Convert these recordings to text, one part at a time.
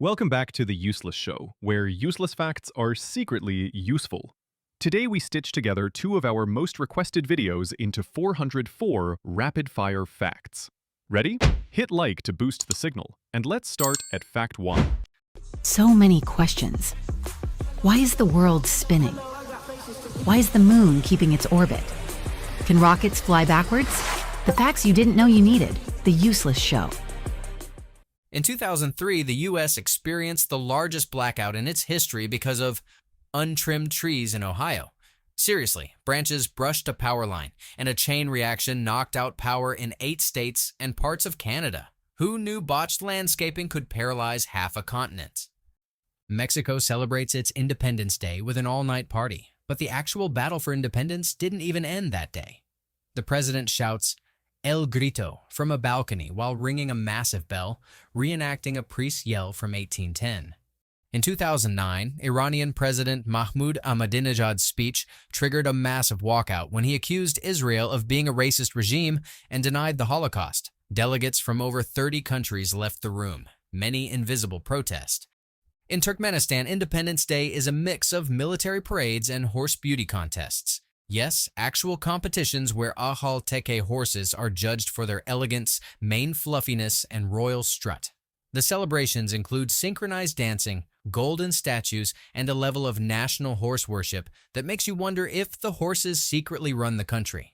Welcome back to The Useless Show, where useless facts are secretly useful. Today we stitch together two of our most requested videos into 404 rapid-fire facts. Ready? Hit like to boost the signal, and let's start at fact 1. So many questions. Why is the world spinning? Why is the moon keeping its orbit? Can rockets fly backwards? The facts you didn't know you needed. The Useless Show. In 2003, the U.S. experienced the largest blackout in its history because of untrimmed trees in Ohio. Seriously, branches brushed a power line, and a chain reaction knocked out power in 8 states and parts of Canada. Who knew botched landscaping could paralyze half a continent? Mexico celebrates its Independence Day with an all-night party, but the actual battle for independence didn't even end that day. The president shouts, El Grito, from a balcony while ringing a massive bell, reenacting a priest's yell from 1810. In 2009, Iranian President Mahmoud Ahmadinejad's speech triggered a massive walkout when he accused Israel of being a racist regime and denied the Holocaust. Delegates from over 30 countries left the room, many in visible protest. In Turkmenistan, Independence Day is a mix of military parades and horse beauty contests. Yes, actual competitions where Ahal Teke horses are judged for their elegance, mane fluffiness, and royal strut. The celebrations include synchronized dancing, golden statues, and a level of national horse worship that makes you wonder if the horses secretly run the country.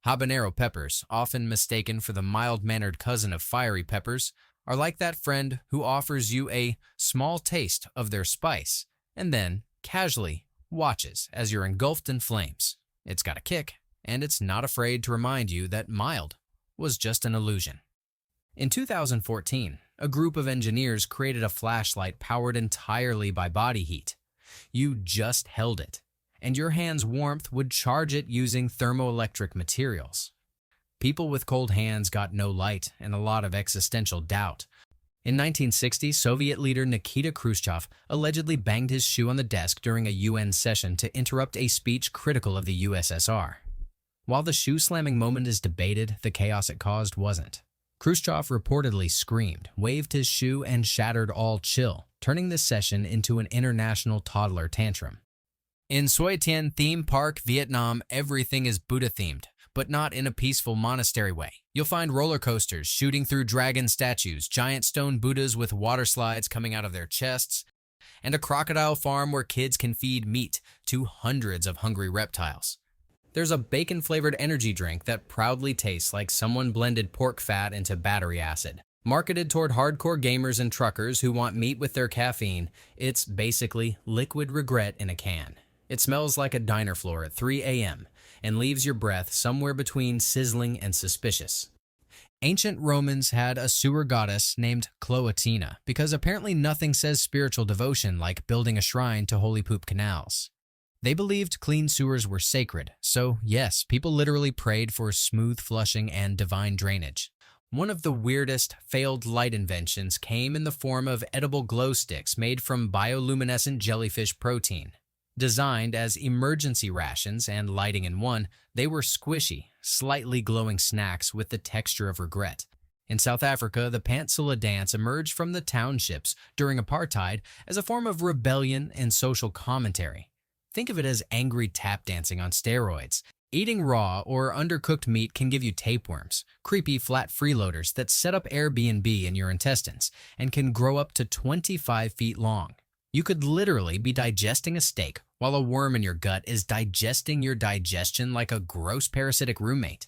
Habanero peppers, often mistaken for the mild-mannered cousin of fiery peppers, are like that friend who offers you a small taste of their spice and then, casually, watches as you're engulfed in flames. It's got a kick, and it's not afraid to remind you that mild was just an illusion. In 2014, a group of engineers created a flashlight powered entirely by body heat. You just held it, and your hand's warmth would charge it using thermoelectric materials. People with cold hands got no light and a lot of existential doubt. In 1960, Soviet leader Nikita Khrushchev allegedly banged his shoe on the desk during a UN session to interrupt a speech critical of the USSR. While the shoe-slamming moment is debated, the chaos it caused wasn't. Khrushchev reportedly screamed, waved his shoe, and shattered all chill, turning this session into an international toddler tantrum. In Soi Tien Theme Park, Vietnam, everything is Buddha-themed, but not in a peaceful monastery way. You'll find roller coasters shooting through dragon statues, giant stone Buddhas with water slides coming out of their chests, and a crocodile farm where kids can feed meat to hundreds of hungry reptiles. There's a bacon-flavored energy drink that proudly tastes like someone blended pork fat into battery acid. Marketed toward hardcore gamers and truckers who want meat with their caffeine, it's basically liquid regret in a can. It smells like a diner floor at 3 a.m. and leaves your breath somewhere between sizzling and suspicious. Ancient Romans had a sewer goddess named Cloatina because apparently nothing says spiritual devotion like building a shrine to holy poop canals. They believed clean sewers were sacred, so yes, people literally prayed for smooth flushing and divine drainage. One of the weirdest failed light inventions came in the form of edible glow sticks made from bioluminescent jellyfish protein. Designed as emergency rations and lighting in one, they were squishy, slightly glowing snacks with the texture of regret. In South Africa, the Pantsula dance emerged from the townships during apartheid as a form of rebellion and social commentary. Think of it as angry tap dancing on steroids. Eating raw or undercooked meat can give you tapeworms, creepy flat freeloaders that set up Airbnb in your intestines and can grow up to 25 feet long. You could literally be digesting a steak while a worm in your gut is digesting your digestion like a gross parasitic roommate.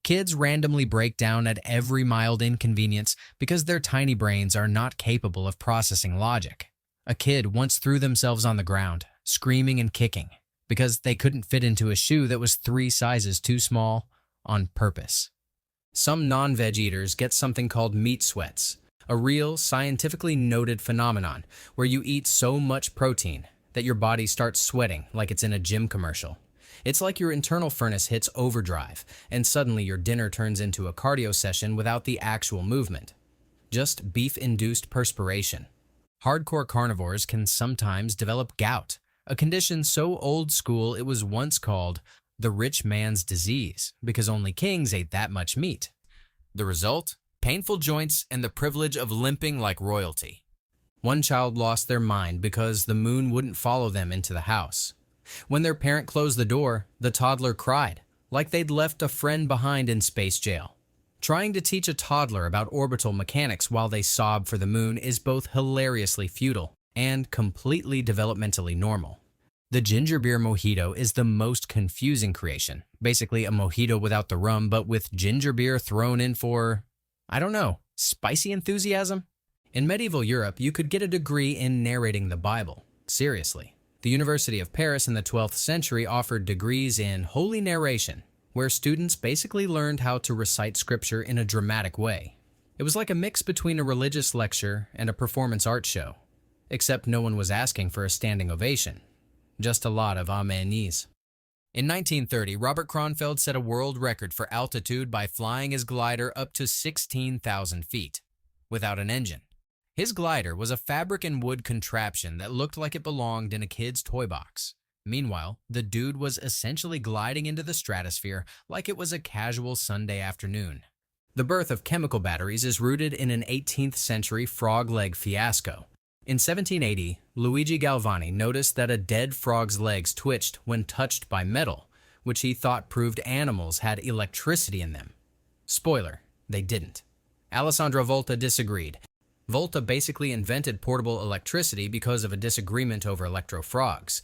Kids randomly break down at every mild inconvenience because their tiny brains are not capable of processing logic. A kid once threw themselves on the ground, screaming and kicking, because they couldn't fit into a shoe that was 3 sizes too small on purpose. Some non-veg eaters get something called meat sweats, a real, scientifically noted phenomenon where you eat so much protein that your body starts sweating like it's in a gym commercial. It's like your internal furnace hits overdrive, and suddenly your dinner turns into a cardio session without the actual movement. Just beef-induced perspiration. Hardcore carnivores can sometimes develop gout, a condition so old school it was once called the rich man's disease because only kings ate that much meat. The result? Painful joints and the privilege of limping like royalty. One child lost their mind because the moon wouldn't follow them into the house. When their parent closed the door, the toddler cried, like they'd left a friend behind in space jail. Trying to teach a toddler about orbital mechanics while they sob for the moon is both hilariously futile and completely developmentally normal. The ginger beer mojito is the most confusing creation. Basically a mojito without the rum, but with ginger beer thrown in for, I don't know, spicy enthusiasm? In medieval Europe, you could get a degree in narrating the Bible. Seriously. The University of Paris in the 12th century offered degrees in holy narration, where students basically learned how to recite scripture in a dramatic way. It was like a mix between a religious lecture and a performance art show, except no one was asking for a standing ovation. Just a lot of amenes. In 1930, Robert Kronfeld set a world record for altitude by flying his glider up to 16,000 feet, without an engine. His glider was a fabric and wood contraption that looked like it belonged in a kid's toy box. Meanwhile, the dude was essentially gliding into the stratosphere like it was a casual Sunday afternoon. The birth of chemical batteries is rooted in an 18th century frog leg fiasco. In 1780, Luigi Galvani noticed that a dead frog's legs twitched when touched by metal, which he thought proved animals had electricity in them. Spoiler, they didn't. Alessandro Volta disagreed. Volta basically invented portable electricity because of a disagreement over electro-frogs.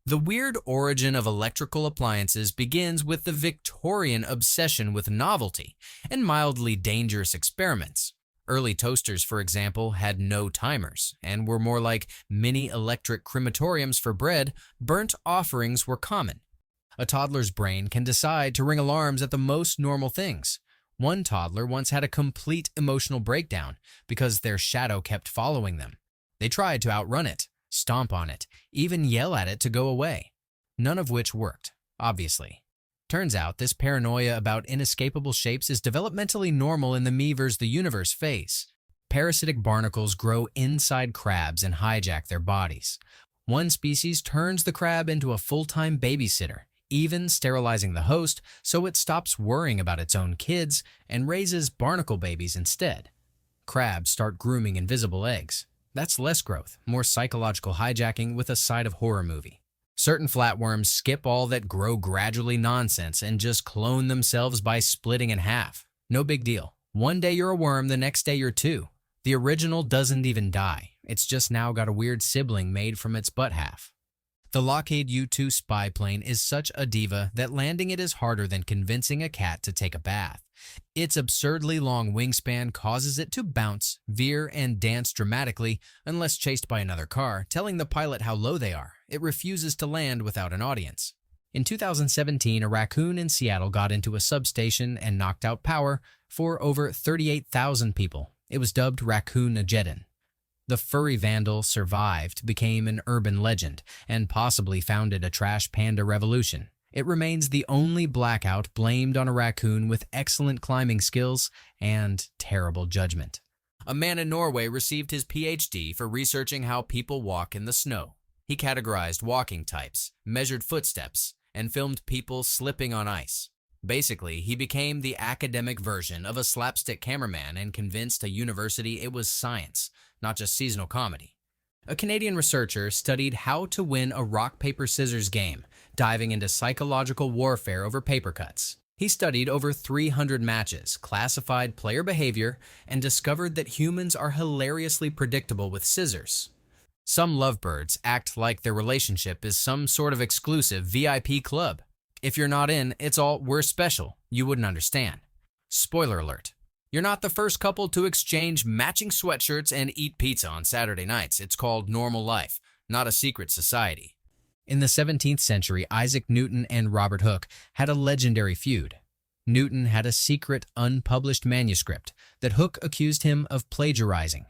The weird origin of electrical appliances begins with the Victorian obsession with novelty and mildly dangerous experiments. Early toasters, for example, had no timers and were more like mini electric crematoriums for bread. Burnt offerings were common. A toddler's brain can decide to ring alarms at the most normal things. One toddler once had a complete emotional breakdown because their shadow kept following them. They tried to outrun it, stomp on it, even yell at it to go away. None of which worked, obviously. Turns out this paranoia about inescapable shapes is developmentally normal in the me versus the universe phase. Parasitic barnacles grow inside crabs and hijack their bodies. One species turns the crab into a full-time babysitter, even sterilizing the host so it stops worrying about its own kids and raises barnacle babies instead. Crabs start grooming invisible eggs. That's less growth, more psychological hijacking with a side of horror movie. Certain flatworms skip all that grow gradually nonsense and just clone themselves by splitting in half. No big deal. One day you're a worm, the next day you're two. The original doesn't even die. It's just now got a weird sibling made from its butt half. The Lockheed U-2 spy plane is such a diva that landing it is harder than convincing a cat to take a bath. Its absurdly long wingspan causes it to bounce, veer, and dance dramatically unless chased by another car, telling the pilot how low they are. It refuses to land without an audience. In 2017, a raccoon in Seattle got into a substation and knocked out power for over 38,000 people. It was dubbed Raccoon-ageddon. The furry vandal survived, became an urban legend, and possibly founded a trash panda revolution. It remains the only blackout blamed on a raccoon with excellent climbing skills and terrible judgment. A man in Norway received his PhD for researching how people walk in the snow. He categorized walking types, measured footsteps, and filmed people slipping on ice. Basically, he became the academic version of a slapstick cameraman and convinced a university it was science, not just seasonal comedy. A Canadian researcher studied how to win a rock-paper-scissors game, diving into psychological warfare over paper cuts. He studied over 300 matches, classified player behavior, and discovered that humans are hilariously predictable with scissors. Some lovebirds act like their relationship is some sort of exclusive VIP club. If you're not in, it's all "we're special." You wouldn't understand. Spoiler alert. You're not the first couple to exchange matching sweatshirts and eat pizza on Saturday nights. It's called normal life, not a secret society. In the 17th century, Isaac Newton and Robert Hooke had a legendary feud. Newton had a secret, unpublished manuscript that Hooke accused him of plagiarizing.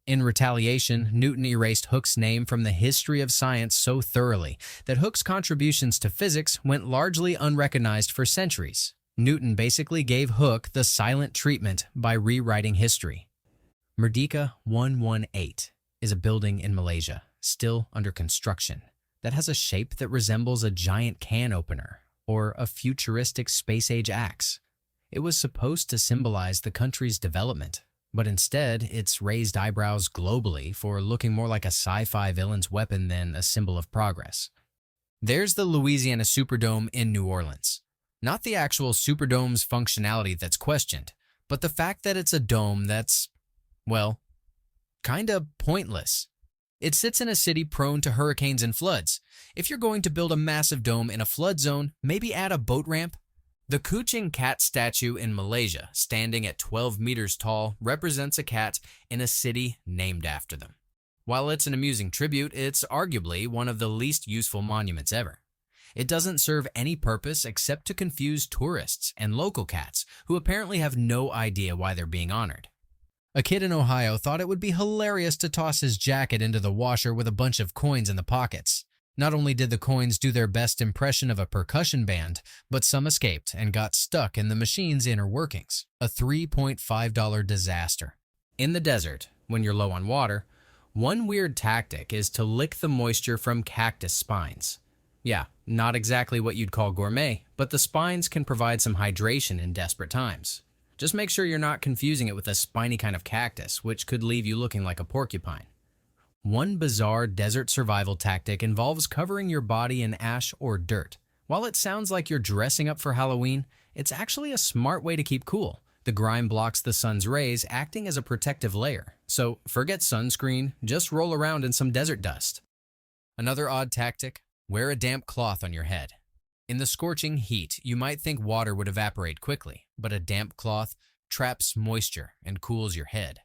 In retaliation, Newton erased Hooke's name from the history of science so thoroughly that Hooke's contributions to physics went largely unrecognized for centuries. Newton basically gave Hooke the silent treatment by rewriting history. Merdeka 118 is a building in Malaysia, still under construction, that has a shape that resembles a giant can opener or a futuristic space-age axe. It was supposed to symbolize the country's development, But instead, it's raised eyebrows globally for looking more like a sci-fi villain's weapon than a symbol of progress. There's the Louisiana Superdome in New Orleans. Not the actual Superdome's functionality that's questioned, but the fact that it's a dome that's, well, kinda pointless. It sits in a city prone to hurricanes and floods. If you're going to build a massive dome in a flood zone, maybe add a boat ramp. The Kuching cat statue in Malaysia, standing at 12 meters tall, represents a cat in a city named after them. While it's an amusing tribute, it's arguably one of the least useful monuments ever. It doesn't serve any purpose except to confuse tourists and local cats who apparently have no idea why they're being honored. A kid in Ohio thought it would be hilarious to toss his jacket into the washer with a bunch of coins in the pockets. Not only did the coins do their best impression of a percussion band, but some escaped and got stuck in the machine's inner workings. A $3.5 disaster. In the desert, when you're low on water, one weird tactic is to lick the moisture from cactus spines. Yeah, not exactly what you'd call gourmet, but the spines can provide some hydration in desperate times. Just make sure you're not confusing it with a spiny kind of cactus, which could leave you looking like a porcupine. One bizarre desert survival tactic involves covering your body in ash or dirt. While it sounds like you're dressing up for Halloween, it's actually a smart way to keep cool. The grime blocks the sun's rays, acting as a protective layer. So forget sunscreen, just roll around in some desert dust. Another odd tactic: wear a damp cloth on your head. In the scorching heat, you might think water would evaporate quickly, but a damp cloth traps moisture and cools your head.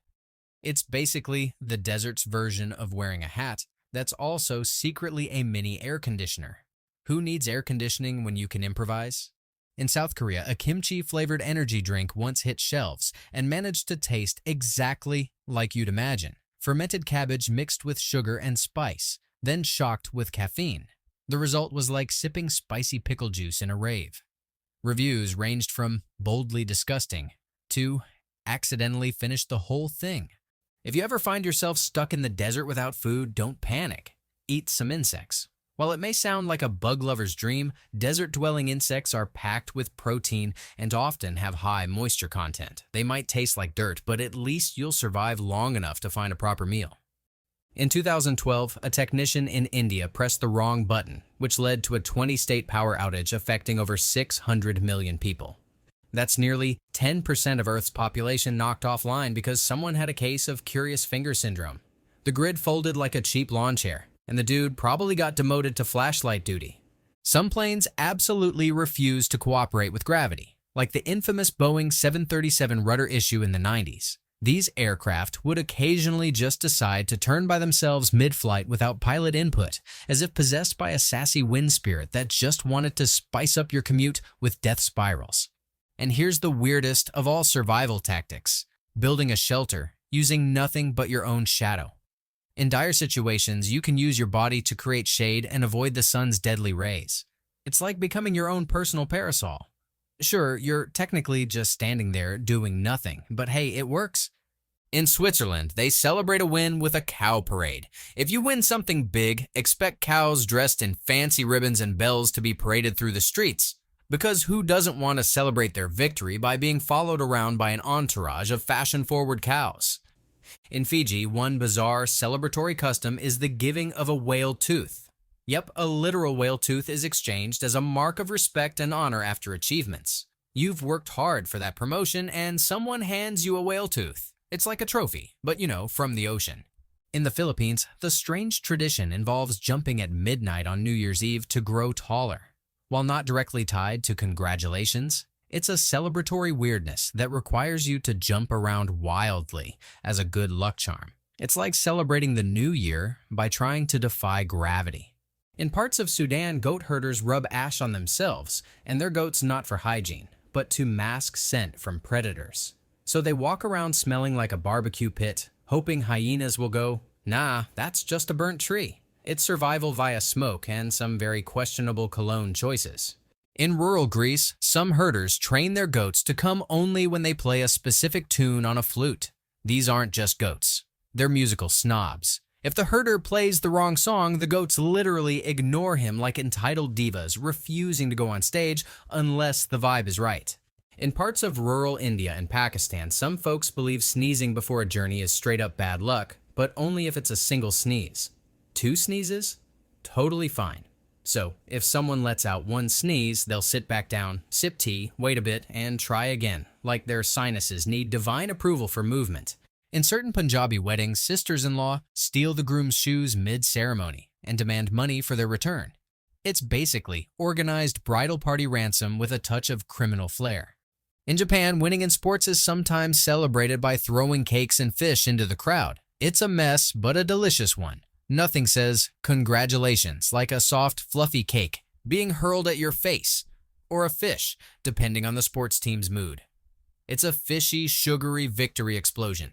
It's basically the desert's version of wearing a hat that's also secretly a mini air conditioner. Who needs air conditioning when you can improvise? In South Korea, a kimchi-flavored energy drink once hit shelves and managed to taste exactly like you'd imagine. Fermented cabbage mixed with sugar and spice, then shocked with caffeine. The result was like sipping spicy pickle juice in a rave. Reviews ranged from boldly disgusting to accidentally finished the whole thing. If you ever find yourself stuck in the desert without food, don't panic. Eat some insects. While it may sound like a bug lover's dream, desert-dwelling insects are packed with protein and often have high moisture content. They might taste like dirt, but at least you'll survive long enough to find a proper meal. In 2012, a technician in India pressed the wrong button, which led to a 20-state power outage affecting over 600 million people. That's nearly 10% of Earth's population knocked offline because someone had a case of curious finger syndrome. The grid folded like a cheap lawn chair, and the dude probably got demoted to flashlight duty. Some planes absolutely refuse to cooperate with gravity, like the infamous Boeing 737 rudder issue in the 90s. These aircraft would occasionally just decide to turn by themselves mid-flight without pilot input, as if possessed by a sassy wind spirit that just wanted to spice up your commute with death spirals. And here's the weirdest of all survival tactics: building a shelter using nothing but your own shadow. In dire situations, you can use your body to create shade and avoid the sun's deadly rays. It's like becoming your own personal parasol. Sure, you're technically just standing there doing nothing, but hey, it works. In Switzerland, they celebrate a win with a cow parade. If you win something big, expect cows dressed in fancy ribbons and bells to be paraded through the streets. Because who doesn't want to celebrate their victory by being followed around by an entourage of fashion-forward cows? In Fiji, one bizarre celebratory custom is the giving of a whale tooth. Yep, a literal whale tooth is exchanged as a mark of respect and honor after achievements. You've worked hard for that promotion and someone hands you a whale tooth. It's like a trophy, but from the ocean. In the Philippines, the strange tradition involves jumping at midnight on New Year's Eve to grow taller. While not directly tied to congratulations, it's a celebratory weirdness that requires you to jump around wildly as a good luck charm. It's like celebrating the new year by trying to defy gravity. In parts of Sudan, goat herders rub ash on themselves and their goats not for hygiene, but to mask scent from predators. So they walk around smelling like a barbecue pit, hoping hyenas will go, "Nah, that's just a burnt tree." It's survival via smoke and some very questionable cologne choices. In rural Greece, some herders train their goats to come only when they play a specific tune on a flute. These aren't just goats. They're musical snobs. If the herder plays the wrong song, the goats literally ignore him like entitled divas, refusing to go on stage unless the vibe is right. In parts of rural India and Pakistan, some folks believe sneezing before a journey is straight up bad luck, but only if it's a single sneeze. 2 sneezes? Totally fine. So, if someone lets out 1 sneeze, they'll sit back down, sip tea, wait a bit, and try again, like their sinuses need divine approval for movement. In certain Punjabi weddings, sisters-in-law steal the groom's shoes mid-ceremony and demand money for their return. It's basically organized bridal party ransom with a touch of criminal flair. In Japan, winning in sports is sometimes celebrated by throwing cakes and fish into the crowd. It's a mess, but a delicious one. Nothing says congratulations like a soft, fluffy cake being hurled at your face, or a fish, depending on the sports team's mood. It's a fishy, sugary victory explosion.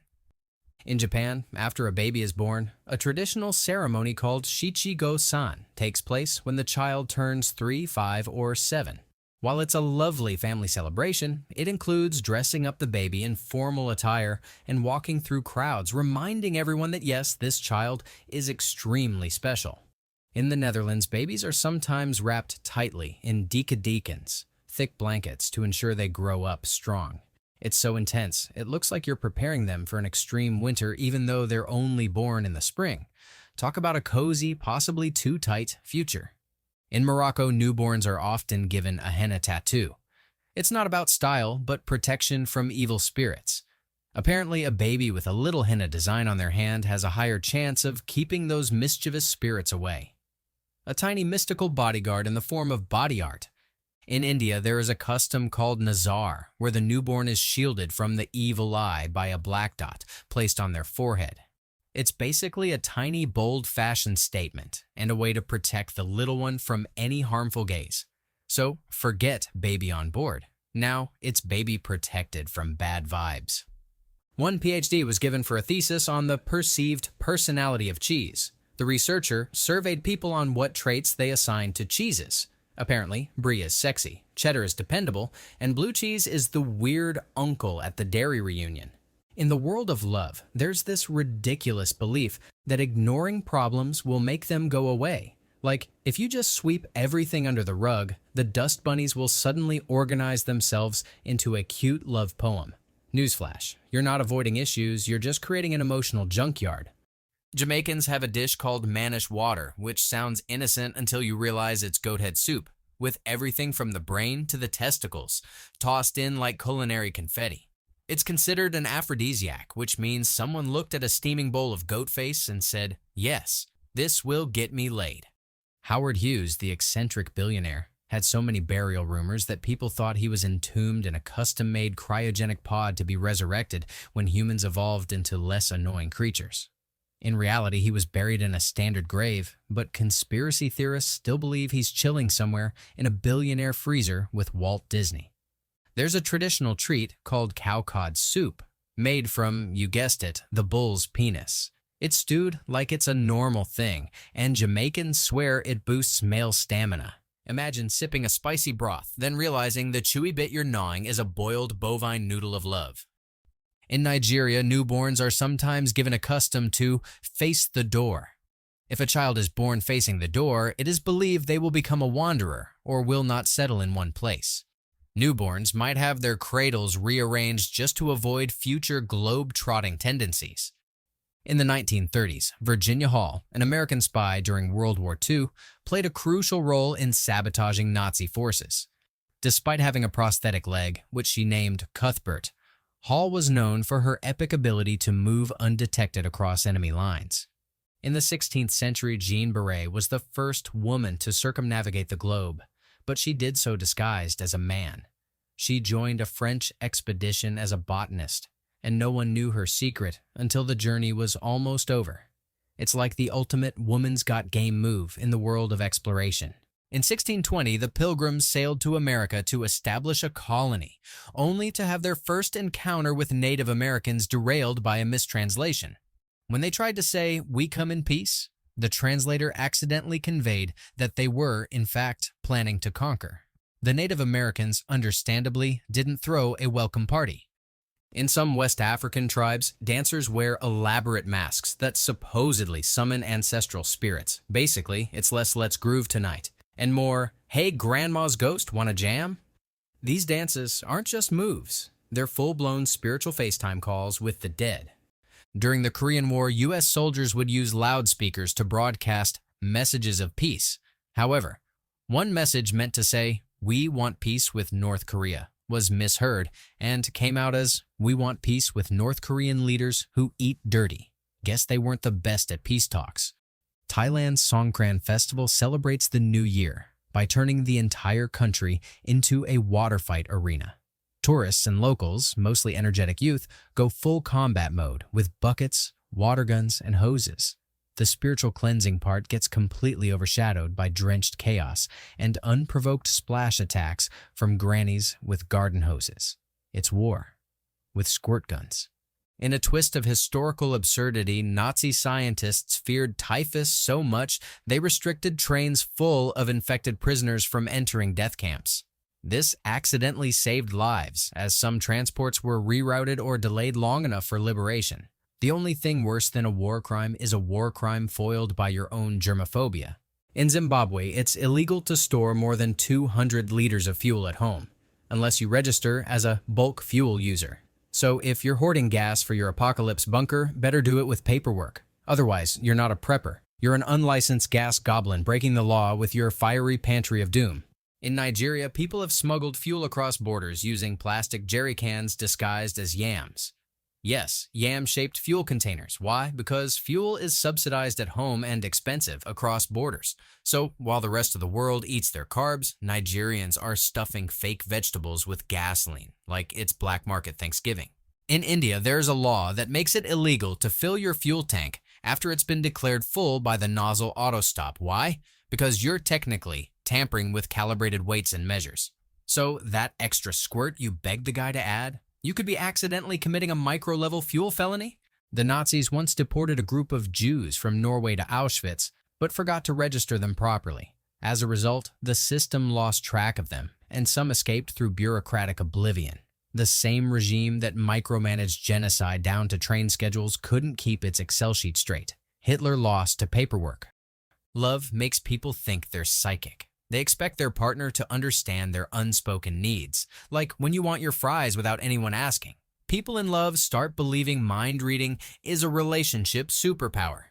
In Japan, after a baby is born, a traditional ceremony called Shichigo-san takes place when the child turns 3, 5, or 7. While it's a lovely family celebration, it includes dressing up the baby in formal attire and walking through crowds, reminding everyone that yes, this child is extremely special. In the Netherlands, babies are sometimes wrapped tightly in dekens, thick blankets, to ensure they grow up strong. It's so intense, it looks like you're preparing them for an extreme winter even though they're only born in the spring. Talk about a cozy, possibly too tight future. In Morocco, newborns are often given a henna tattoo. It's not about style, but protection from evil spirits. Apparently, a baby with a little henna design on their hand has a higher chance of keeping those mischievous spirits away. A tiny mystical bodyguard in the form of body art. In India, there is a custom called Nazar, where the newborn is shielded from the evil eye by a black dot placed on their forehead. It's basically a tiny, bold fashion statement and a way to protect the little one from any harmful gaze. So forget baby on board. Now it's baby protected from bad vibes. One PhD was given for a thesis on the perceived personality of cheese. The researcher surveyed people on what traits they assigned to cheeses. Apparently, brie is sexy, cheddar is dependable, and blue cheese is the weird uncle at the dairy reunion. In the world of love, there's this ridiculous belief that ignoring problems will make them go away. Like, if you just sweep everything under the rug, the dust bunnies will suddenly organize themselves into a cute love poem. Newsflash, you're not avoiding issues, you're just creating an emotional junkyard. Jamaicans have a dish called Manish water, which sounds innocent until you realize it's goat head soup, with everything from the brain to the testicles, tossed in like culinary confetti. It's considered an aphrodisiac, which means someone looked at a steaming bowl of goat face and said, yes, this will get me laid. Howard Hughes, the eccentric billionaire, had so many burial rumors that people thought he was entombed in a custom-made cryogenic pod to be resurrected when humans evolved into less annoying creatures. In reality, he was buried in a standard grave, but conspiracy theorists still believe he's chilling somewhere in a billionaire freezer with Walt Disney. There's a traditional treat called cow cod soup, made from, you guessed it, the bull's penis. It's stewed like it's a normal thing, and Jamaicans swear it boosts male stamina. Imagine sipping a spicy broth, then realizing the chewy bit you're gnawing is a boiled bovine noodle of love. In Nigeria, newborns are sometimes given a custom to face the door. If a child is born facing the door, it is believed they will become a wanderer or will not settle in one place. Newborns might have their cradles rearranged just to avoid future globe-trotting tendencies. In the 1930s, Virginia Hall, an American spy during World War II, played a crucial role in sabotaging Nazi forces. Despite having a prosthetic leg, which she named Cuthbert, Hall was known for her epic ability to move undetected across enemy lines. In the 16th century, Jean Beret was the first woman to circumnavigate the globe, but she did so disguised as a man. She joined a French expedition as a botanist, and no one knew her secret until the journey was almost over. It's like the ultimate woman's got game move in the world of exploration. In 1620, the Pilgrims sailed to America to establish a colony, only to have their first encounter with Native Americans derailed by a mistranslation. When they tried to say, "We come in peace," the translator accidentally conveyed that they were, in fact, planning to conquer. The Native Americans, understandably, didn't throw a welcome party. In some West African tribes, dancers wear elaborate masks that supposedly summon ancestral spirits. Basically, it's less "let's groove tonight" and more "hey, grandma's ghost, wanna jam?" These dances aren't just moves, they're full-blown spiritual FaceTime calls with the dead. During the Korean War, U.S. soldiers would use loudspeakers to broadcast messages of peace. However, one message meant to say, "We want peace with North Korea," was misheard and came out as, "We want peace with North Korean leaders who eat dirty." Guess they weren't the best at peace talks. Thailand's Songkran Festival celebrates the new year by turning the entire country into a water fight arena. Tourists and locals, mostly energetic youth, go full combat mode with buckets, water guns, and hoses. The spiritual cleansing part gets completely overshadowed by drenched chaos and unprovoked splash attacks from grannies with garden hoses. It's war, with squirt guns. In a twist of historical absurdity, Nazi scientists feared typhus so much they restricted trains full of infected prisoners from entering death camps. This accidentally saved lives, as some transports were rerouted or delayed long enough for liberation. The only thing worse than a war crime is a war crime foiled by your own germophobia. In Zimbabwe, it's illegal to store more than 200 liters of fuel at home, unless you register as a bulk fuel user. So if you're hoarding gas for your apocalypse bunker, better do it with paperwork. Otherwise, you're not a prepper. You're an unlicensed gas goblin breaking the law with your fiery pantry of doom. In Nigeria, people have smuggled fuel across borders using plastic jerry cans disguised as yams. Yes, yam-shaped fuel containers. Why? Because fuel is subsidized at home and expensive across borders. So while the rest of the world eats their carbs, Nigerians are stuffing fake vegetables with gasoline, like it's black market Thanksgiving. In India, there's a law that makes it illegal to fill your fuel tank after it's been declared full by the nozzle auto stop. Why? Because you're technically tampering with calibrated weights and measures. So that extra squirt you begged the guy to add, you could be accidentally committing a micro-level fuel felony. The Nazis once deported a group of Jews from Norway to Auschwitz, but forgot to register them properly. As a result, the system lost track of them, and some escaped through bureaucratic oblivion. The same regime that micromanaged genocide down to train schedules couldn't keep its Excel sheet straight. Hitler lost to paperwork. Love makes people think they're psychic. They expect their partner to understand their unspoken needs, like when you want your fries without anyone asking. People in love start believing mind reading is a relationship superpower.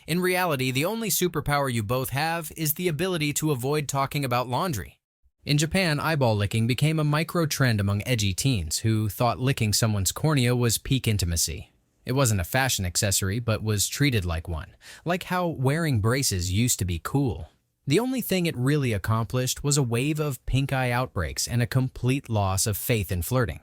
In reality, the only superpower you both have is the ability to avoid talking about laundry. In Japan, eyeball licking became a micro-trend among edgy teens who thought licking someone's cornea was peak intimacy. It wasn't a fashion accessory, but was treated like one, like how wearing braces used to be cool. The only thing it really accomplished was a wave of pink eye outbreaks and a complete loss of faith in flirting.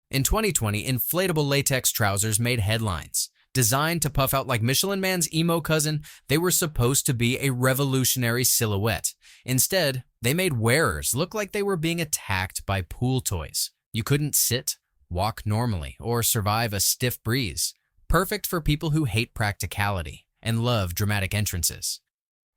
In 2020, inflatable latex trousers made headlines. Designed to puff out like Michelin Man's emo cousin, they were supposed to be a revolutionary silhouette. Instead, they made wearers look like they were being attacked by pool toys. You couldn't sit, walk normally, or survive a stiff breeze. Perfect for people who hate practicality and love dramatic entrances.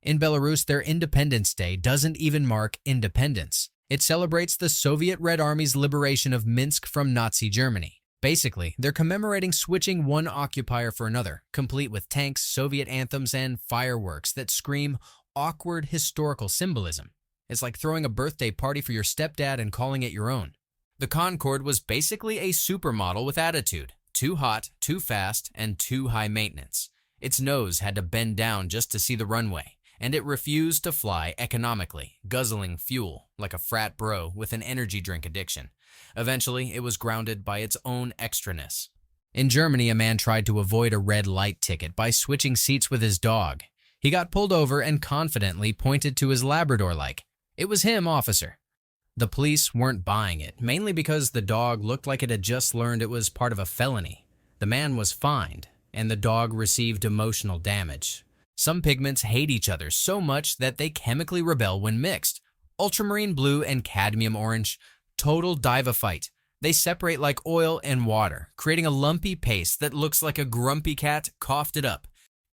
In Belarus, their Independence Day doesn't even mark independence. It celebrates the Soviet Red Army's liberation of Minsk from Nazi Germany. Basically, they're commemorating switching one occupier for another, complete with tanks, Soviet anthems, and fireworks that scream awkward historical symbolism. It's like throwing a birthday party for your stepdad and calling it your own. The Concorde was basically a supermodel with attitude. Too hot, too fast, and too high maintenance. Its nose had to bend down just to see the runway, and it refused to fly economically, guzzling fuel like a frat bro with an energy drink addiction. Eventually, it was grounded by its own extraness. In Germany, a man tried to avoid a red light ticket by switching seats with his dog. He got pulled over and confidently pointed to his Labrador like, "It was him, officer." The police weren't buying it, mainly because the dog looked like it had just learned it was part of a felony. The man was fined, and the dog received emotional damage. Some pigments hate each other so much that they chemically rebel when mixed. Ultramarine blue and cadmium orange, total diva fight. They separate like oil and water, creating a lumpy paste that looks like a grumpy cat coughed it up.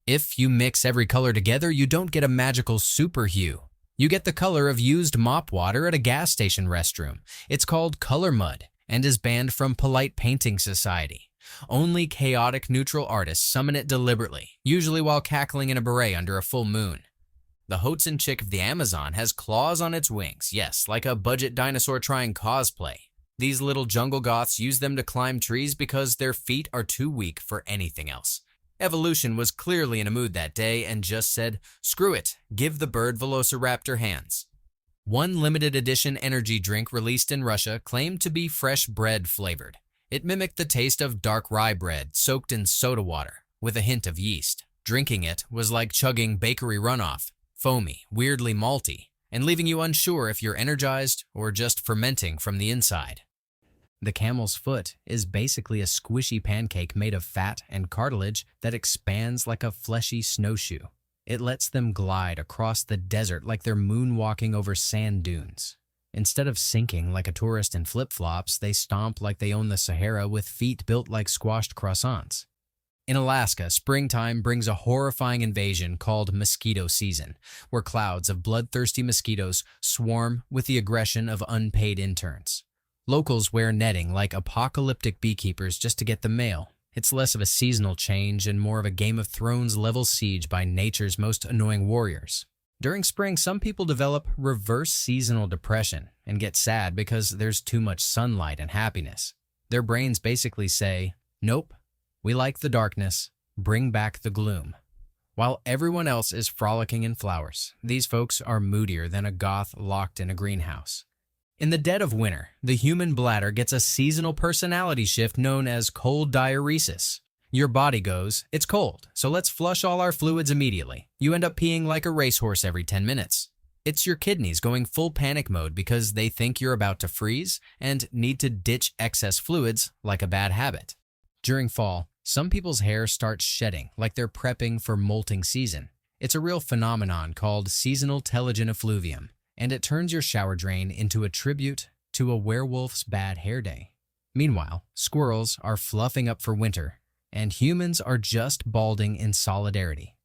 If you mix every color together, you don't get a magical super hue. You get the color of used mop water at a gas station restroom. It's called color mud and is banned from Polite Painting Society. Only chaotic neutral artists summon it deliberately, usually while cackling in a beret under a full moon. The Hoatzin chick of the Amazon has claws on its wings, yes, like a budget dinosaur trying cosplay. These little jungle goths use them to climb trees because their feet are too weak for anything else. Evolution was clearly in a mood that day and just said, screw it, give the bird velociraptor hands. One limited edition energy drink released in Russia claimed to be fresh bread flavored. It mimicked the taste of dark rye bread soaked in soda water with a hint of yeast. Drinking it was like chugging bakery runoff, foamy, weirdly malty, and leaving you unsure if you're energized or just fermenting from the inside. The camel's foot is basically a squishy pancake made of fat and cartilage that expands like a fleshy snowshoe. It lets them glide across the desert like they're moonwalking over sand dunes. Instead of sinking like a tourist in flip-flops, they stomp like they own the Sahara with feet built like squashed croissants. In Alaska, springtime brings a horrifying invasion called mosquito season, where clouds of bloodthirsty mosquitoes swarm with the aggression of unpaid interns. Locals wear netting like apocalyptic beekeepers just to get the mail. It's less of a seasonal change and more of a Game of Thrones level siege by nature's most annoying warriors. During spring, some people develop reverse seasonal depression and get sad because there's too much sunlight and happiness. Their brains basically say, nope, we like the darkness, bring back the gloom. While everyone else is frolicking in flowers, these folks are moodier than a goth locked in a greenhouse. In the dead of winter, the human bladder gets a seasonal personality shift known as cold diuresis. Your body goes, it's cold, so let's flush all our fluids immediately. You end up peeing like a racehorse every 10 minutes. It's your kidneys going full panic mode because they think you're about to freeze and need to ditch excess fluids like a bad habit. During fall, some people's hair starts shedding like they're prepping for molting season. It's a real phenomenon called seasonal telogen effluvium, and it turns your shower drain into a tribute to a werewolf's bad hair day. Meanwhile, squirrels are fluffing up for winter, and humans are just balding in solidarity.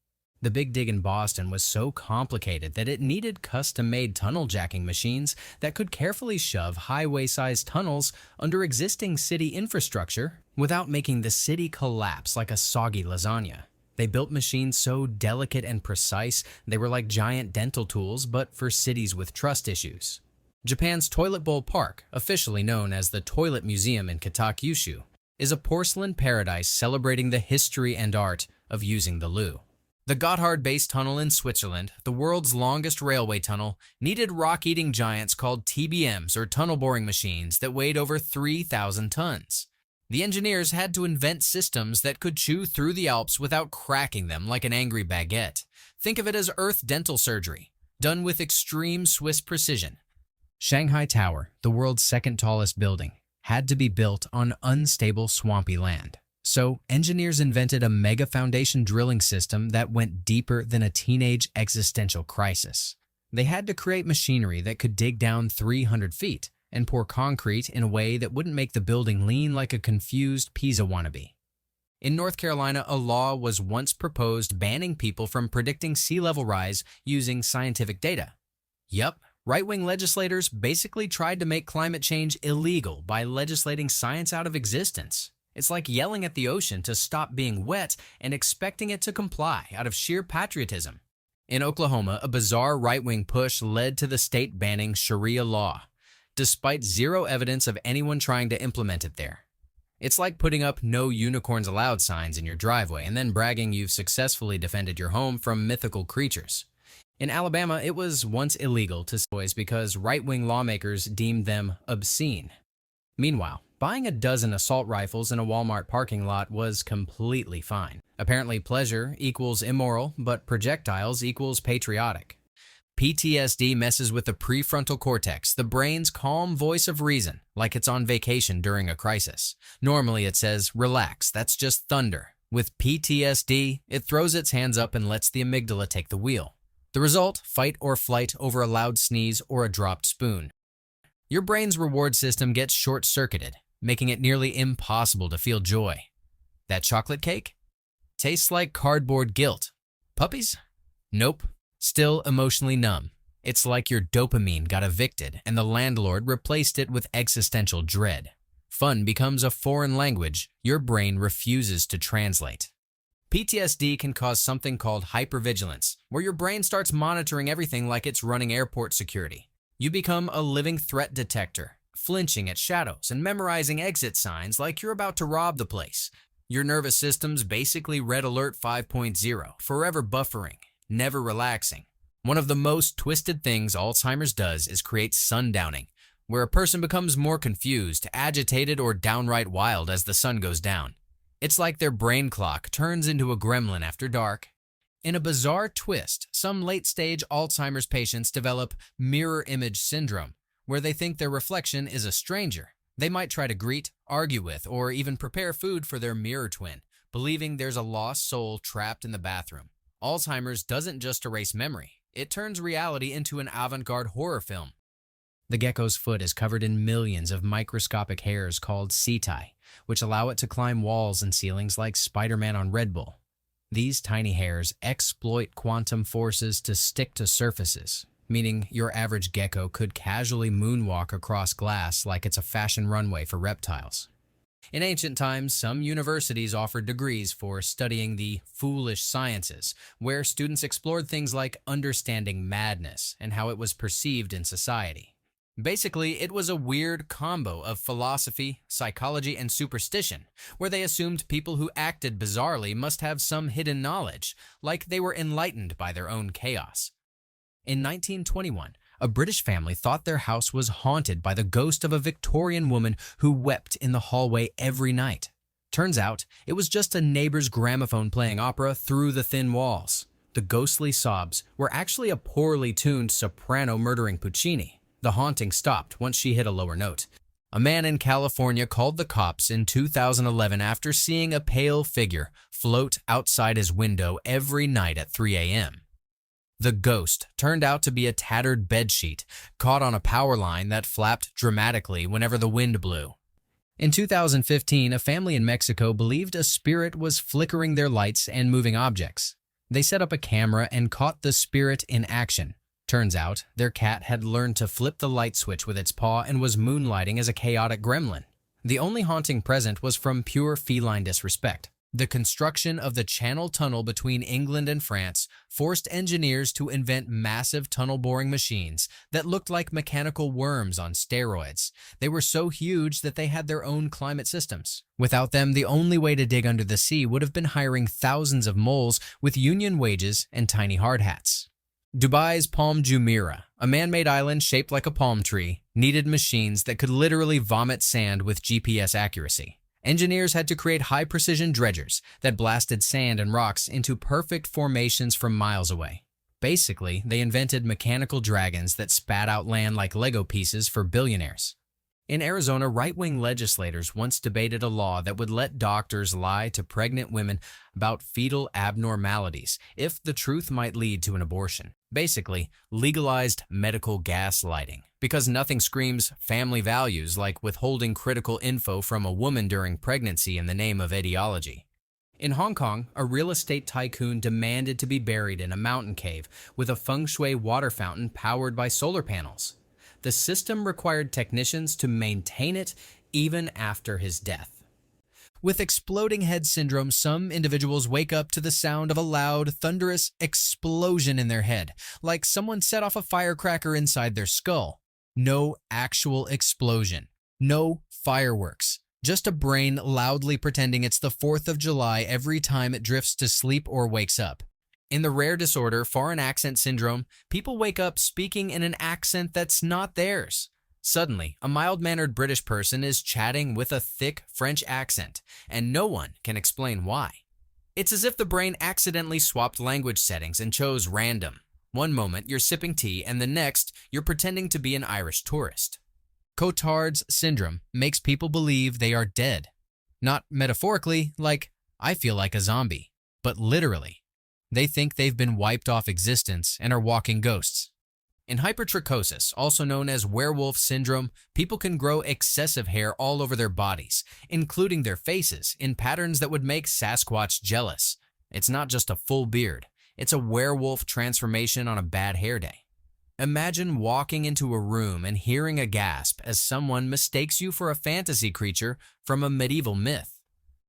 The Big Dig in Boston was so complicated that it needed custom-made tunnel jacking machines that could carefully shove highway-sized tunnels under existing city infrastructure without making the city collapse like a soggy lasagna. They built machines so delicate and precise, they were like giant dental tools, but for cities with trust issues. Japan's Toilet Bowl Park, officially known as the Toilet Museum in Kitakyushu, is a porcelain paradise celebrating the history and art of using the loo. The Gotthard Base Tunnel in Switzerland, the world's longest railway tunnel, needed rock-eating giants called TBMs or tunnel boring machines that weighed over 3,000 tons. The engineers had to invent systems that could chew through the Alps without cracking them like an angry baguette. Think of it as Earth dental surgery, done with extreme Swiss precision. Shanghai Tower, the world's second tallest building, had to be built on unstable swampy land. So, engineers invented a mega foundation drilling system that went deeper than a teenage existential crisis. They had to create machinery that could dig down 300 feet and pour concrete in a way that wouldn't make the building lean like a confused Pisa wannabe. In North Carolina, a law was once proposed banning people from predicting sea level rise using scientific data. Yup, right-wing legislators basically tried to make climate change illegal by legislating science out of existence. It's like yelling at the ocean to stop being wet and expecting it to comply out of sheer patriotism. In Oklahoma, a bizarre right-wing push led to the state banning Sharia law, despite zero evidence of anyone trying to implement it there. It's like putting up "No Unicorns Allowed" signs in your driveway and then bragging you've successfully defended your home from mythical creatures. In Alabama, it was once illegal to sell toys because right-wing lawmakers deemed them obscene. Meanwhile, buying a dozen assault rifles in a Walmart parking lot was completely fine. Apparently, pleasure equals immoral, but projectiles equals patriotic. PTSD messes with the prefrontal cortex, the brain's calm voice of reason, like it's on vacation during a crisis. Normally it says, relax, that's just thunder. With PTSD, it throws its hands up and lets the amygdala take the wheel. The result, fight or flight over a loud sneeze or a dropped spoon. Your brain's reward system gets short-circuited, making it nearly impossible to feel joy. That chocolate cake? Tastes like cardboard guilt. Puppies? Nope. Still emotionally numb. It's like your dopamine got evicted and the landlord replaced it with existential dread. Fun becomes a foreign language your brain refuses to translate. PTSD can cause something called hypervigilance, where your brain starts monitoring everything like it's running airport security. You become a living threat detector, flinching at shadows and memorizing exit signs like you're about to rob the place. Your nervous system's basically Red Alert 5.0, forever buffering, never relaxing. One of the most twisted things Alzheimer's does is create sundowning, where a person becomes more confused, agitated, or downright wild as the sun goes down. It's like their brain clock turns into a gremlin after dark. In a bizarre twist, some late-stage Alzheimer's patients develop mirror image syndrome, where they think their reflection is a stranger. They might try to greet, argue with, or even prepare food for their mirror twin, believing there's a lost soul trapped in the bathroom. Alzheimer's doesn't just erase memory, it turns reality into an avant-garde horror film. The gecko's foot is covered in millions of microscopic hairs called setae, which allow it to climb walls and ceilings like Spider-Man on Red Bull. These tiny hairs exploit quantum forces to stick to surfaces, meaning your average gecko could casually moonwalk across glass like it's a fashion runway for reptiles. In ancient times, some universities offered degrees for studying the foolish sciences, where students explored things like understanding madness and how it was perceived in society. Basically, it was a weird combo of philosophy, psychology, and superstition, where they assumed people who acted bizarrely must have some hidden knowledge, like they were enlightened by their own chaos. In 1921, a British family thought their house was haunted by the ghost of a Victorian woman who wept in the hallway every night. Turns out, it was just a neighbor's gramophone playing opera through the thin walls. The ghostly sobs were actually a poorly tuned soprano murdering Puccini. The haunting stopped once she hit a lower note. A man in California called the cops in 2011 after seeing a pale figure float outside his window every night at 3 a.m. The ghost turned out to be a tattered bedsheet caught on a power line that flapped dramatically whenever the wind blew. In 2015, a family in Mexico believed a spirit was flickering their lights and moving objects. They set up a camera and caught the spirit in action. Turns out, their cat had learned to flip the light switch with its paw and was moonlighting as a chaotic gremlin. The only haunting present was from pure feline disrespect. The construction of the Channel Tunnel between England and France forced engineers to invent massive tunnel-boring machines that looked like mechanical worms on steroids. They were so huge that they had their own climate systems. Without them, the only way to dig under the sea would have been hiring thousands of moles with union wages and tiny hard hats. Dubai's Palm Jumeirah, a man-made island shaped like a palm tree, needed machines that could literally vomit sand with GPS accuracy. Engineers had to create high-precision dredgers that blasted sand and rocks into perfect formations from miles away. Basically, they invented mechanical dragons that spat out land like Lego pieces for billionaires. In Arizona, right-wing legislators once debated a law that would let doctors lie to pregnant women about fetal abnormalities if the truth might lead to an abortion. Basically, legalized medical gaslighting, because nothing screams family values like withholding critical info from a woman during pregnancy in the name of ideology. In Hong Kong, a real estate tycoon demanded to be buried in a mountain cave with a feng shui water fountain powered by solar panels. The system required technicians to maintain it even after his death. With exploding head syndrome, some individuals wake up to the sound of a loud, thunderous explosion in their head, like someone set off a firecracker inside their skull. No actual explosion. No fireworks. Just a brain loudly pretending it's the 4th of July every time it drifts to sleep or wakes up. In the rare disorder, foreign accent syndrome, people wake up speaking in an accent that's not theirs. Suddenly, a mild-mannered British person is chatting with a thick French accent, and no one can explain why. It's as if the brain accidentally swapped language settings and chose random. One moment, you're sipping tea, and the next, you're pretending to be an Irish tourist. Cotard's syndrome makes people believe they are dead. Not metaphorically, like, I feel like a zombie, but literally. They think they've been wiped off existence and are walking ghosts. In hypertrichosis, also known as werewolf syndrome, people can grow excessive hair all over their bodies, including their faces, in patterns that would make Sasquatch jealous. It's not just a full beard, it's a werewolf transformation on a bad hair day. Imagine walking into a room and hearing a gasp as someone mistakes you for a fantasy creature from a medieval myth.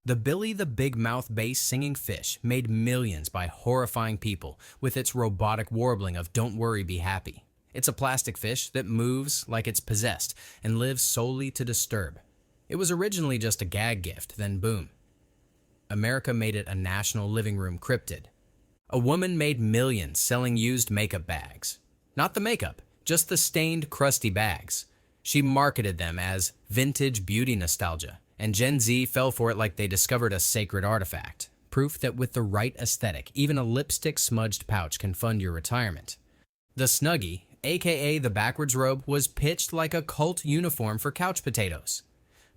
The Billy the Big Mouth bass singing fish made millions by horrifying people with its robotic warbling of "Don't worry, be happy." It's a plastic fish that moves like it's possessed and lives solely to disturb. It was originally just a gag gift, then boom. America made it a national living room cryptid. A woman made millions selling used makeup bags. Not the makeup, just the stained, crusty bags. She marketed them as vintage beauty nostalgia, and Gen Z fell for it like they discovered a sacred artifact. Proof that with the right aesthetic, even a lipstick-smudged pouch can fund your retirement. The Snuggie, aka the backwards robe, was pitched like a cult uniform for couch potatoes.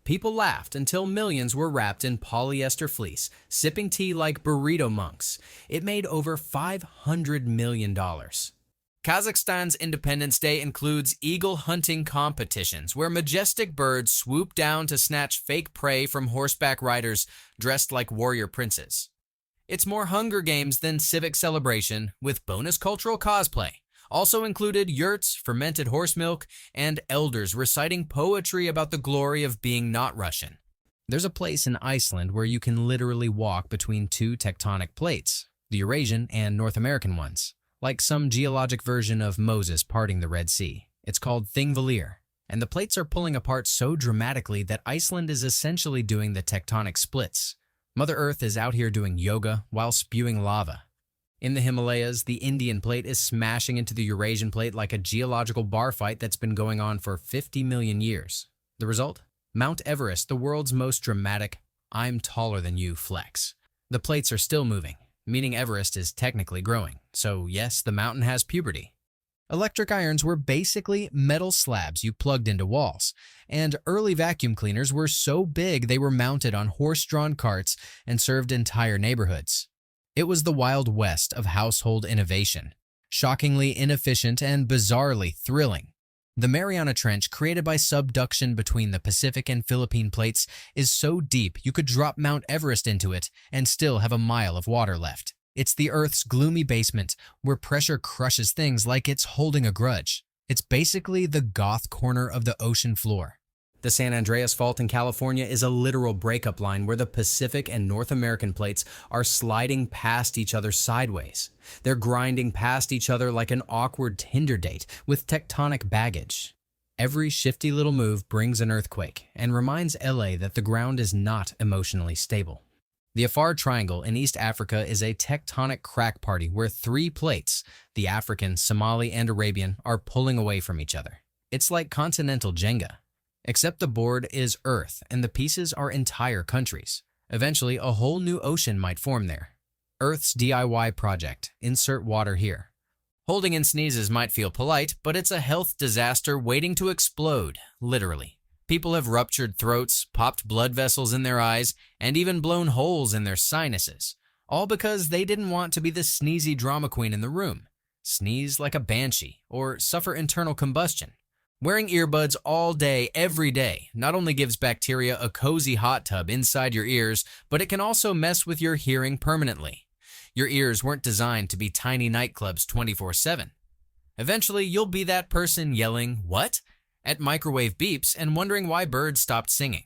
People laughed until millions were wrapped in polyester fleece, sipping tea like burrito monks. It made over $500 million. Kazakhstan's Independence Day includes eagle hunting competitions where majestic birds swoop down to snatch fake prey from horseback riders dressed like warrior princes. It's more Hunger Games than civic celebration, with bonus cultural cosplay. Also included yurts, fermented horse milk, and elders reciting poetry about the glory of being not Russian. There's a place in Iceland where you can literally walk between two tectonic plates, the Eurasian and North American ones, like some geologic version of Moses parting the Red Sea. It's called Thingvellir, and the plates are pulling apart so dramatically that Iceland is essentially doing the tectonic splits. Mother Earth is out here doing yoga while spewing lava. In the Himalayas, the Indian plate is smashing into the Eurasian plate like a geological bar fight that's been going on for 50 million years. The result? Mount Everest, the world's most dramatic "I'm taller than you" flex. The plates are still moving, meaning Everest is technically growing. So yes, the mountain has puberty. Electric irons were basically metal slabs you plugged into walls, and early vacuum cleaners were so big they were mounted on horse-drawn carts and served entire neighborhoods. It was the Wild West of household innovation, shockingly inefficient and bizarrely thrilling. The Mariana Trench, created by subduction between the Pacific and Philippine plates, is so deep you could drop Mount Everest into it and still have a mile of water left. It's the Earth's gloomy basement where pressure crushes things like it's holding a grudge. It's basically the goth corner of the ocean floor. The San Andreas Fault in California is a literal breakup line where the Pacific and North American plates are sliding past each other sideways. They're grinding past each other like an awkward Tinder date with tectonic baggage. Every shifty little move brings an earthquake and reminds LA that the ground is not emotionally stable. The Afar Triangle in East Africa is a tectonic crack party where three plates, the African, Somali, and Arabian, are pulling away from each other. It's like continental Jenga. Except the board is Earth, and the pieces are entire countries. Eventually, a whole new ocean might form there. Earth's DIY project. Insert water here. Holding in sneezes might feel polite, but it's a health disaster waiting to explode, literally. People have ruptured throats, popped blood vessels in their eyes, and even blown holes in their sinuses, all because they didn't want to be the sneezy drama queen in the room. Sneeze like a banshee, or suffer internal combustion. Wearing earbuds all day, every day, not only gives bacteria a cozy hot tub inside your ears, but it can also mess with your hearing permanently. Your ears weren't designed to be tiny nightclubs 24/7. Eventually, you'll be that person yelling, "What?" at microwave beeps and wondering why birds stopped singing.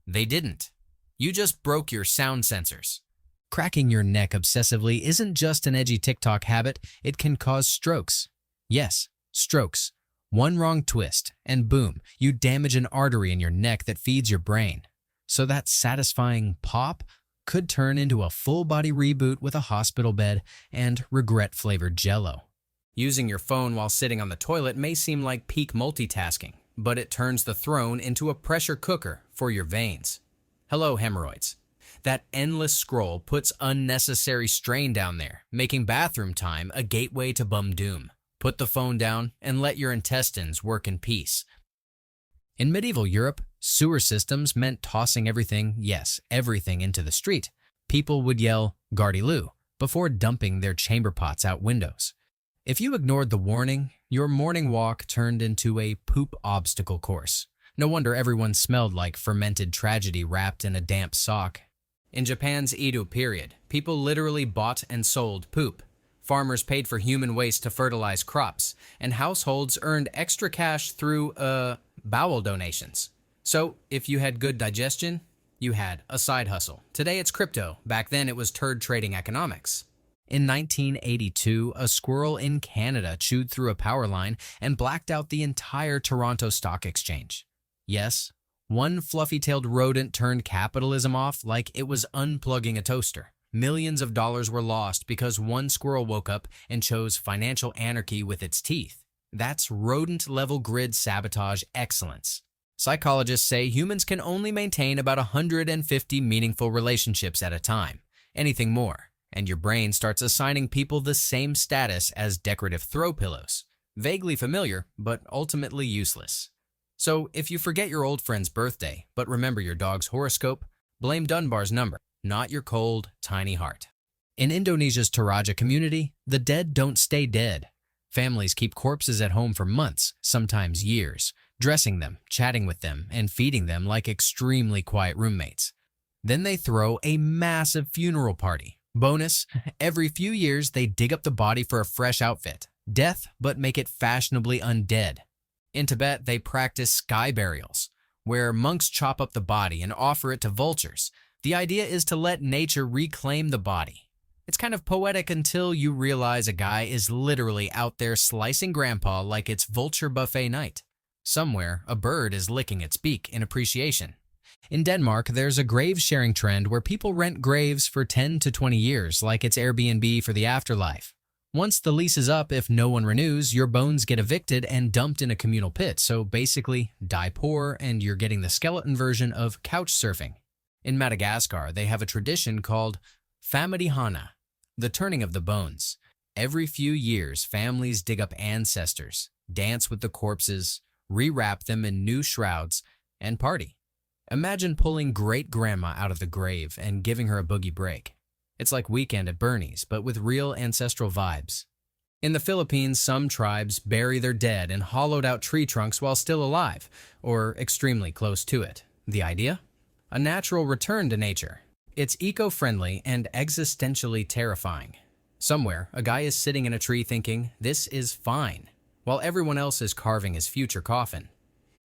They didn't. You just broke your sound sensors. Cracking your neck obsessively isn't just an edgy TikTok habit, it can cause strokes. Yes, strokes. One wrong twist, and boom, you damage an artery in your neck that feeds your brain. So that satisfying pop could turn into a full-body reboot with a hospital bed and regret-flavored Jell-O. Using your phone while sitting on the toilet may seem like peak multitasking, but it turns the throne into a pressure cooker for your veins. Hello, hemorrhoids. That endless scroll puts unnecessary strain down there, making bathroom time a gateway to bum doom. Put the phone down and let your intestines work in peace. In medieval Europe, sewer systems meant tossing everything, yes, everything into the street. People would yell, "Gardyloo," before dumping their chamber pots out windows. If you ignored the warning, your morning walk turned into a poop obstacle course. No wonder everyone smelled like fermented tragedy wrapped in a damp sock. In Japan's Edo period, people literally bought and sold poop. Farmers paid for human waste to fertilize crops, and households earned extra cash through, bowel donations. So, if you had good digestion, you had a side hustle. Today it's crypto. Back then it was turd trading economics. In 1982, a squirrel in Canada chewed through a power line and blacked out the entire Toronto Stock Exchange. Yes, one fluffy-tailed rodent turned capitalism off like it was unplugging a toaster. Millions of dollars were lost because one squirrel woke up and chose financial anarchy with its teeth. That's rodent-level grid sabotage excellence. Psychologists say humans can only maintain about 150 meaningful relationships at a time. Anything more, and your brain starts assigning people the same status as decorative throw pillows. Vaguely familiar, but ultimately useless. So, if you forget your old friend's birthday, but remember your dog's horoscope, blame Dunbar's number, not your cold, tiny heart. In Indonesia's Toraja community, the dead don't stay dead. Families keep corpses at home for months, sometimes years, dressing them, chatting with them, and feeding them like extremely quiet roommates. Then they throw a massive funeral party. Bonus, every few years they dig up the body for a fresh outfit. Death, but make it fashionably undead. In Tibet, they practice sky burials, where monks chop up the body and offer it to vultures. The idea is to let nature reclaim the body. It's kind of poetic until you realize a guy is literally out there slicing grandpa like it's vulture buffet night. Somewhere, a bird is licking its beak in appreciation. In Denmark, there's a grave-sharing trend where people rent graves for 10 to 20 years, like it's Airbnb for the afterlife. Once the lease is up, if no one renews, your bones get evicted and dumped in a communal pit, so basically, die poor and you're getting the skeleton version of couch surfing. In Madagascar, they have a tradition called Famidihana, the turning of the bones. Every few years, families dig up ancestors, dance with the corpses, rewrap them in new shrouds, and party. Imagine pulling great-grandma out of the grave and giving her a boogie break. It's like Weekend at Bernie's, but with real ancestral vibes. In the Philippines, some tribes bury their dead in hollowed-out tree trunks while still alive, or extremely close to it. The idea? A natural return to nature. It's eco-friendly and existentially terrifying. Somewhere, a guy is sitting in a tree thinking, "This is fine," while everyone else is carving his future coffin.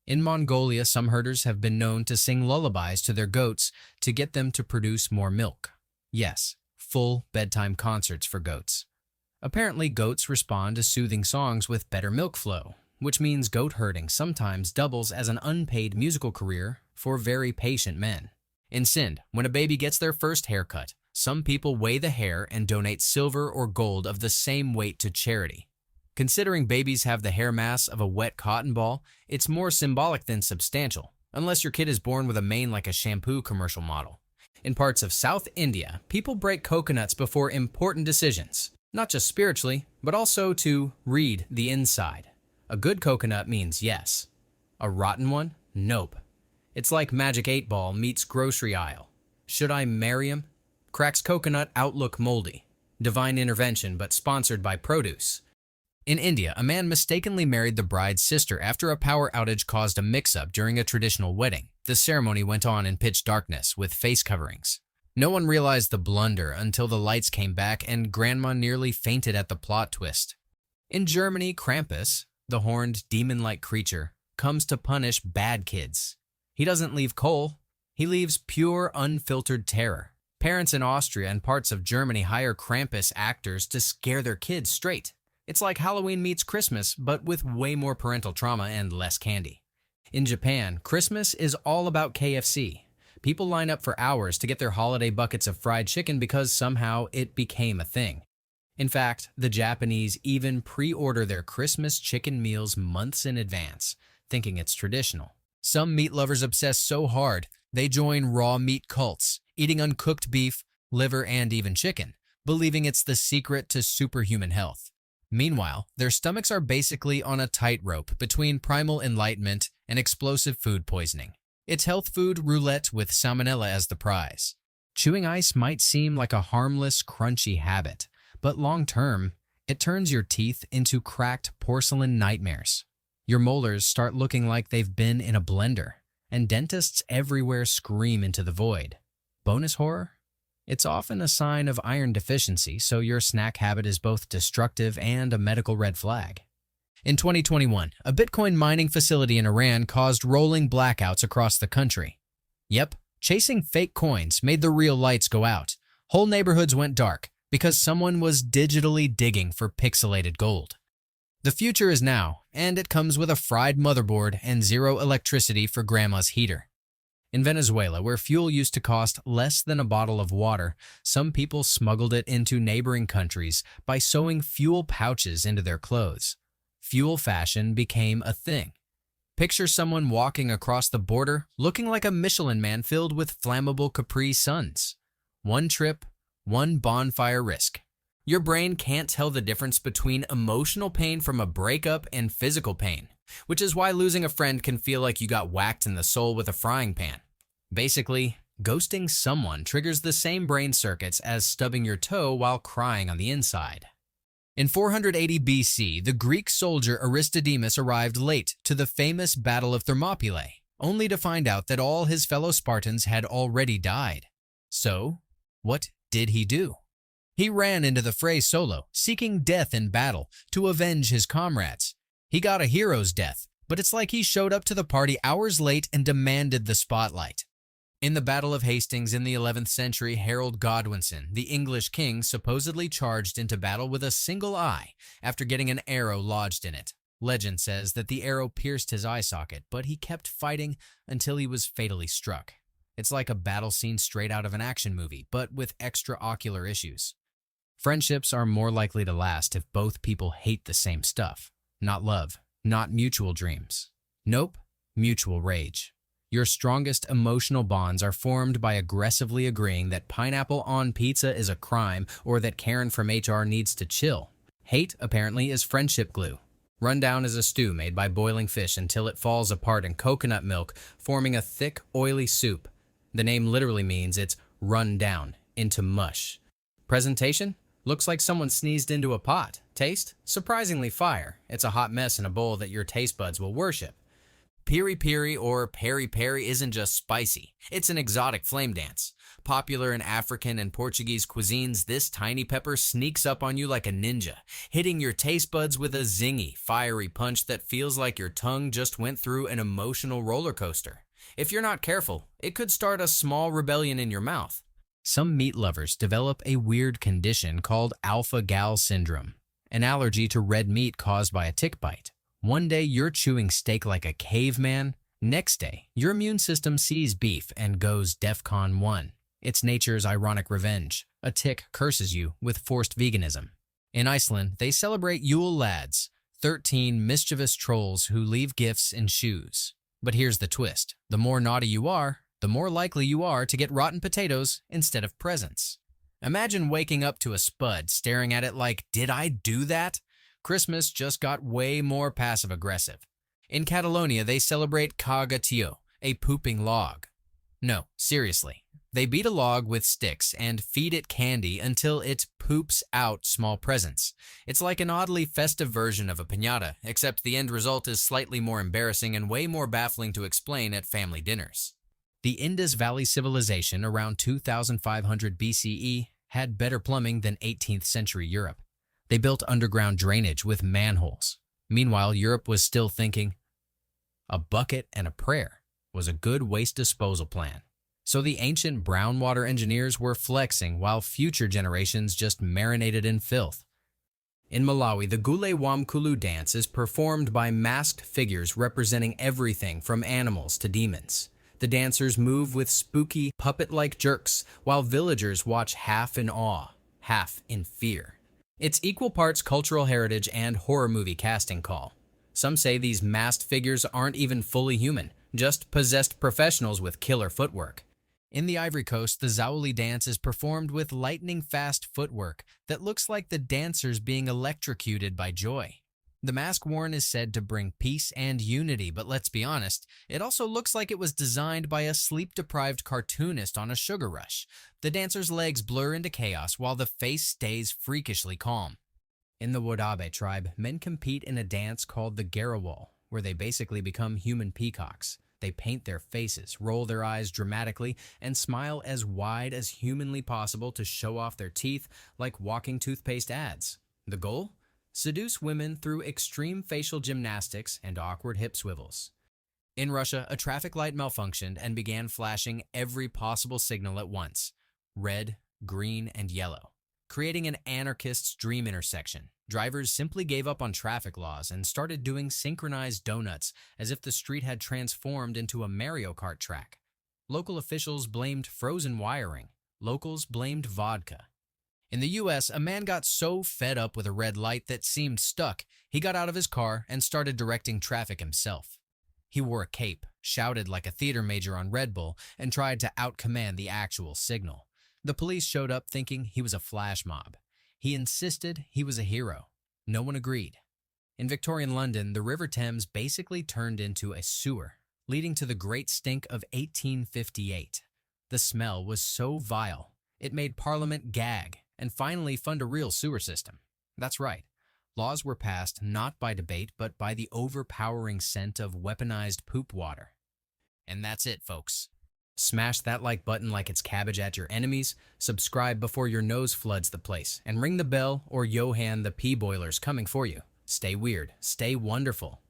In Mongolia, some herders have been known to sing lullabies to their goats to get them to produce more milk. Yes, full bedtime concerts for goats. Apparently, goats respond to soothing songs with better milk flow, which means goat herding sometimes doubles as an unpaid musical career for very patient men. In Sindh, when a baby gets their first haircut, some people weigh the hair and donate silver or gold of the same weight to charity. Considering babies have the hair mass of a wet cotton ball, it's more symbolic than substantial, unless your kid is born with a mane like a shampoo commercial model. In parts of South India, people break coconuts before important decisions, not just spiritually, but also to read the inside. A good coconut means yes. A rotten one? Nope. It's like Magic 8 Ball meets grocery aisle. Should I marry him? Cracks coconut outlook moldy. Divine intervention, but sponsored by produce. In India, a man mistakenly married the bride's sister after a power outage caused a mix-up during a traditional wedding. The ceremony went on in pitch darkness with face coverings. No one realized the blunder until the lights came back and Grandma nearly fainted at the plot twist. In Germany, Krampus, the horned demon-like creature, comes to punish bad kids. He doesn't leave coal, he leaves pure, unfiltered terror. Parents in Austria and parts of Germany hire Krampus actors to scare their kids straight. It's like Halloween meets Christmas, but with way more parental trauma and less candy. In Japan, Christmas is all about KFC. People line up for hours to get their holiday buckets of fried chicken because somehow it became a thing. In fact, the Japanese even pre-order their Christmas chicken meals months in advance, thinking it's traditional. Some meat lovers obsess so hard, they join raw meat cults, eating uncooked beef, liver, and even chicken, believing it's the secret to superhuman health. Meanwhile, their stomachs are basically on a tightrope between primal enlightenment and explosive food poisoning. It's health food roulette with salmonella as the prize. Chewing ice might seem like a harmless, crunchy habit, but long-term, it turns your teeth into cracked porcelain nightmares. Your molars start looking like they've been in a blender, and dentists everywhere scream into the void. Bonus horror? It's often a sign of iron deficiency, so your snack habit is both destructive and a medical red flag. In 2021, a Bitcoin mining facility in Iran caused rolling blackouts across the country. Yep, chasing fake coins made the real lights go out. Whole neighborhoods went dark, because someone was digitally digging for pixelated gold. The future is now, and it comes with a fried motherboard and zero electricity for grandma's heater. In Venezuela, where fuel used to cost less than a bottle of water, some people smuggled it into neighboring countries by sewing fuel pouches into their clothes. Fuel fashion became a thing. Picture someone walking across the border looking like a Michelin man filled with flammable Capri Suns. One trip, one bonfire risk. Your brain can't tell the difference between emotional pain from a breakup and physical pain, which is why losing a friend can feel like you got whacked in the soul with a frying pan. Basically, ghosting someone triggers the same brain circuits as stubbing your toe while crying on the inside. In 480 BC, the Greek soldier Aristodemus arrived late to the famous Battle of Thermopylae, only to find out that all his fellow Spartans had already died. So, what did he do? He ran into the fray solo, seeking death in battle to avenge his comrades. He got a hero's death, but it's like he showed up to the party hours late and demanded the spotlight. In the Battle of Hastings in the 11th century, Harold Godwinson, the English king, supposedly charged into battle with a single eye after getting an arrow lodged in it. Legend says that the arrow pierced his eye socket, but he kept fighting until he was fatally struck. It's like a battle scene straight out of an action movie, but with extra-ocular issues. Friendships are more likely to last if both people hate the same stuff. Not love, not mutual dreams. Nope, mutual rage. Your strongest emotional bonds are formed by aggressively agreeing that pineapple on pizza is a crime or that Karen from HR needs to chill. Hate, apparently, is friendship glue. Rundown is a stew made by boiling fish until it falls apart in coconut milk, forming a thick, oily soup. The name literally means it's run down into mush. Presentation? Looks like someone sneezed into a pot. Taste? Surprisingly fire. It's a hot mess in a bowl that your taste buds will worship. Piri-piri or peri-peri isn't just spicy. It's an exotic flame dance. Popular in African and Portuguese cuisines, this tiny pepper sneaks up on you like a ninja, hitting your taste buds with a zingy, fiery punch that feels like your tongue just went through an emotional roller coaster. If you're not careful, it could start a small rebellion in your mouth. Some meat lovers develop a weird condition called alpha-gal syndrome, an allergy to red meat caused by a tick bite. One day you're chewing steak like a caveman. Next day, your immune system sees beef and goes DEFCON 1. It's nature's ironic revenge. A tick curses you with forced veganism. In Iceland, they celebrate Yule Lads, 13 mischievous trolls who leave gifts in shoes. But here's the twist. The more naughty you are, the more likely you are to get rotten potatoes instead of presents. Imagine waking up to a spud staring at it like, did I do that? Christmas just got way more passive-aggressive. In Catalonia, they celebrate Caga Tio, a pooping log. No, seriously. They beat a log with sticks and feed it candy until it poops out small presents. It's like an oddly festive version of a piñata, except the end result is slightly more embarrassing and way more baffling to explain at family dinners. The Indus Valley Civilization around 2500 BCE had better plumbing than 18th century Europe. They built underground drainage with manholes. Meanwhile, Europe was still thinking, a bucket and a prayer was a good waste disposal plan. So the ancient brown water engineers were flexing while future generations just marinated in filth. In Malawi, the Gule Wamkulu dance is performed by masked figures representing everything from animals to demons. The dancers move with spooky, puppet-like jerks, while villagers watch half in awe, half in fear. It's equal parts cultural heritage and horror movie casting call. Some say these masked figures aren't even fully human, just possessed professionals with killer footwork. In the Ivory Coast, the Zaoli dance is performed with lightning-fast footwork that looks like the dancers being electrocuted by joy. The mask worn is said to bring peace and unity, but let's be honest, it also looks like it was designed by a sleep-deprived cartoonist on a sugar rush. The dancer's legs blur into chaos while the face stays freakishly calm. In the Wodabe tribe, men compete in a dance called the Garawal, where they basically become human peacocks. They paint their faces, roll their eyes dramatically, and smile as wide as humanly possible to show off their teeth like walking toothpaste ads. The goal? Seduce women through extreme facial gymnastics and awkward hip swivels. In Russia, a traffic light malfunctioned and began flashing every possible signal at once: red, green, and yellow. creating an anarchist's dream intersection. Drivers simply gave up on traffic laws and started doing synchronized donuts as if the street had transformed into a Mario Kart track. Local officials blamed frozen wiring. Locals blamed vodka. In the US, a man got so fed up with a red light that seemed stuck, he got out of his car and started directing traffic himself. He wore a cape, shouted like a theater major on Red Bull, and tried to outcommand the actual signal. The police showed up thinking he was a flash mob. He insisted he was a hero. No one agreed. In Victorian London, the River Thames basically turned into a sewer, leading to the Great Stink of 1858. The smell was so vile, it made Parliament gag and finally fund a real sewer system. That's right. Laws were passed not by debate, but by the overpowering scent of weaponized poop water. And that's it, folks. Smash that like button like it's cabbage at your enemies, subscribe before your nose floods the place, and ring the bell or Johan the pee boiler's coming for you. Stay weird, stay wonderful,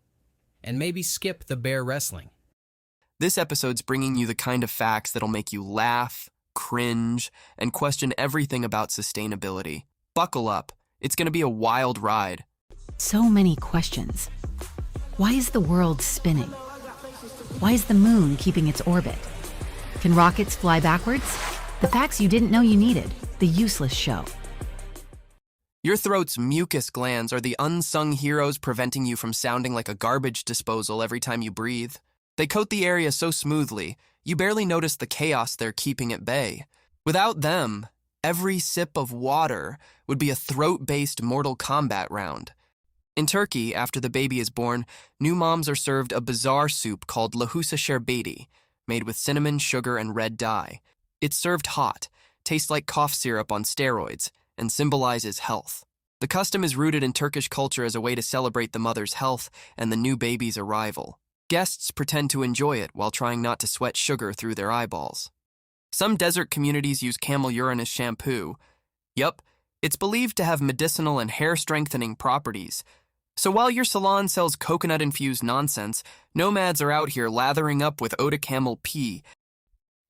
and maybe skip the bear wrestling. This episode's bringing you the kind of facts that'll make you laugh, cringe, and question everything about sustainability. Buckle up. It's going to be a wild ride. So many questions. Why is the world spinning? Why is the moon keeping its orbit? Can rockets fly backwards? The facts you didn't know you needed. The Useless Show. Your throat's mucus glands are the unsung heroes preventing you from sounding like a garbage disposal every time you breathe. They coat the area so smoothly, you barely notice the chaos they're keeping at bay. Without them, every sip of water would be a throat-based Mortal Kombat round. In Turkey, after the baby is born, new moms are served a bizarre soup called lahusa sherbeti, made with cinnamon, sugar, and red dye. It's served hot, tastes like cough syrup on steroids, and symbolizes health. The custom is rooted in Turkish culture as a way to celebrate the mother's health and the new baby's arrival. Guests pretend to enjoy it while trying not to sweat sugar through their eyeballs. Some desert communities use camel urine as shampoo. Yup, it's believed to have medicinal and hair-strengthening properties. So while your salon sells coconut-infused nonsense, nomads are out here lathering up with eau de camel pee.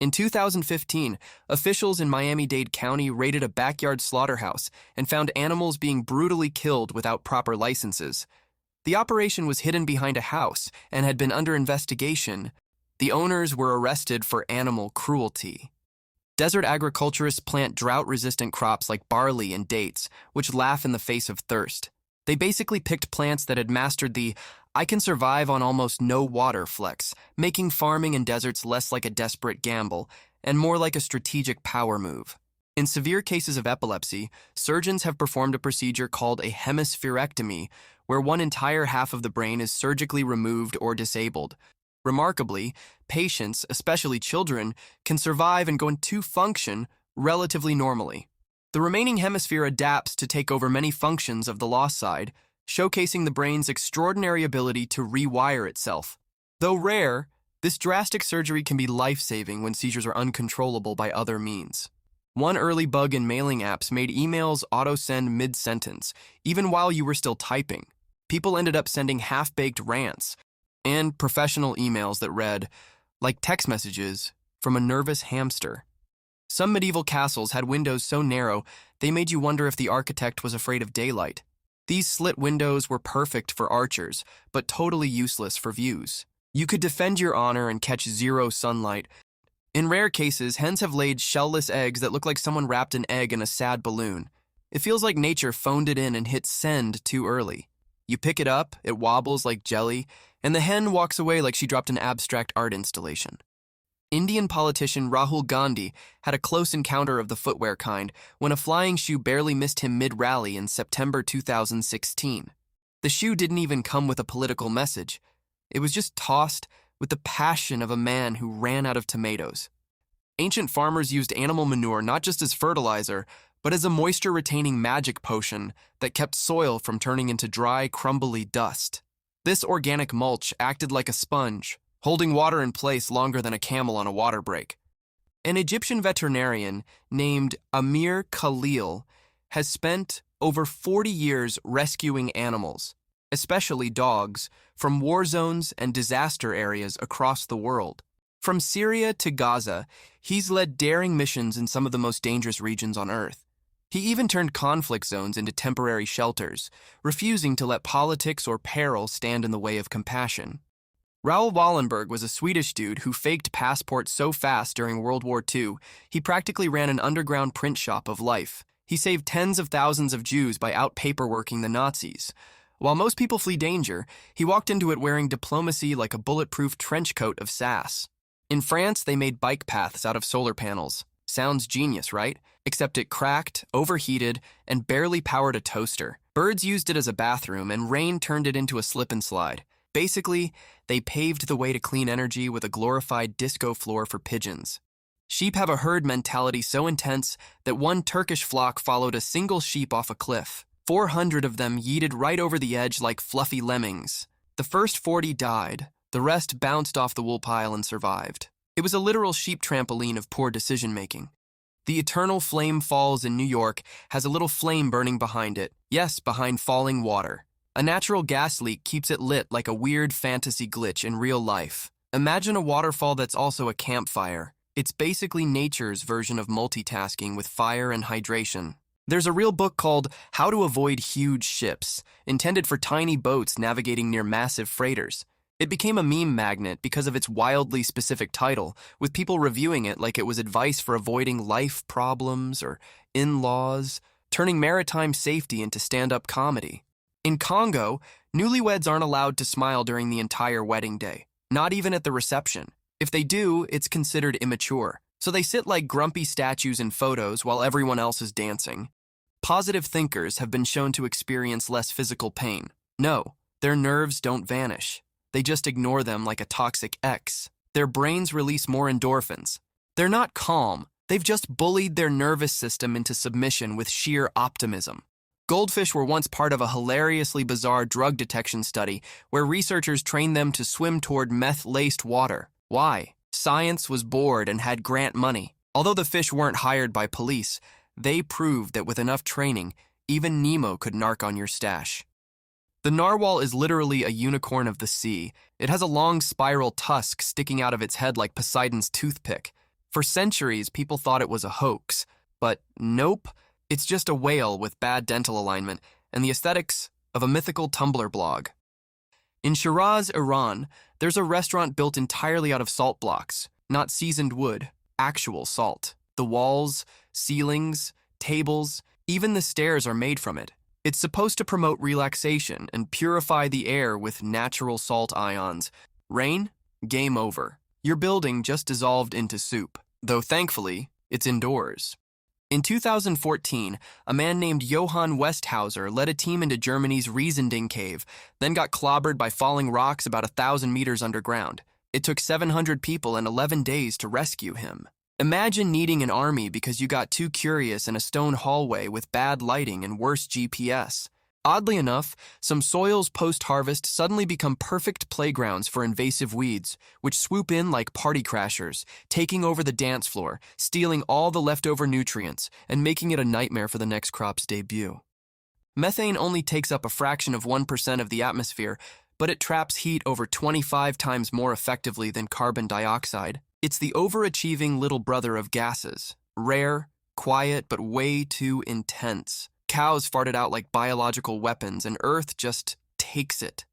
In 2015, officials in Miami-Dade County raided a backyard slaughterhouse and found animals being brutally killed without proper licenses. The operation was hidden behind a house and had been under investigation. The owners were arrested for animal cruelty. Desert agriculturists plant drought-resistant crops like barley and dates, which laugh in the face of thirst. They basically picked plants that had mastered the "I can survive on almost no water" flex, making farming in deserts less like a desperate gamble and more like a strategic power move. In severe cases of epilepsy, surgeons have performed a procedure called a hemispherectomy, where one entire half of the brain is surgically removed or disabled. Remarkably, patients, especially children, can survive and go into function relatively normally. The remaining hemisphere adapts to take over many functions of the lost side, showcasing the brain's extraordinary ability to rewire itself. Though rare, this drastic surgery can be life-saving when seizures are uncontrollable by other means. One early bug in mailing apps made emails auto-send mid-sentence, even while you were still typing. People ended up sending half-baked rants and professional emails that read, like text messages from a nervous hamster. Some medieval castles had windows so narrow they made you wonder if the architect was afraid of daylight. These slit windows were perfect for archers, but totally useless for views. You could defend your honor and catch zero sunlight. In rare cases, hens have laid shellless eggs that look like someone wrapped an egg in a sad balloon. It feels like nature phoned it in and hit send too early. You pick it up, it wobbles like jelly, and the hen walks away like she dropped an abstract art installation. Indian politician Rahul Gandhi had a close encounter of the footwear kind when a flying shoe barely missed him mid-rally in September 2016. The shoe didn't even come with a political message. It was just tossed with the passion of a man who ran out of tomatoes. Ancient farmers used animal manure not just as fertilizer, but as a moisture-retaining magic potion that kept soil from turning into dry, crumbly dust. This organic mulch acted like a sponge, holding water in place longer than a camel on a water break. An Egyptian veterinarian named Amir Khalil has spent over 40 years rescuing animals, especially dogs, from war zones and disaster areas across the world. From Syria to Gaza, he's led daring missions in some of the most dangerous regions on Earth. He even turned conflict zones into temporary shelters, refusing to let politics or peril stand in the way of compassion. Raoul Wallenberg was a Swedish dude who faked passports so fast during World War II, he practically ran an underground print shop of life. He saved tens of thousands of Jews by out-paperworking the Nazis. While most people flee danger, he walked into it wearing diplomacy like a bulletproof trench coat of sass. In France, they made bike paths out of solar panels. Sounds genius, right? Except it cracked, overheated, and barely powered a toaster. Birds used it as a bathroom, and rain turned it into a slip and slide. Basically, they paved the way to clean energy with a glorified disco floor for pigeons. Sheep have a herd mentality so intense that one Turkish flock followed a single sheep off a cliff. 400 of them yeeted right over the edge like fluffy lemmings. The first 40 died. The rest bounced off the wool pile and survived. It was a literal sheep trampoline of poor decision-making. The Eternal Flame Falls in New York has a little flame burning behind it. Yes, behind falling water. A natural gas leak keeps it lit like a weird fantasy glitch in real life. Imagine a waterfall that's also a campfire. It's basically nature's version of multitasking with fire and hydration. There's a real book called How to Avoid Huge Ships, intended for tiny boats navigating near massive freighters. It became a meme magnet because of its wildly specific title, with people reviewing it like it was advice for avoiding life problems or in-laws, turning maritime safety into stand-up comedy. In Congo, newlyweds aren't allowed to smile during the entire wedding day, not even at the reception. If they do, it's considered immature, so they sit like grumpy statues in photos while everyone else is dancing. Positive thinkers have been shown to experience less physical pain. No, their nerves don't vanish. They just ignore them like a toxic ex. Their brains release more endorphins. They're not calm. They've just bullied their nervous system into submission with sheer optimism. Goldfish were once part of a hilariously bizarre drug detection study where researchers trained them to swim toward meth-laced water. Why? Science was bored and had grant money. Although the fish weren't hired by police, they proved that with enough training, even Nemo could narc on your stash. The narwhal is literally a unicorn of the sea. It has a long spiral tusk sticking out of its head like Poseidon's toothpick. For centuries, people thought it was a hoax. But nope, it's just a whale with bad dental alignment and the aesthetics of a mythical Tumblr blog. In Shiraz, Iran, there's a restaurant built entirely out of salt blocks, not seasoned wood, actual salt. The walls, ceilings, tables, even the stairs are made from it. It's supposed to promote relaxation and purify the air with natural salt ions. Rain? Game over. Your building just dissolved into soup, though thankfully, it's indoors. In 2014, a man named Johann Westhauser led a team into Germany's Riesending cave, then got clobbered by falling rocks about 1,000 meters underground. It took 700 people and 11 days to rescue him. Imagine needing an army because you got too curious in a stone hallway with bad lighting and worse GPS. Oddly enough, some soils post-harvest suddenly become perfect playgrounds for invasive weeds, which swoop in like party crashers, taking over the dance floor, stealing all the leftover nutrients, and making it a nightmare for the next crop's debut. Methane only takes up a fraction of 1% of the atmosphere, but it traps heat over 25 times more effectively than carbon dioxide. It's the overachieving little brother of gases. Rare, quiet, but way too intense. Cows fart it out like biological weapons, and Earth just takes it.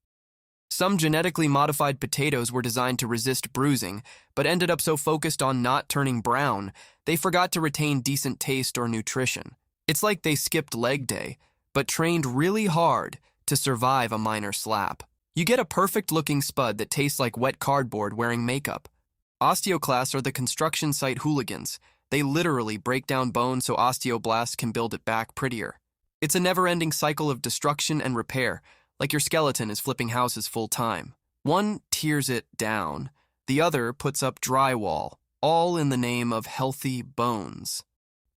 Some genetically modified potatoes were designed to resist bruising, but ended up so focused on not turning brown, they forgot to retain decent taste or nutrition. It's like they skipped leg day, but trained really hard to survive a minor slap. You get a perfect-looking spud that tastes like wet cardboard wearing makeup. Osteoclasts are the construction site hooligans. They literally break down bones so osteoblasts can build it back prettier. It's a never-ending cycle of destruction and repair, like your skeleton is flipping houses full-time. One tears it down, the other puts up drywall, all in the name of healthy bones.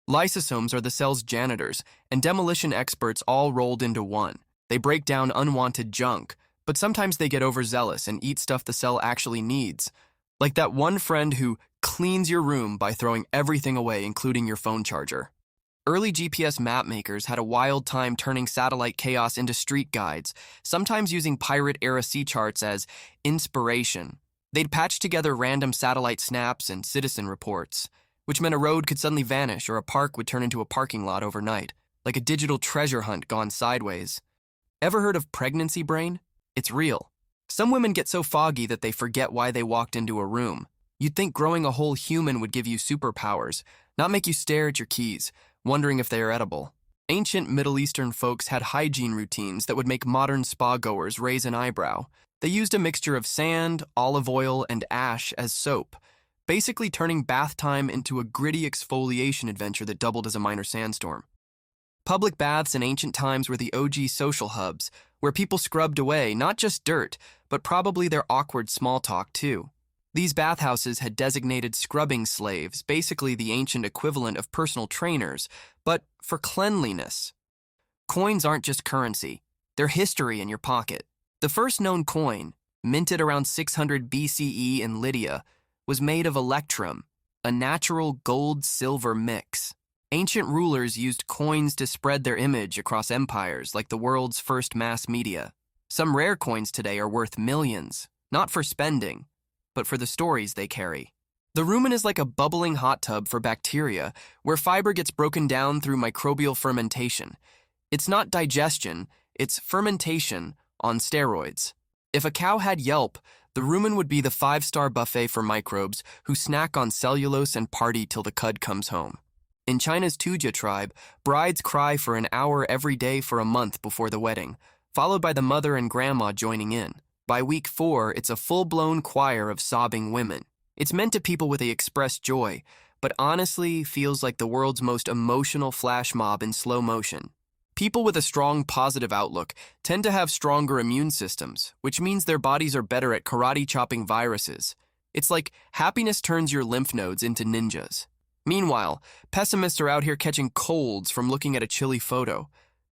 Lysosomes are the cell's janitors, and demolition experts all rolled into one. They break down unwanted junk, but sometimes they get overzealous and eat stuff the cell actually needs. Like that one friend who cleans your room by throwing everything away, including your phone charger. Early GPS map makers had a wild time turning satellite chaos into street guides, sometimes using pirate-era sea charts as inspiration. They'd patch together random satellite snaps and citizen reports. which meant a road could suddenly vanish or a park would turn into a parking lot overnight, like a digital treasure hunt gone sideways. Ever heard of pregnancy brain? It's real. Some women get so foggy that they forget why they walked into a room. You'd think growing a whole human would give you superpowers, not make you stare at your keys, wondering if they are edible. Ancient Middle Eastern folks had hygiene routines that would make modern spa-goers raise an eyebrow. They used a mixture of sand, olive oil, and ash as soap, basically turning bath time into a gritty exfoliation adventure that doubled as a minor sandstorm. Public baths in ancient times were the OG social hubs, where people scrubbed away not just dirt, but probably their awkward small talk too. These bathhouses had designated scrubbing slaves, basically the ancient equivalent of personal trainers, but for cleanliness. Coins aren't just currency, they're history in your pocket. The first known coin, minted around 600 BCE in Lydia, was made of electrum, a natural gold-silver mix. Ancient rulers used coins to spread their image across empires like the world's first mass media. Some rare coins today are worth millions, not for spending, but for the stories they carry. The rumen is like a bubbling hot tub for bacteria where fiber gets broken down through microbial fermentation. It's not digestion, it's fermentation on steroids. If a cow had Yelp, the rumen would be the 5-star buffet for microbes who snack on cellulose and party till the cud comes home. In China's Tujia tribe, brides cry for an hour every day for a month before the wedding, followed by the mother and grandma joining in. By week 4, it's a full-blown choir of sobbing women. It's meant to people with a expressed joy, but honestly feels like the world's most emotional flash mob in slow motion. People with a strong positive outlook tend to have stronger immune systems, which means their bodies are better at karate-chopping viruses. It's like happiness turns your lymph nodes into ninjas. Meanwhile, pessimists are out here catching colds from looking at a chilly photo.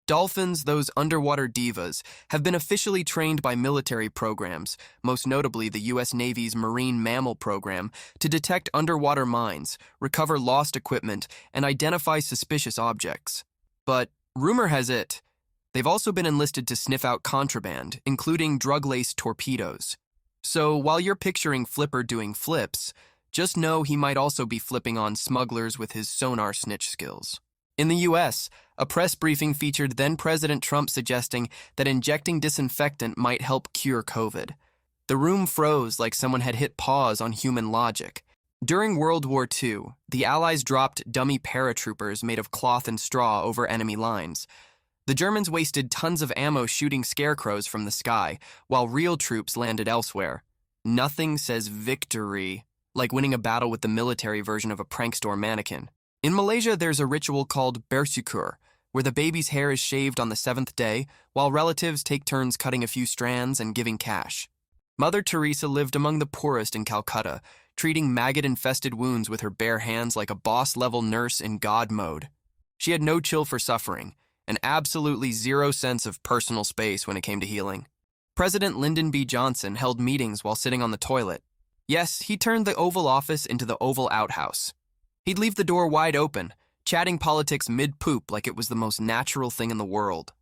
Dolphins, those underwater divas, have been officially trained by military programs, most notably the U.S. Navy's Marine Mammal Program, to detect underwater mines, recover lost equipment, and identify suspicious objects. But rumor has it, they've also been enlisted to sniff out contraband, including drug-laced torpedoes. So while you're picturing Flipper doing flips, just know he might also be flipping on smugglers with his sonar snitch skills. In the U.S., a press briefing featured then-President Trump suggesting that injecting disinfectant might help cure COVID. The room froze like someone had hit pause on human logic. During World War II, the Allies dropped dummy paratroopers made of cloth and straw over enemy lines. The Germans wasted tons of ammo shooting scarecrows from the sky, while real troops landed elsewhere. Nothing says victory like winning a battle with the military version of a prank store mannequin. In Malaysia, there's a ritual called bersyukur, where the baby's hair is shaved on the 7th day, while relatives take turns cutting a few strands and giving cash. Mother Teresa lived among the poorest in Calcutta, treating maggot-infested wounds with her bare hands like a boss-level nurse in God mode. She had no chill for suffering, and absolutely zero sense of personal space when it came to healing. President Lyndon B. Johnson held meetings while sitting on the toilet. Yes, he turned the Oval Office into the Oval Outhouse. He'd leave the door wide open, chatting politics mid-poop like it was the most natural thing in the world.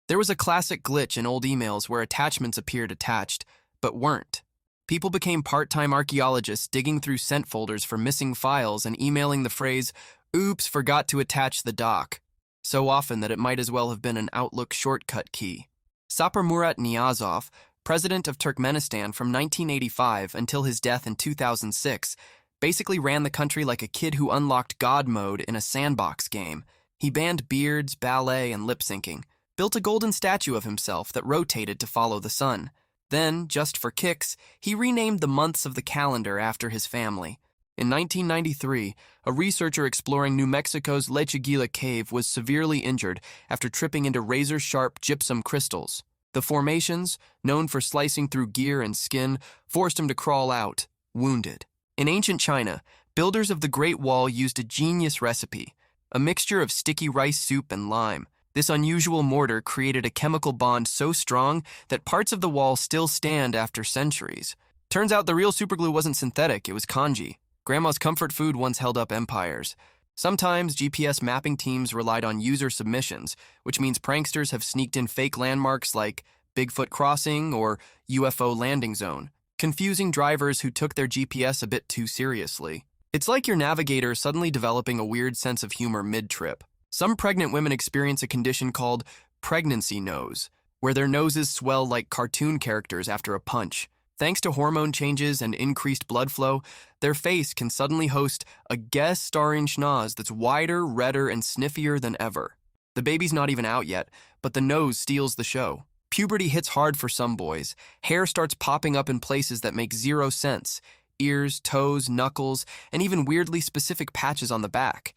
There was a classic glitch in old emails where attachments appeared attached, but weren't. People became part-time archaeologists digging through sent folders for missing files and emailing the phrase, "Oops, forgot to attach the doc," so often that it might as well have been an Outlook shortcut key. Sapir Murat Niyazov, president of Turkmenistan from 1985 until his death in 2006, basically ran the country like a kid who unlocked God mode in a sandbox game. He banned beards, ballet, and lip-syncing, built a golden statue of himself that rotated to follow the sun. Then, just for kicks, he renamed the months of the calendar after his family. In 1993, a researcher exploring New Mexico's Lechuguilla Cave was severely injured after tripping into razor-sharp gypsum crystals. The formations, known for slicing through gear and skin, forced him to crawl out, wounded. In ancient China, builders of the Great Wall used a genius recipe, a mixture of sticky rice soup and lime. This unusual mortar created a chemical bond so strong that parts of the wall still stand after centuries. Turns out the real superglue wasn't synthetic, it was kanji. Grandma's comfort food once held up empires. Sometimes GPS mapping teams relied on user submissions, which means pranksters have sneaked in fake landmarks like Bigfoot Crossing or UFO Landing Zone, confusing drivers who took their GPS a bit too seriously. It's like your navigator suddenly developing a weird sense of humor mid-trip. Some pregnant women experience a condition called pregnancy nose, where their noses swell like cartoon characters after a punch. Thanks to hormone changes and increased blood flow, their face can suddenly host a guest starring schnoz that's wider, redder, and sniffier than ever. The baby's not even out yet, but the nose steals the show. Puberty hits hard for some boys. Hair starts popping up in places that make zero sense. Ears, toes, knuckles, and even weirdly specific patches on the back.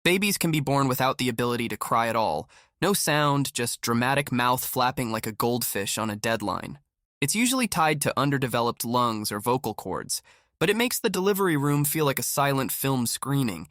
Babies can be born without the ability to cry at all. No sound, just dramatic mouth flapping like a goldfish on a deadline. It's usually tied to underdeveloped lungs or vocal cords, but it makes the delivery room feel like a silent film screening.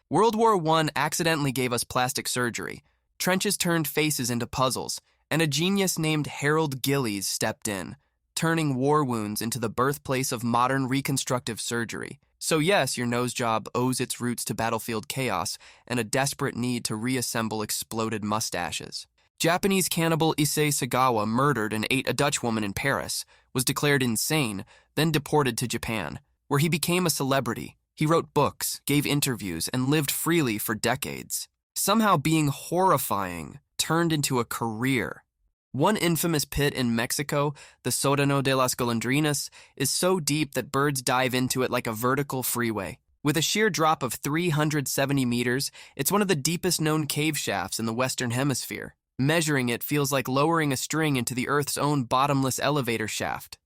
World War I accidentally gave us plastic surgery. Trenches turned faces into puzzles, and a genius named Harold Gillies stepped in, turning war wounds into the birthplace of modern reconstructive surgery. So yes, your nose job owes its roots to battlefield chaos and a desperate need to reassemble exploded mustaches. Japanese cannibal Issei Sagawa murdered and ate a Dutch woman in Paris, was declared insane, then deported to Japan, where he became a celebrity. He wrote books, gave interviews, and lived freely for decades. Somehow being horrifying turned into a career. One infamous pit in Mexico, the Sótano de las Golondrinas, is so deep that birds dive into it like a vertical freeway. With a sheer drop of 370 meters, it's one of the deepest known cave shafts in the Western Hemisphere. Measuring it feels like lowering a string into the Earth's own bottomless elevator shaft.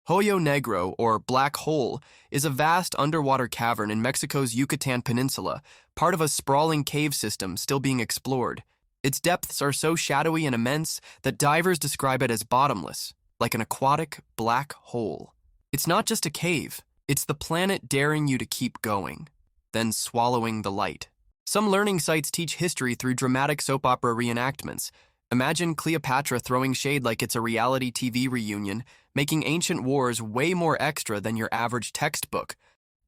Hoyo Negro, or Black Hole, is a vast underwater cavern in Mexico's Yucatan Peninsula, part of a sprawling cave system still being explored. Its depths are so shadowy and immense that divers describe it as bottomless, like an aquatic black hole. It's not just a cave, it's the planet daring you to keep going, then swallowing the light. Some learning sites teach history through dramatic soap opera reenactments. Imagine Cleopatra throwing shade like it's a reality TV reunion, making ancient wars way more extra than your average textbook.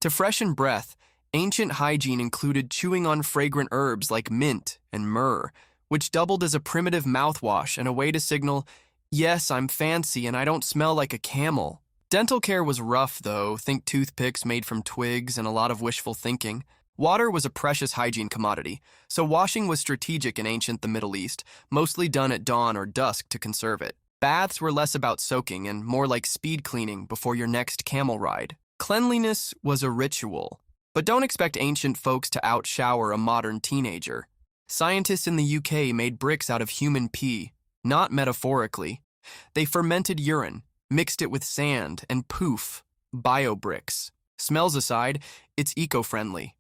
To freshen breath, ancient hygiene included chewing on fragrant herbs like mint and myrrh, which doubled as a primitive mouthwash and a way to signal, yes, I'm fancy and I don't smell like a camel. Dental care was rough, though. Think toothpicks made from twigs and a lot of wishful thinking. Water was a precious hygiene commodity, so washing was strategic in ancient the Middle East, mostly done at dawn or dusk to conserve it. Baths were less about soaking and more like speed cleaning before your next camel ride. Cleanliness was a ritual, but don't expect ancient folks to out-shower a modern teenager. Scientists in the UK made bricks out of human pee, not metaphorically. They fermented urine, mixed it with sand, and poof, bio-bricks. Smells aside, it's eco-friendly.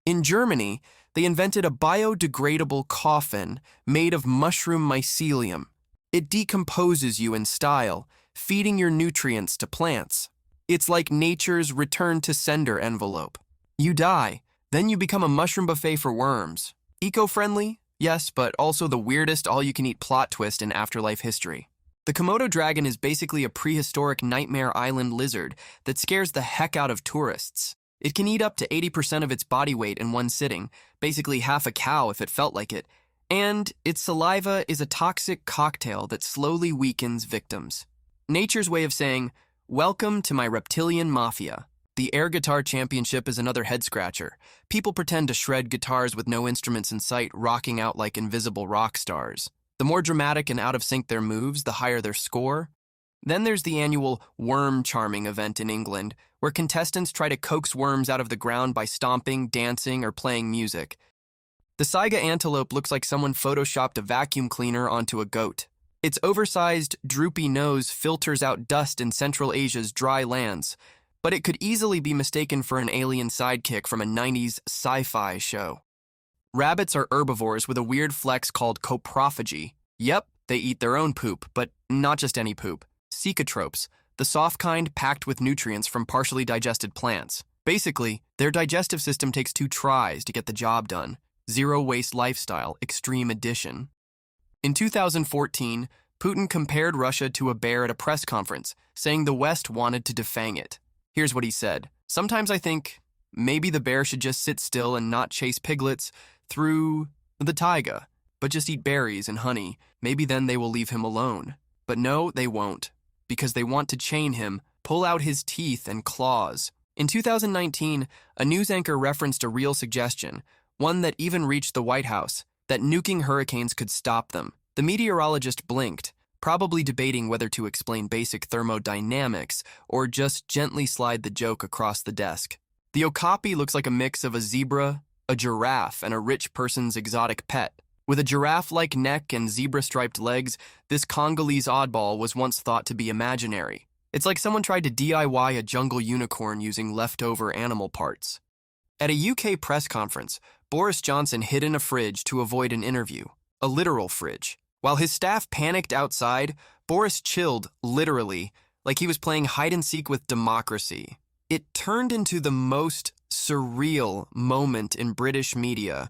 In Germany, they invented a biodegradable coffin made of mushroom mycelium. It decomposes you in style, feeding your nutrients to plants. It's like nature's return to sender envelope. You die, then you become a mushroom buffet for worms. Eco-friendly? Yes, but also the weirdest all-you-can-eat plot twist in afterlife history. The Komodo dragon is basically a prehistoric nightmare island lizard that scares the heck out of tourists. It can eat up to 80% of its body weight in one sitting, basically half a cow if it felt like it, and its saliva is a toxic cocktail that slowly weakens victims. Nature's way of saying, welcome to my reptilian mafia. The air guitar championship is another head-scratcher. People pretend to shred guitars with no instruments in sight, rocking out like invisible rock stars. The more dramatic and out of sync their moves, the higher their score. Then there's the annual worm charming event in England, where contestants try to coax worms out of the ground by stomping, dancing, or playing music. The Saiga antelope looks like someone photoshopped a vacuum cleaner onto a goat. Its oversized, droopy nose filters out dust in Central Asia's dry lands, but it could easily be mistaken for an alien sidekick from a 90s sci-fi show. Rabbits are herbivores with a weird flex called coprophagy. Yep, they eat their own poop, but not just any poop. Cecotropes, the soft kind packed with nutrients from partially digested plants. Basically, their digestive system takes 2 tries to get the job done. Zero-waste lifestyle, extreme edition. In 2014, Putin compared Russia to a bear at a press conference, saying the West wanted to defang it. Here's what he said. Sometimes I think maybe the bear should just sit still and not chase piglets through the taiga, but just eat berries and honey. Maybe then they will leave him alone. But no, they won't, because they want to chain him, pull out his teeth and claws. In 2019, a news anchor referenced a real suggestion, one that even reached the White House, that nuking hurricanes could stop them. The meteorologist blinked, probably debating whether to explain basic thermodynamics or just gently slide the joke across the desk. The okapi looks like a mix of a zebra, a giraffe, and a rich person's exotic pet. With a giraffe-like neck and zebra-striped legs, this Congolese oddball was once thought to be imaginary. It's like someone tried to DIY a jungle unicorn using leftover animal parts. At a UK press conference, Boris Johnson hid in a fridge to avoid an interview, a literal fridge. While his staff panicked outside, Boris chilled, literally, like he was playing hide-and-seek with democracy. It turned into the most surreal moment in British media.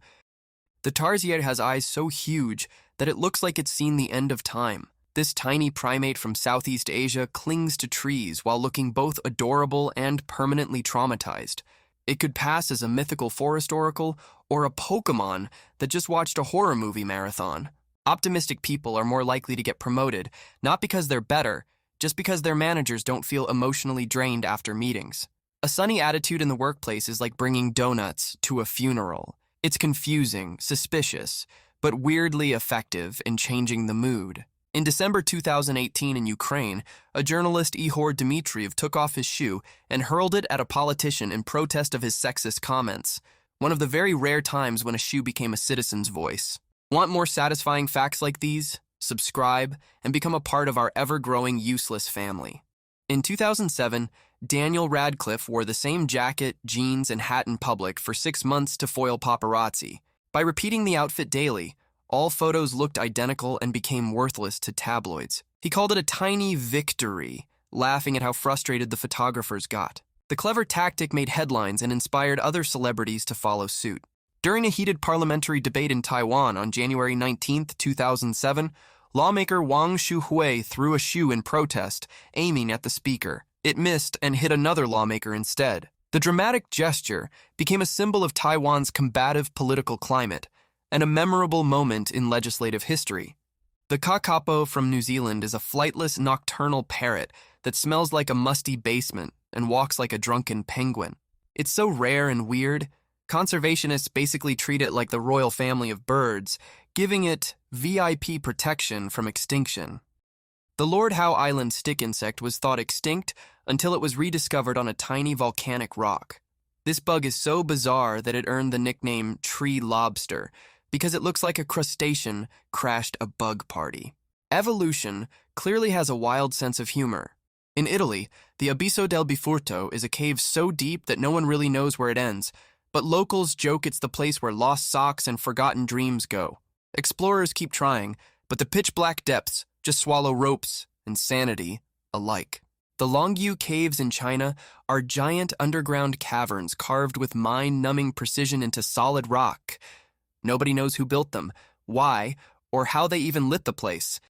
The tarsier has eyes so huge that it looks like it's seen the end of time. This tiny primate from Southeast Asia clings to trees while looking both adorable and permanently traumatized. It could pass as a mythical forest oracle or a Pokémon that just watched a horror movie marathon. Optimistic people are more likely to get promoted, not because they're better, just because their managers don't feel emotionally drained after meetings. A sunny attitude in the workplace is like bringing donuts to a funeral. It's confusing, suspicious, but weirdly effective in changing the mood. In December 2018 in Ukraine, a journalist Ihor Dmitriev took off his shoe and hurled it at a politician in protest of his sexist comments, one of the very rare times when a shoe became a citizen's voice. Want more satisfying facts like these? Subscribe and become a part of our ever-growing useless family. In 2007, Daniel Radcliffe wore the same jacket, jeans, and hat in public for 6 months to foil paparazzi. By repeating the outfit daily, all photos looked identical and became worthless to tabloids. He called it a tiny victory, laughing at how frustrated the photographers got. The clever tactic made headlines and inspired other celebrities to follow suit. During a heated parliamentary debate in Taiwan on January 19, 2007, lawmaker Wang Shuhui threw a shoe in protest, aiming at the speaker. It missed and hit another lawmaker instead. The dramatic gesture became a symbol of Taiwan's combative political climate and a memorable moment in legislative history. The kakapo from New Zealand is a flightless nocturnal parrot that smells like a musty basement and walks like a drunken penguin. It's so rare and weird, conservationists basically treat it like the royal family of birds, giving it VIP protection from extinction. The Lord Howe Island stick insect was thought extinct until it was rediscovered on a tiny volcanic rock. This bug is so bizarre that it earned the nickname tree lobster because it looks like a crustacean crashed a bug party. Evolution clearly has a wild sense of humor. In Italy, the Abisso del Bifurto is a cave so deep that no one really knows where it ends, but locals joke it's the place where lost socks and forgotten dreams go. Explorers keep trying, but the pitch-black depths just swallow ropes and sanity alike. The Longyu Caves in China are giant underground caverns carved with mind-numbing precision into solid rock. Nobody knows who built them, why, or how they even lit the place.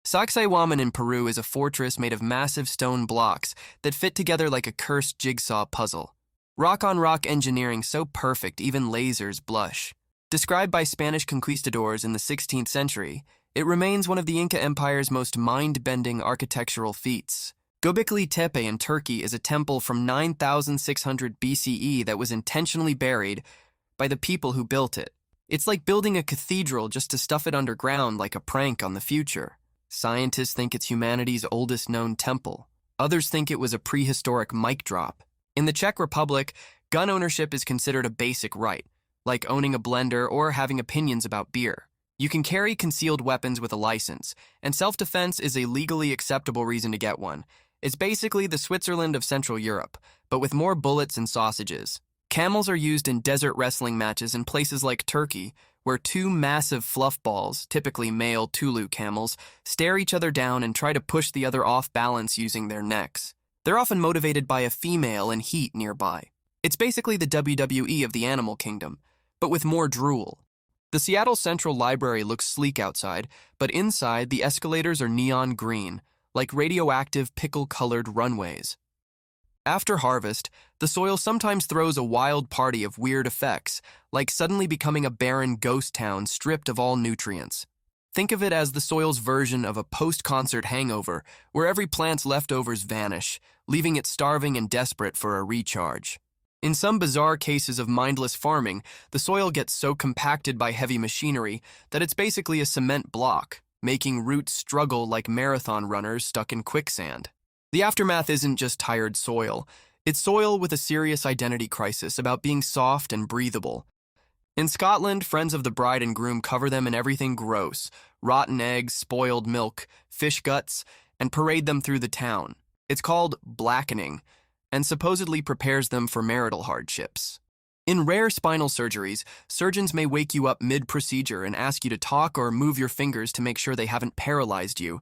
Sacsayhuaman in Peru is a fortress made of massive stone blocks that fit together like a cursed jigsaw puzzle. Rock-on-rock engineering so perfect even lasers blush. Described by Spanish conquistadors in the 16th century, it remains one of the Inca Empire's most mind-bending architectural feats. Göbekli Tepe in Turkey is a temple from 9,600 BCE that was intentionally buried by the people who built it. It's like building a cathedral just to stuff it underground like a prank on the future. Scientists think it's humanity's oldest known temple. Others think it was a prehistoric mic drop. In the Czech Republic, gun ownership is considered a basic right, like owning a blender or having opinions about beer. You can carry concealed weapons with a license, and self-defense is a legally acceptable reason to get one. It's basically the Switzerland of Central Europe, but with more bullets and sausages. Camels are used in desert wrestling matches in places like Turkey, where two massive fluff balls, typically male Tulu camels, stare each other down and try to push the other off balance using their necks. They're often motivated by a female in heat nearby. It's basically the WWE of the animal kingdom, but with more drool. The Seattle Central Library looks sleek outside, but inside the escalators are neon green, like radioactive pickle-colored runways. After harvest, the soil sometimes throws a wild party of weird effects, like suddenly becoming a barren ghost town stripped of all nutrients. Think of it as the soil's version of a post-concert hangover, where every plant's leftovers vanish, leaving it starving and desperate for a recharge. In some bizarre cases of mindless farming, the soil gets so compacted by heavy machinery that it's basically a cement block, making roots struggle like marathon runners stuck in quicksand. The aftermath isn't just tired soil. It's soil with a serious identity crisis about being soft and breathable. In Scotland, friends of the bride and groom cover them in everything gross, rotten eggs, spoiled milk, fish guts, and parade them through the town. It's called blackening, and supposedly prepares them for marital hardships. In rare spinal surgeries, surgeons may wake you up mid-procedure and ask you to talk or move your fingers to make sure they haven't paralyzed you.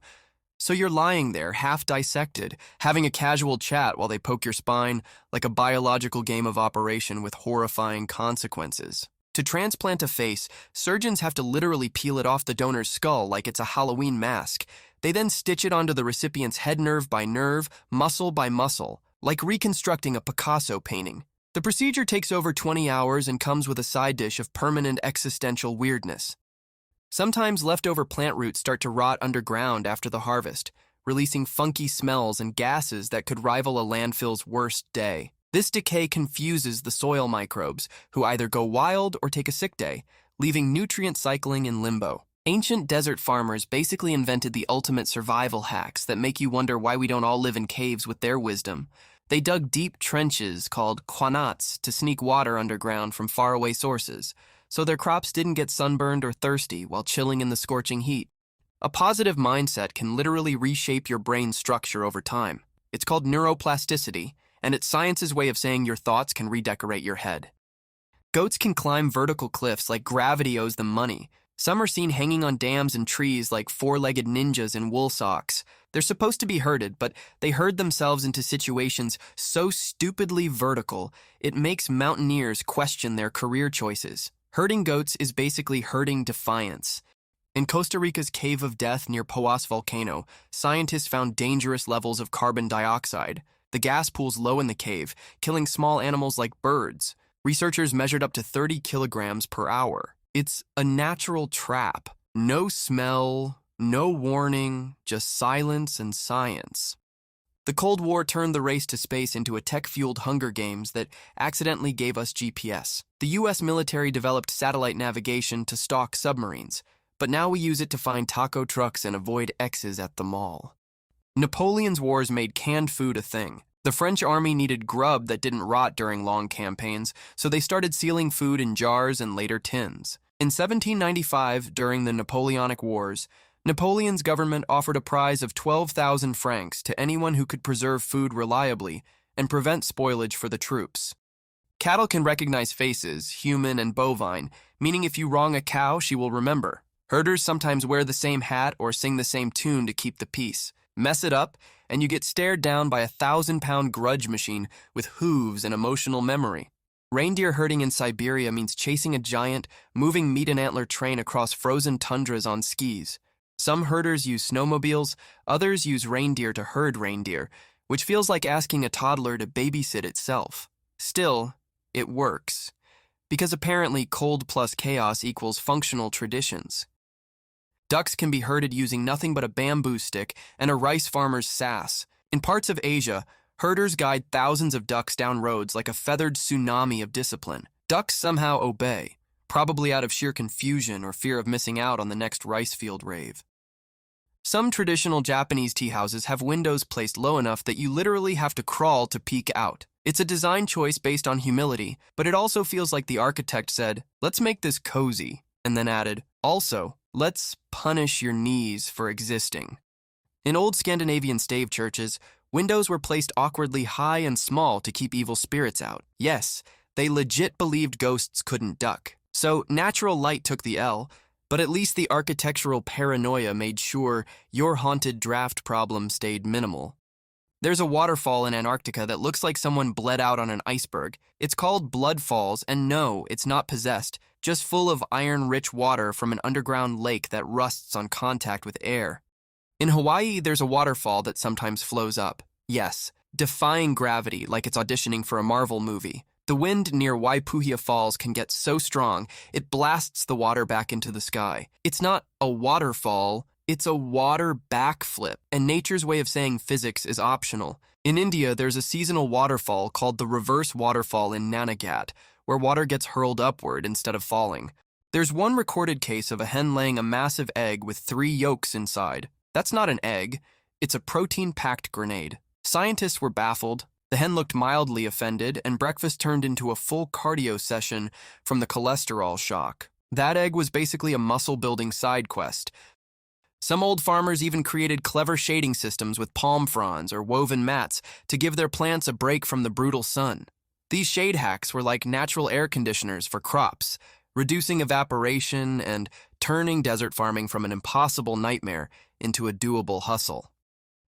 So you're lying there, half dissected, having a casual chat while they poke your spine like a biological game of operation with horrifying consequences. To transplant a face, surgeons have to literally peel it off the donor's skull like it's a Halloween mask. They then stitch it onto the recipient's head nerve by nerve, muscle by muscle, like reconstructing a Picasso painting. The procedure takes over 20 hours and comes with a side dish of permanent existential weirdness. Sometimes leftover plant roots start to rot underground after the harvest, releasing funky smells and gases that could rival a landfill's worst day. This decay confuses the soil microbes, who either go wild or take a sick day, leaving nutrient cycling in limbo. Ancient desert farmers basically invented the ultimate survival hacks that make you wonder why we don't all live in caves with their wisdom. They dug deep trenches called qanats to sneak water underground from faraway sources, so their crops didn't get sunburned or thirsty while chilling in the scorching heat. A positive mindset can literally reshape your brain's structure over time. It's called neuroplasticity, and it's science's way of saying your thoughts can redecorate your head. Goats can climb vertical cliffs like gravity owes them money. Some are seen hanging on dams and trees like four-legged ninjas in wool socks. They're supposed to be herded, but they herd themselves into situations so stupidly vertical, it makes mountaineers question their career choices. Herding goats is basically herding defiance. In Costa Rica's Cave of Death near Poas volcano, scientists found dangerous levels of carbon dioxide. The gas pools low in the cave, killing small animals like birds. Researchers measured up to 30 kilograms per hour. It's a natural trap. No smell, no warning, just silence and science. The Cold War turned the race to space into a tech-fueled Hunger Games that accidentally gave us GPS. The US military developed satellite navigation to stalk submarines, but now we use it to find taco trucks and avoid X's at the mall. Napoleon's wars made canned food a thing. The French army needed grub that didn't rot during long campaigns, so they started sealing food in jars and later tins. In 1795, during the Napoleonic Wars, Napoleon's government offered a prize of 12,000 francs to anyone who could preserve food reliably and prevent spoilage for the troops. Cattle can recognize faces, human and bovine, meaning if you wrong a cow, she will remember. Herders sometimes wear the same hat or sing the same tune to keep the peace. Mess it up, and you get stared down by a 1,000-pound grudge machine with hooves and emotional memory. Reindeer herding in Siberia means chasing a giant, moving meat and antler train across frozen tundras on skis. Some herders use snowmobiles, others use reindeer to herd reindeer, which feels like asking a toddler to babysit itself. Still, it works, because apparently cold plus chaos equals functional traditions. Ducks can be herded using nothing but a bamboo stick and a rice farmer's sass. In parts of Asia, herders guide thousands of ducks down roads like a feathered tsunami of discipline. Ducks somehow obey, probably out of sheer confusion or fear of missing out on the next rice field rave. Some traditional Japanese tea houses have windows placed low enough that you literally have to crawl to peek out. It's a design choice based on humility, but it also feels like the architect said, "Let's make this cozy," and then added, "Also, let's punish your knees for existing." In old Scandinavian stave churches, windows were placed awkwardly high and small to keep evil spirits out. Yes, they legit believed ghosts couldn't duck. So natural light took the L, but at least the architectural paranoia made sure your haunted draft problem stayed minimal. There's a waterfall in Antarctica that looks like someone bled out on an iceberg. It's called Blood Falls, and no, it's not possessed, just full of iron-rich water from an underground lake that rusts on contact with air. In Hawaii, there's a waterfall that sometimes flows up. Yes, defying gravity like it's auditioning for a Marvel movie. The wind near Waipuhia Falls can get so strong, it blasts the water back into the sky. It's not a waterfall, it's a water backflip, and nature's way of saying physics is optional. In India, there's a seasonal waterfall called the reverse waterfall in Nanagat, where water gets hurled upward instead of falling. There's one recorded case of a hen laying a massive egg with 3 yolks inside. That's not an egg, it's a protein-packed grenade. Scientists were baffled. The hen looked mildly offended, and breakfast turned into a full cardio session from the cholesterol shock. That egg was basically a muscle-building side quest. Some old farmers even created clever shading systems with palm fronds or woven mats to give their plants a break from the brutal sun. These shade hacks were like natural air conditioners for crops, reducing evaporation and turning desert farming from an impossible nightmare into a doable hustle.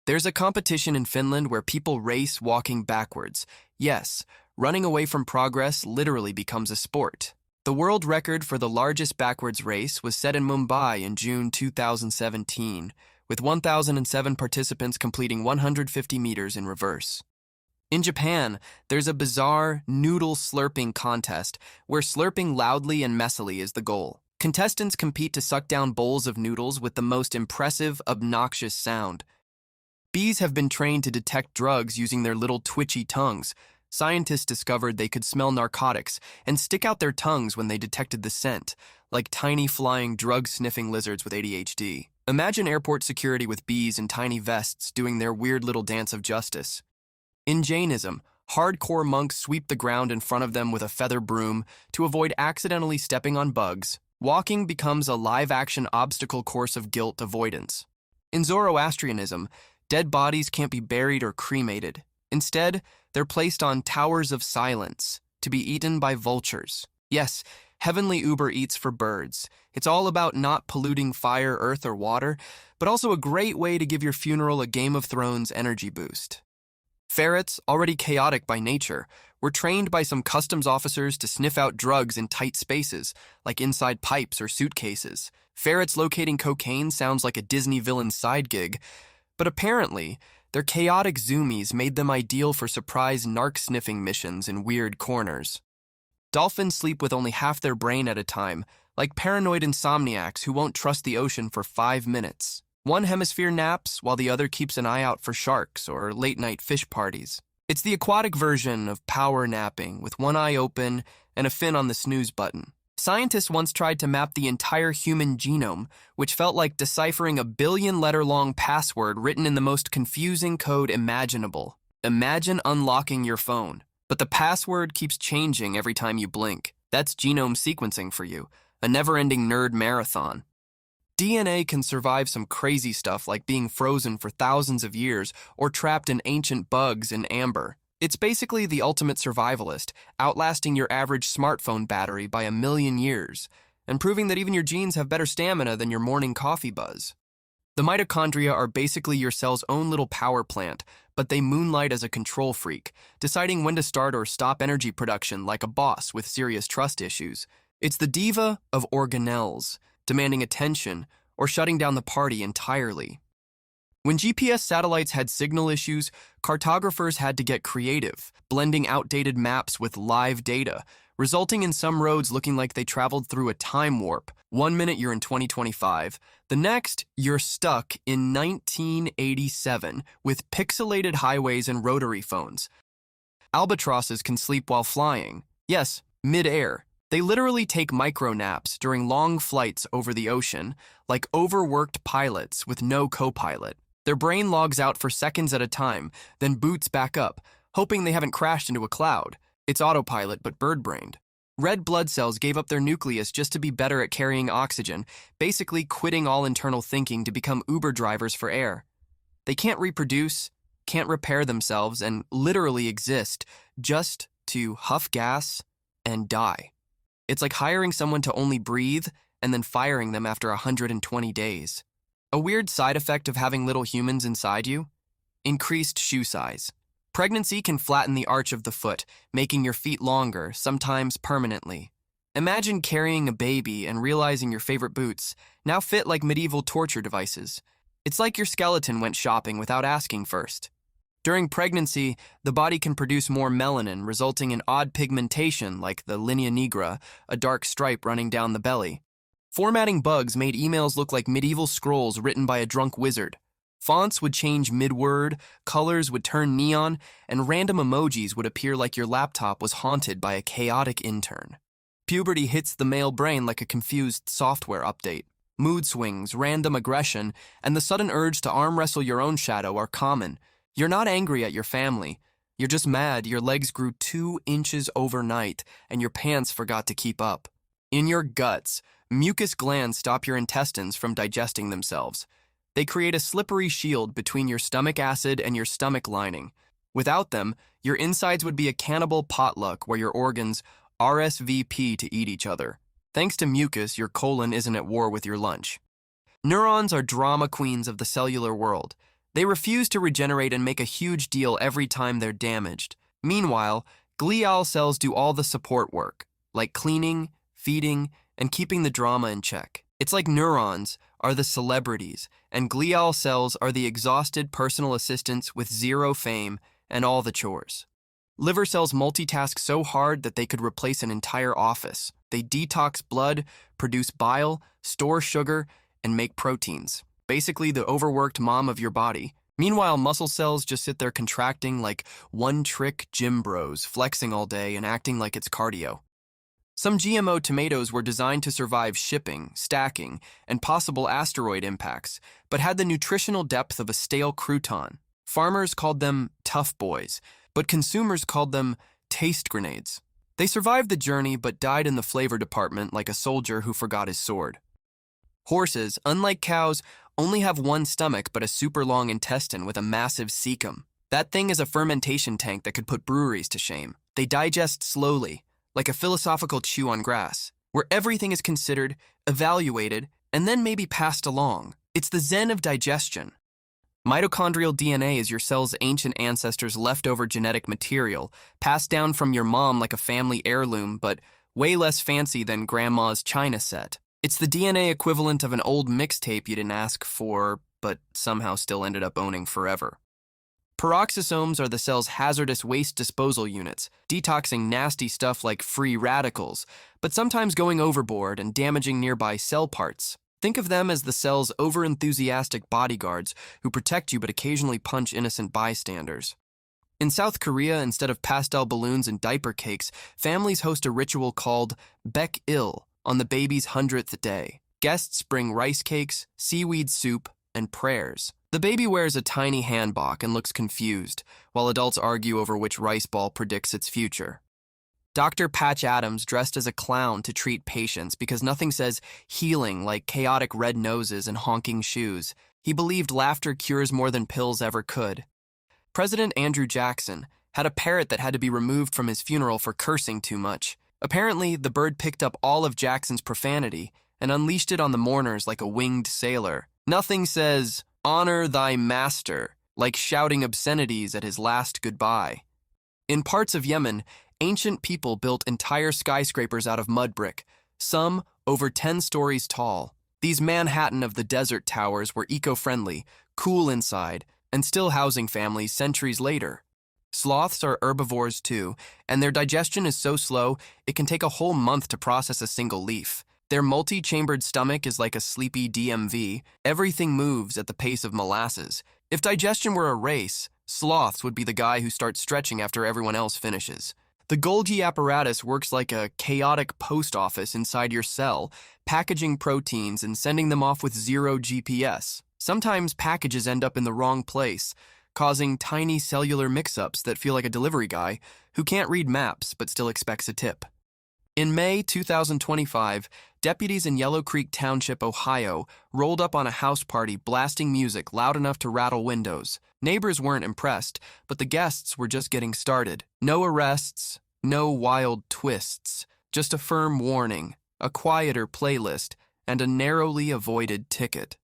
There's a competition in Finland where people race walking backwards. Yes, running away from progress literally becomes a sport. The world record for the largest backwards race was set in Mumbai in June 2017, with 1,007 participants completing 150 meters in reverse. In Japan, there's a bizarre noodle slurping contest where slurping loudly and messily is the goal. Contestants compete to suck down bowls of noodles with the most impressive, obnoxious sound. Bees have been trained to detect drugs using their little twitchy tongues. Scientists discovered they could smell narcotics and stick out their tongues when they detected the scent, like tiny flying drug-sniffing lizards with ADHD. Imagine airport security with bees in tiny vests doing their weird little dance of justice. In Jainism, hardcore monks sweep the ground in front of them with a feather broom to avoid accidentally stepping on bugs. Walking becomes a live-action obstacle course of guilt avoidance. In Zoroastrianism, dead bodies can't be buried or cremated. Instead, they're placed on towers of silence to be eaten by vultures. Yes, heavenly Uber Eats for birds. It's all about not polluting fire, earth, or water, but also a great way to give your funeral a Game of Thrones energy boost. Ferrets, already chaotic by nature, were trained by some customs officers to sniff out drugs in tight spaces, like inside pipes or suitcases. Ferrets locating cocaine sounds like a Disney villain's side gig, but apparently, their chaotic zoomies made them ideal for surprise narc-sniffing missions in weird corners. Dolphins sleep with only half their brain at a time, like paranoid insomniacs who won't trust the ocean for 5 minutes. One hemisphere naps while the other keeps an eye out for sharks or late-night fish parties. It's the aquatic version of power napping, with one eye open and a fin on the snooze button. Scientists once tried to map the entire human genome, which felt like deciphering a 1 billion-letter-long password written in the most confusing code imaginable. Imagine unlocking your phone, but the password keeps changing every time you blink. That's genome sequencing for you, a never-ending nerd marathon. DNA can survive some crazy stuff like being frozen for thousands of years or trapped in ancient bugs in amber. It's basically the ultimate survivalist, outlasting your average smartphone battery by 1,000,000 years, and proving that even your genes have better stamina than your morning coffee buzz. The mitochondria are basically your cell's own little power plant, but they moonlight as a control freak, deciding when to start or stop energy production like a boss with serious trust issues. It's the diva of organelles, demanding attention or shutting down the party entirely. When GPS satellites had signal issues, cartographers had to get creative, blending outdated maps with live data, resulting in some roads looking like they traveled through a time warp. 1 minute you're in 2025, the next you're stuck in 1987 with pixelated highways and rotary phones. Albatrosses can sleep while flying. Yes, mid-air. They literally take micro-naps during long flights over the ocean, like overworked pilots with no co-pilot. Their brain logs out for seconds at a time, then boots back up, hoping they haven't crashed into a cloud. It's autopilot, but bird-brained. Red blood cells gave up their nucleus just to be better at carrying oxygen, basically quitting all internal thinking to become Uber drivers for air. They can't reproduce, can't repair themselves, and literally exist just to huff gas and die. It's like hiring someone to only breathe and then firing them after 120 days. A weird side effect of having little humans inside you? Increased shoe size. Pregnancy can flatten the arch of the foot, making your feet longer, sometimes permanently. Imagine carrying a baby and realizing your favorite boots now fit like medieval torture devices. It's like your skeleton went shopping without asking first. During pregnancy, the body can produce more melanin, resulting in odd pigmentation like the linea nigra, a dark stripe running down the belly. Formatting bugs made emails look like medieval scrolls written by a drunk wizard. Fonts would change mid-word, colors would turn neon, and random emojis would appear like your laptop was haunted by a chaotic intern. Puberty hits the male brain like a confused software update. Mood swings, random aggression, and the sudden urge to arm wrestle your own shadow are common. You're not angry at your family. You're just mad your legs grew 2 inches overnight and your pants forgot to keep up. In your guts, mucus glands stop your intestines from digesting themselves. They create a slippery shield between your stomach acid and your stomach lining. Without them, your insides would be a cannibal potluck where your organs RSVP to eat each other. Thanks to mucus, your colon isn't at war with your lunch. Neurons are drama queens of the cellular world. They refuse to regenerate and make a huge deal every time they're damaged. Meanwhile, glial cells do all the support work, like cleaning, feeding, and keeping the drama in check. It's like neurons are the celebrities, and glial cells are the exhausted personal assistants with zero fame and all the chores. Liver cells multitask so hard that they could replace an entire office. They detox blood, produce bile, store sugar, and make proteins. Basically the overworked mom of your body. Meanwhile, muscle cells just sit there contracting like one-trick gym bros, flexing all day and acting like it's cardio. Some GMO tomatoes were designed to survive shipping, stacking, and possible asteroid impacts, but had the nutritional depth of a stale crouton. Farmers called them tough boys, but consumers called them taste grenades. They survived the journey but died in the flavor department like a soldier who forgot his sword. Horses, unlike cows, only have one stomach but a super long intestine with a massive cecum. That thing is a fermentation tank that could put breweries to shame. They digest slowly, like a philosophical chew on grass, where everything is considered, evaluated, and then maybe passed along. It's the zen of digestion. Mitochondrial DNA is your cell's ancient ancestors' leftover genetic material, passed down from your mom like a family heirloom, but way less fancy than grandma's china set. It's the DNA equivalent of an old mixtape you didn't ask for, but somehow still ended up owning forever. Peroxisomes are the cell's hazardous waste disposal units, detoxing nasty stuff like free radicals, but sometimes going overboard and damaging nearby cell parts. Think of them as the cell's overenthusiastic bodyguards who protect you but occasionally punch innocent bystanders. In South Korea, instead of pastel balloons and diaper cakes, families host a ritual called Baek-il on the baby's 100th day. Guests bring rice cakes, seaweed soup, and prayers. The baby wears a tiny hanbok and looks confused, while adults argue over which rice ball predicts its future. Dr. Patch Adams dressed as a clown to treat patients because nothing says healing like chaotic red noses and honking shoes. He believed laughter cures more than pills ever could. President Andrew Jackson had a parrot that had to be removed from his funeral for cursing too much. Apparently, the bird picked up all of Jackson's profanity and unleashed it on the mourners like a winged sailor. Nothing says, "Honor thy master," like shouting obscenities at his last goodbye. In parts of Yemen, ancient people built entire skyscrapers out of mud brick, some over 10 stories tall. These Manhattan of the desert towers were eco-friendly, cool inside, and still housing families centuries later. Sloths are herbivores too, and their digestion is so slow it can take a whole month to process a single leaf. Their multi-chambered stomach is like a sleepy DMV. Everything moves at the pace of molasses. If digestion were a race, sloths would be the guy who starts stretching after everyone else finishes. The Golgi apparatus works like a chaotic post office inside your cell, packaging proteins and sending them off with zero GPS. Sometimes packages end up in the wrong place, causing tiny cellular mix-ups that feel like a delivery guy who can't read maps but still expects a tip. In May 2025, deputies in Yellow Creek Township, Ohio, rolled up on a house party blasting music loud enough to rattle windows. Neighbors weren't impressed, but the guests were just getting started. No arrests, no wild twists, just a firm warning, a quieter playlist, and a narrowly avoided ticket.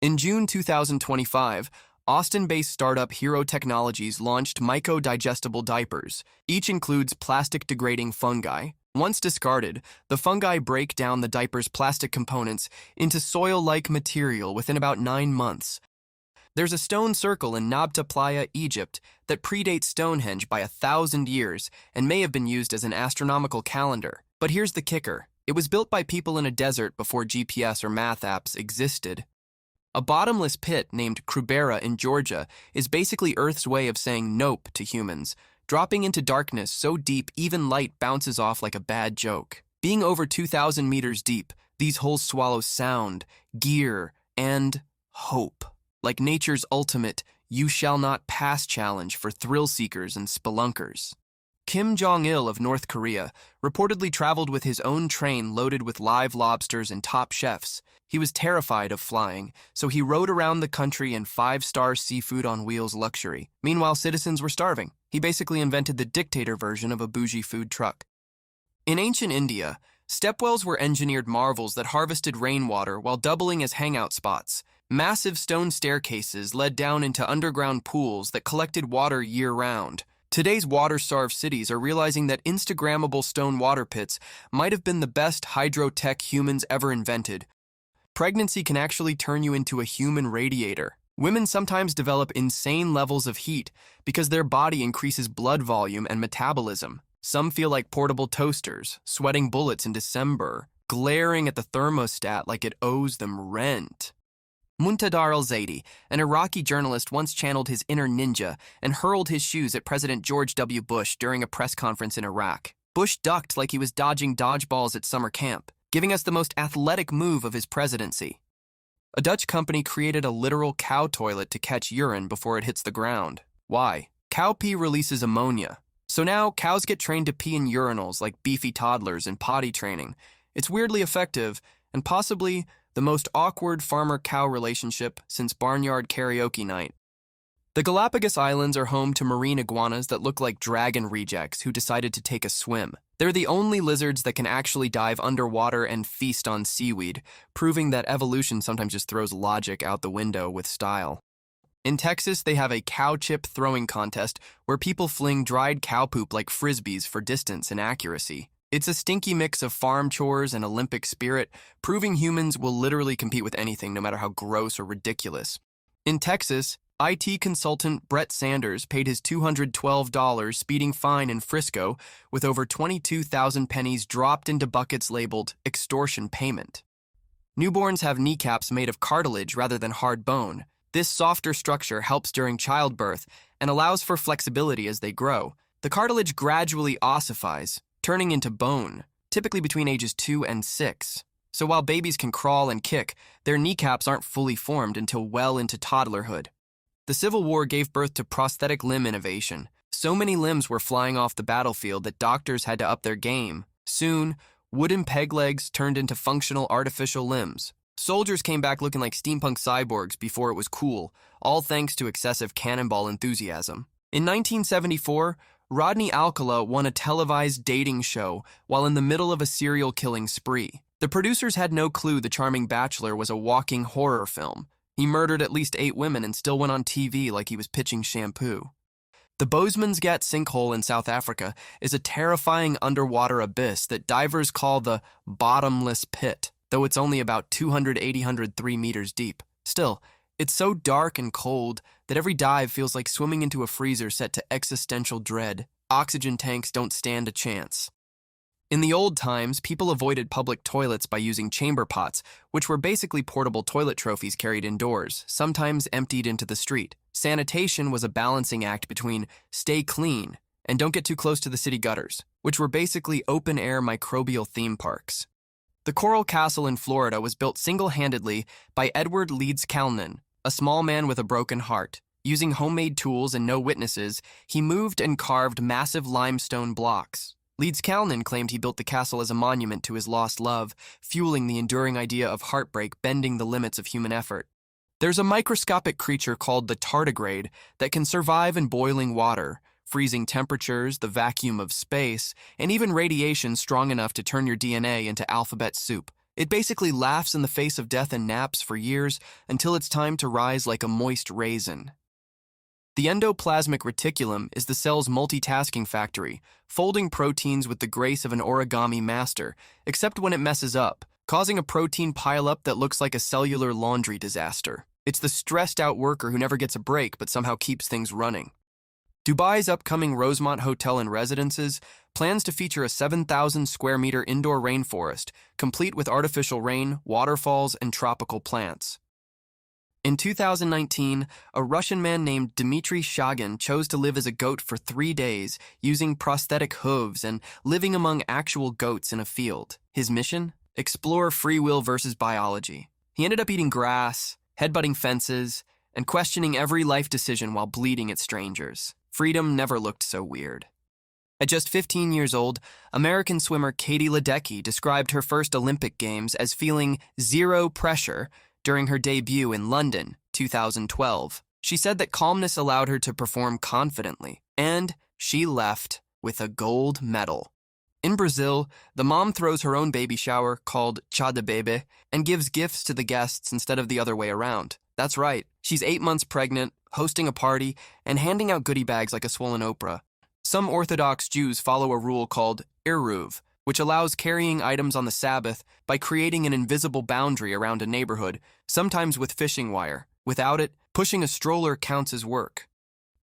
In June 2025, Austin-based startup Hero Technologies launched myco-digestible diapers. Each includes plastic-degrading fungi. Once discarded, the fungi break down the diaper's plastic components into soil-like material within about 9 months. There's a stone circle in Nabta Playa, Egypt, that predates Stonehenge by 1,000 years and may have been used as an astronomical calendar. But here's the kicker. It was built by people in a desert before GPS or math apps existed. A bottomless pit named Krubera in Georgia is basically Earth's way of saying nope to humans, dropping into darkness so deep even light bounces off like a bad joke. Being over 2,000 meters deep, these holes swallow sound, gear, and hope. Like nature's ultimate "you shall not pass" challenge for thrill seekers and spelunkers. Kim Jong-il of North Korea reportedly traveled with his own train loaded with live lobsters and top chefs. He was terrified of flying, so he rode around the country in 5-star seafood on wheels luxury. Meanwhile, citizens were starving. He basically invented the dictator version of a bougie food truck. In ancient India, stepwells were engineered marvels that harvested rainwater while doubling as hangout spots. Massive stone staircases led down into underground pools that collected water year-round. Today's water-starved cities are realizing that Instagrammable stone water pits might have been the best hydro-tech humans ever invented. Pregnancy can actually turn you into a human radiator. Women sometimes develop insane levels of heat because their body increases blood volume and metabolism. Some feel like portable toasters, sweating bullets in December, glaring at the thermostat like it owes them rent. Muntadar al-Zaidi, an Iraqi journalist, once channeled his inner ninja and hurled his shoes at President George W. Bush during a press conference in Iraq. Bush ducked like he was dodging dodgeballs at summer camp, giving us the most athletic move of his presidency. A Dutch company created a literal cow toilet to catch urine before it hits the ground. Why? Cow pee releases ammonia. So now cows get trained to pee in urinals like beefy toddlers in potty training. It's weirdly effective and possibly the most awkward farmer-cow relationship since barnyard karaoke night. The Galapagos Islands are home to marine iguanas that look like dragon rejects who decided to take a swim. They're the only lizards that can actually dive underwater and feast on seaweed, proving that evolution sometimes just throws logic out the window with style. In Texas, they have a cow chip throwing contest where people fling dried cow poop like frisbees for distance and accuracy. It's a stinky mix of farm chores and Olympic spirit, proving humans will literally compete with anything, no matter how gross or ridiculous. In Texas, IT consultant Brett Sanders paid his $212 speeding fine in Frisco with over 22,000 pennies dropped into buckets labeled extortion payment. Newborns have kneecaps made of cartilage rather than hard bone. This softer structure helps during childbirth and allows for flexibility as they grow. The cartilage gradually ossifies, turning into bone, typically between ages 2 and 6. So while babies can crawl and kick, their kneecaps aren't fully formed until well into toddlerhood. The Civil War gave birth to prosthetic limb innovation. So many limbs were flying off the battlefield that doctors had to up their game. Soon, wooden peg legs turned into functional artificial limbs. Soldiers came back looking like steampunk cyborgs before it was cool, all thanks to excessive cannonball enthusiasm. In 1974, Rodney Alcala won a televised dating show while in the middle of a serial killing spree. The producers had no clue The Charming Bachelor was a walking horror film. He murdered at least 8 women and still went on TV like he was pitching shampoo. The Boesmansgat sinkhole in South Africa is a terrifying underwater abyss that divers call the bottomless pit, though it's only about 803 meters deep. Still, it's so dark and cold that every dive feels like swimming into a freezer set to existential dread. Oxygen tanks don't stand a chance. In the old times, people avoided public toilets by using chamber pots, which were basically portable toilet trophies carried indoors, sometimes emptied into the street. Sanitation was a balancing act between stay clean and don't get too close to the city gutters, which were basically open-air microbial theme parks. The Coral Castle in Florida was built single-handedly by Edward Leeds Calnan, a small man with a broken heart. Using homemade tools and no witnesses, he moved and carved massive limestone blocks. Leeds Calnan claimed he built the castle as a monument to his lost love, fueling the enduring idea of heartbreak bending the limits of human effort. There's a microscopic creature called the tardigrade that can survive in boiling water, freezing temperatures, the vacuum of space, and even radiation strong enough to turn your DNA into alphabet soup. It basically laughs in the face of death and naps for years until it's time to rise like a moist raisin. The endoplasmic reticulum is the cell's multitasking factory, folding proteins with the grace of an origami master, except when it messes up, causing a protein pileup that looks like a cellular laundry disaster. It's the stressed-out worker who never gets a break but somehow keeps things running. Dubai's upcoming Rosemont Hotel and Residences plans to feature a 7,000-square-meter indoor rainforest, complete with artificial rain, waterfalls, and tropical plants. In 2019, a Russian man named Dmitry Shagin chose to live as a goat for 3 days, using prosthetic hooves and living among actual goats in a field. His mission? Explore free will versus biology. He ended up eating grass, headbutting fences, and questioning every life decision while bleeding at strangers. Freedom never looked so weird. At just 15 years old, American swimmer Katie Ledecky described her first Olympic Games as feeling zero pressure during her debut in London, 2012. She said that calmness allowed her to perform confidently, and she left with a gold medal. In Brazil, the mom throws her own baby shower, called chá de bebê, and gives gifts to the guests instead of the other way around. That's right, she's 8 months pregnant, hosting a party, and handing out goodie bags like a swollen Oprah. Some Orthodox Jews follow a rule called Eruv, which allows carrying items on the Sabbath by creating an invisible boundary around a neighborhood, sometimes with fishing wire. Without it, pushing a stroller counts as work.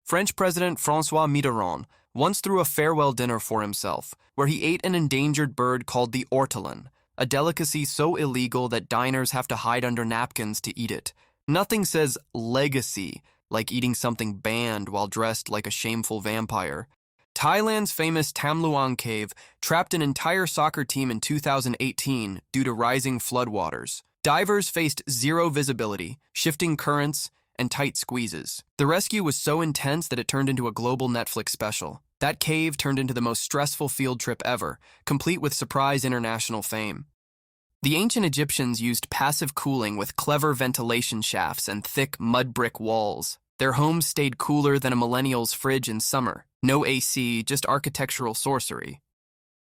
French President François Mitterrand once threw a farewell dinner for himself, where he ate an endangered bird called the ortolan, a delicacy so illegal that diners have to hide under napkins to eat it. Nothing says legacy like eating something banned while dressed like a shameful vampire. Thailand's famous Tham Luang Cave trapped an entire soccer team in 2018 due to rising floodwaters. Divers faced zero visibility, shifting currents, and tight squeezes. The rescue was so intense that it turned into a global Netflix special. That cave turned into the most stressful field trip ever, complete with surprise international fame. The ancient Egyptians used passive cooling with clever ventilation shafts and thick mud brick walls. Their homes stayed cooler than a millennial's fridge in summer. No AC, just architectural sorcery.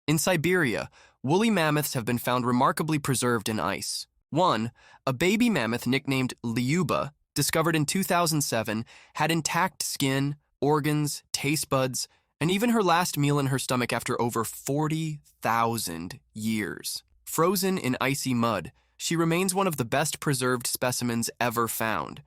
In Siberia, woolly mammoths have been found remarkably preserved in ice. One, a baby mammoth nicknamed Lyuba, discovered in 2007, had intact skin, organs, taste buds, and even her last meal in her stomach after over 40,000 years. Frozen in icy mud, she remains one of the best preserved specimens ever found.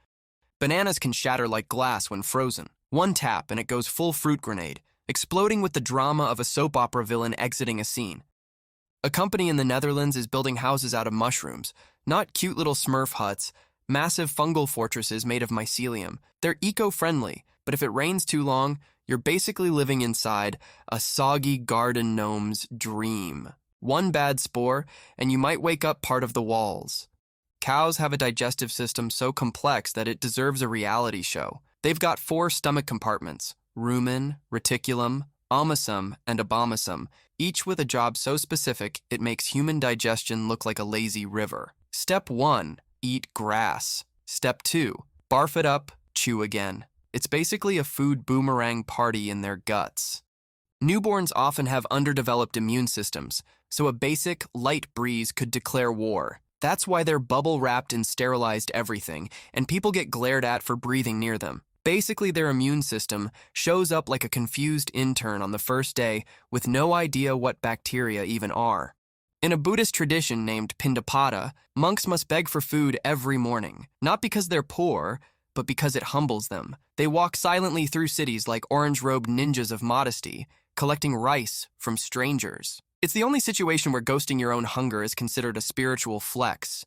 Bananas can shatter like glass when frozen. One tap and it goes full fruit grenade, exploding with the drama of a soap opera villain exiting a scene. A company in the Netherlands is building houses out of mushrooms, not cute little Smurf huts, massive fungal fortresses made of mycelium. They're eco-friendly, but if it rains too long, you're basically living inside a soggy garden gnome's dream. One bad spore, and you might wake up part of the walls. Cows have a digestive system so complex that it deserves a reality show. They've got 4 stomach compartments: rumen, reticulum, omasum, and abomasum, each with a job so specific it makes human digestion look like a lazy river. Step 1, eat grass. Step 2, barf it up, chew again. It's basically a food boomerang party in their guts. Newborns often have underdeveloped immune systems, so a basic, light breeze could declare war. That's why they're bubble-wrapped in sterilized everything, and people get glared at for breathing near them. Basically, their immune system shows up like a confused intern on the first day with no idea what bacteria even are. In a Buddhist tradition named Pindapada, monks must beg for food every morning, not because they're poor, but because it humbles them. They walk silently through cities like orange-robed ninjas of modesty, collecting rice from strangers. It's the only situation where ghosting your own hunger is considered a spiritual flex.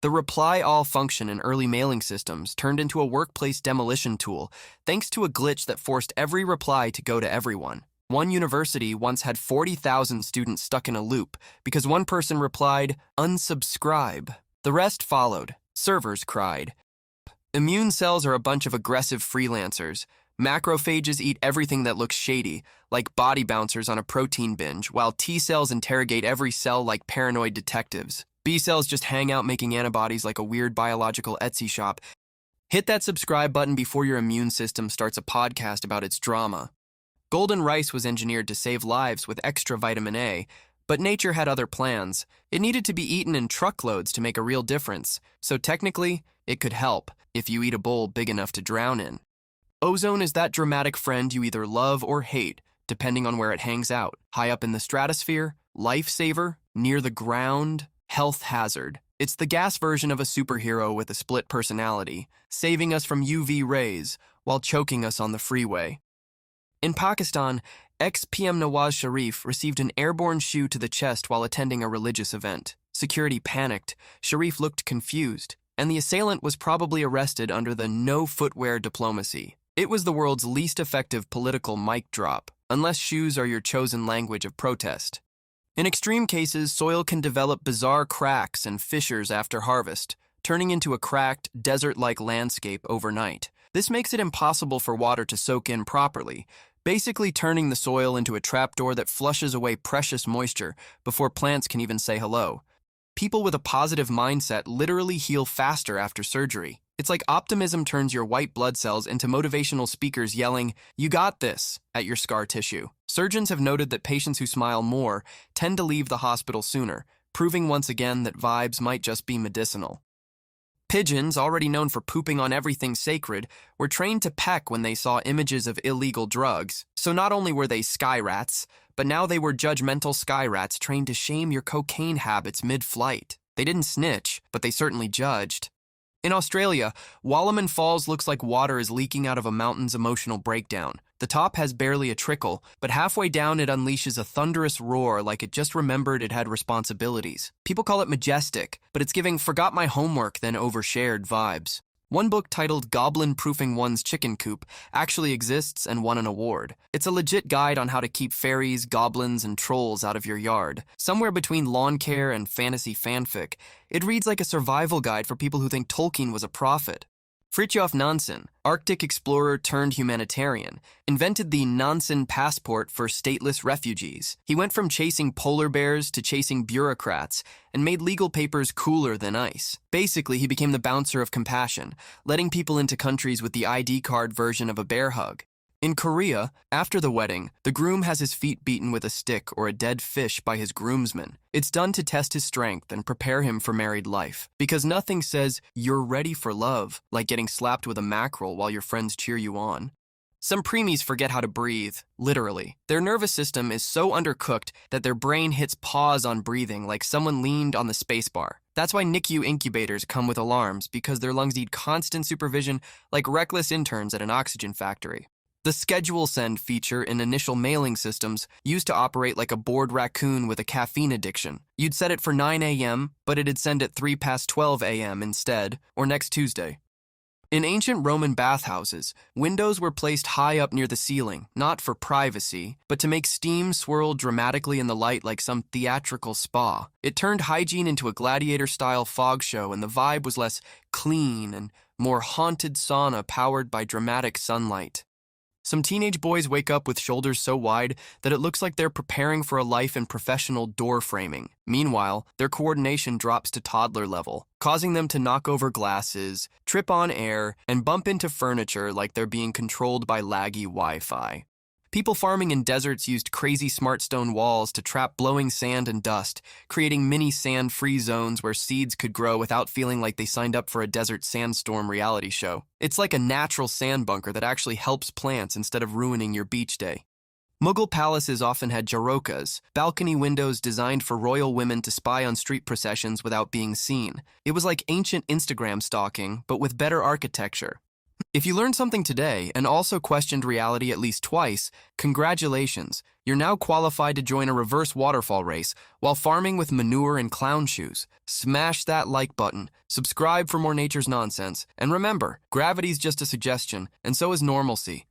The reply all function in early mailing systems turned into a workplace demolition tool thanks to a glitch that forced every reply to go to everyone. One university once had 40,000 students stuck in a loop because one person replied, "Unsubscribe." The rest followed. Servers cried. Immune cells are a bunch of aggressive freelancers. Macrophages eat everything that looks shady, like body bouncers on a protein binge, while T cells interrogate every cell like paranoid detectives. B cells just hang out making antibodies like a weird biological Etsy shop. Hit that subscribe button before your immune system starts a podcast about its drama. Golden rice was engineered to save lives with extra vitamin A, but nature had other plans. It needed to be eaten in truckloads to make a real difference, so technically, it could help if you eat a bowl big enough to drown in. Ozone is that dramatic friend you either love or hate, depending on where it hangs out. High up in the stratosphere, lifesaver; near the ground, health hazard. It's the gas version of a superhero with a split personality, saving us from UV rays while choking us on the freeway. In Pakistan, ex-PM Nawaz Sharif received an airborne shoe to the chest while attending a religious event. Security panicked, Sharif looked confused, and the assailant was probably arrested under the no footwear diplomacy. It was the world's least effective political mic drop, unless shoes are your chosen language of protest. In extreme cases, soil can develop bizarre cracks and fissures after harvest, turning into a cracked, desert-like landscape overnight. This makes it impossible for water to soak in properly, basically turning the soil into a trapdoor that flushes away precious moisture before plants can even say hello. People with a positive mindset literally heal faster after surgery. It's like optimism turns your white blood cells into motivational speakers yelling, "You got this," at your scar tissue. Surgeons have noted that patients who smile more tend to leave the hospital sooner, proving once again that vibes might just be medicinal. Pigeons, already known for pooping on everything sacred, were trained to peck when they saw images of illegal drugs. So not only were they sky rats, but now they were judgmental sky rats trained to shame your cocaine habits mid-flight. They didn't snitch, but they certainly judged. In Australia, Walleman Falls looks like water is leaking out of a mountain's emotional breakdown. The top has barely a trickle, but halfway down it unleashes a thunderous roar like it just remembered it had responsibilities. People call it majestic, but it's giving forgot my homework then overshared vibes. One book titled Goblin Proofing One's Chicken Coop actually exists and won an award. It's a legit guide on how to keep fairies, goblins, and trolls out of your yard. Somewhere between lawn care and fantasy fanfic, it reads like a survival guide for people who think Tolkien was a prophet. Fridtjof Nansen, Arctic explorer turned humanitarian, invented the Nansen passport for stateless refugees. He went from chasing polar bears to chasing bureaucrats and made legal papers cooler than ice. Basically, he became the bouncer of compassion, letting people into countries with the ID card version of a bear hug. In Korea, after the wedding, the groom has his feet beaten with a stick or a dead fish by his groomsmen. It's done to test his strength and prepare him for married life. Because nothing says, "you're ready for love," like getting slapped with a mackerel while your friends cheer you on. Some preemies forget how to breathe, literally. Their nervous system is so undercooked that their brain hits pause on breathing like someone leaned on the spacebar. That's why NICU incubators come with alarms, because their lungs need constant supervision like reckless interns at an oxygen factory. The schedule send feature in initial mailing systems used to operate like a bored raccoon with a caffeine addiction. You'd set it for 9 a.m., but it'd send at 3 past 12 a.m. instead, or next Tuesday. In ancient Roman bathhouses, windows were placed high up near the ceiling, not for privacy, but to make steam swirl dramatically in the light like some theatrical spa. It turned hygiene into a gladiator-style fog show, and the vibe was less clean and more haunted sauna powered by dramatic sunlight. Some teenage boys wake up with shoulders so wide that it looks like they're preparing for a life in professional door framing. Meanwhile, their coordination drops to toddler level, causing them to knock over glasses, trip on air, and bump into furniture like they're being controlled by laggy Wi-Fi. People farming in deserts used crazy smart stone walls to trap blowing sand and dust, creating mini sand-free zones where seeds could grow without feeling like they signed up for a desert sandstorm reality show. It's like a natural sand bunker that actually helps plants instead of ruining your beach day. Mughal palaces often had jharokas, balcony windows designed for royal women to spy on street processions without being seen. It was like ancient Instagram stalking, but with better architecture. If you learned something today and also questioned reality at least twice, congratulations. You're now qualified to join a reverse waterfall race while farming with manure and clown shoes. Smash that like button, subscribe for more nature's nonsense, and remember, gravity's just a suggestion, and so is normalcy.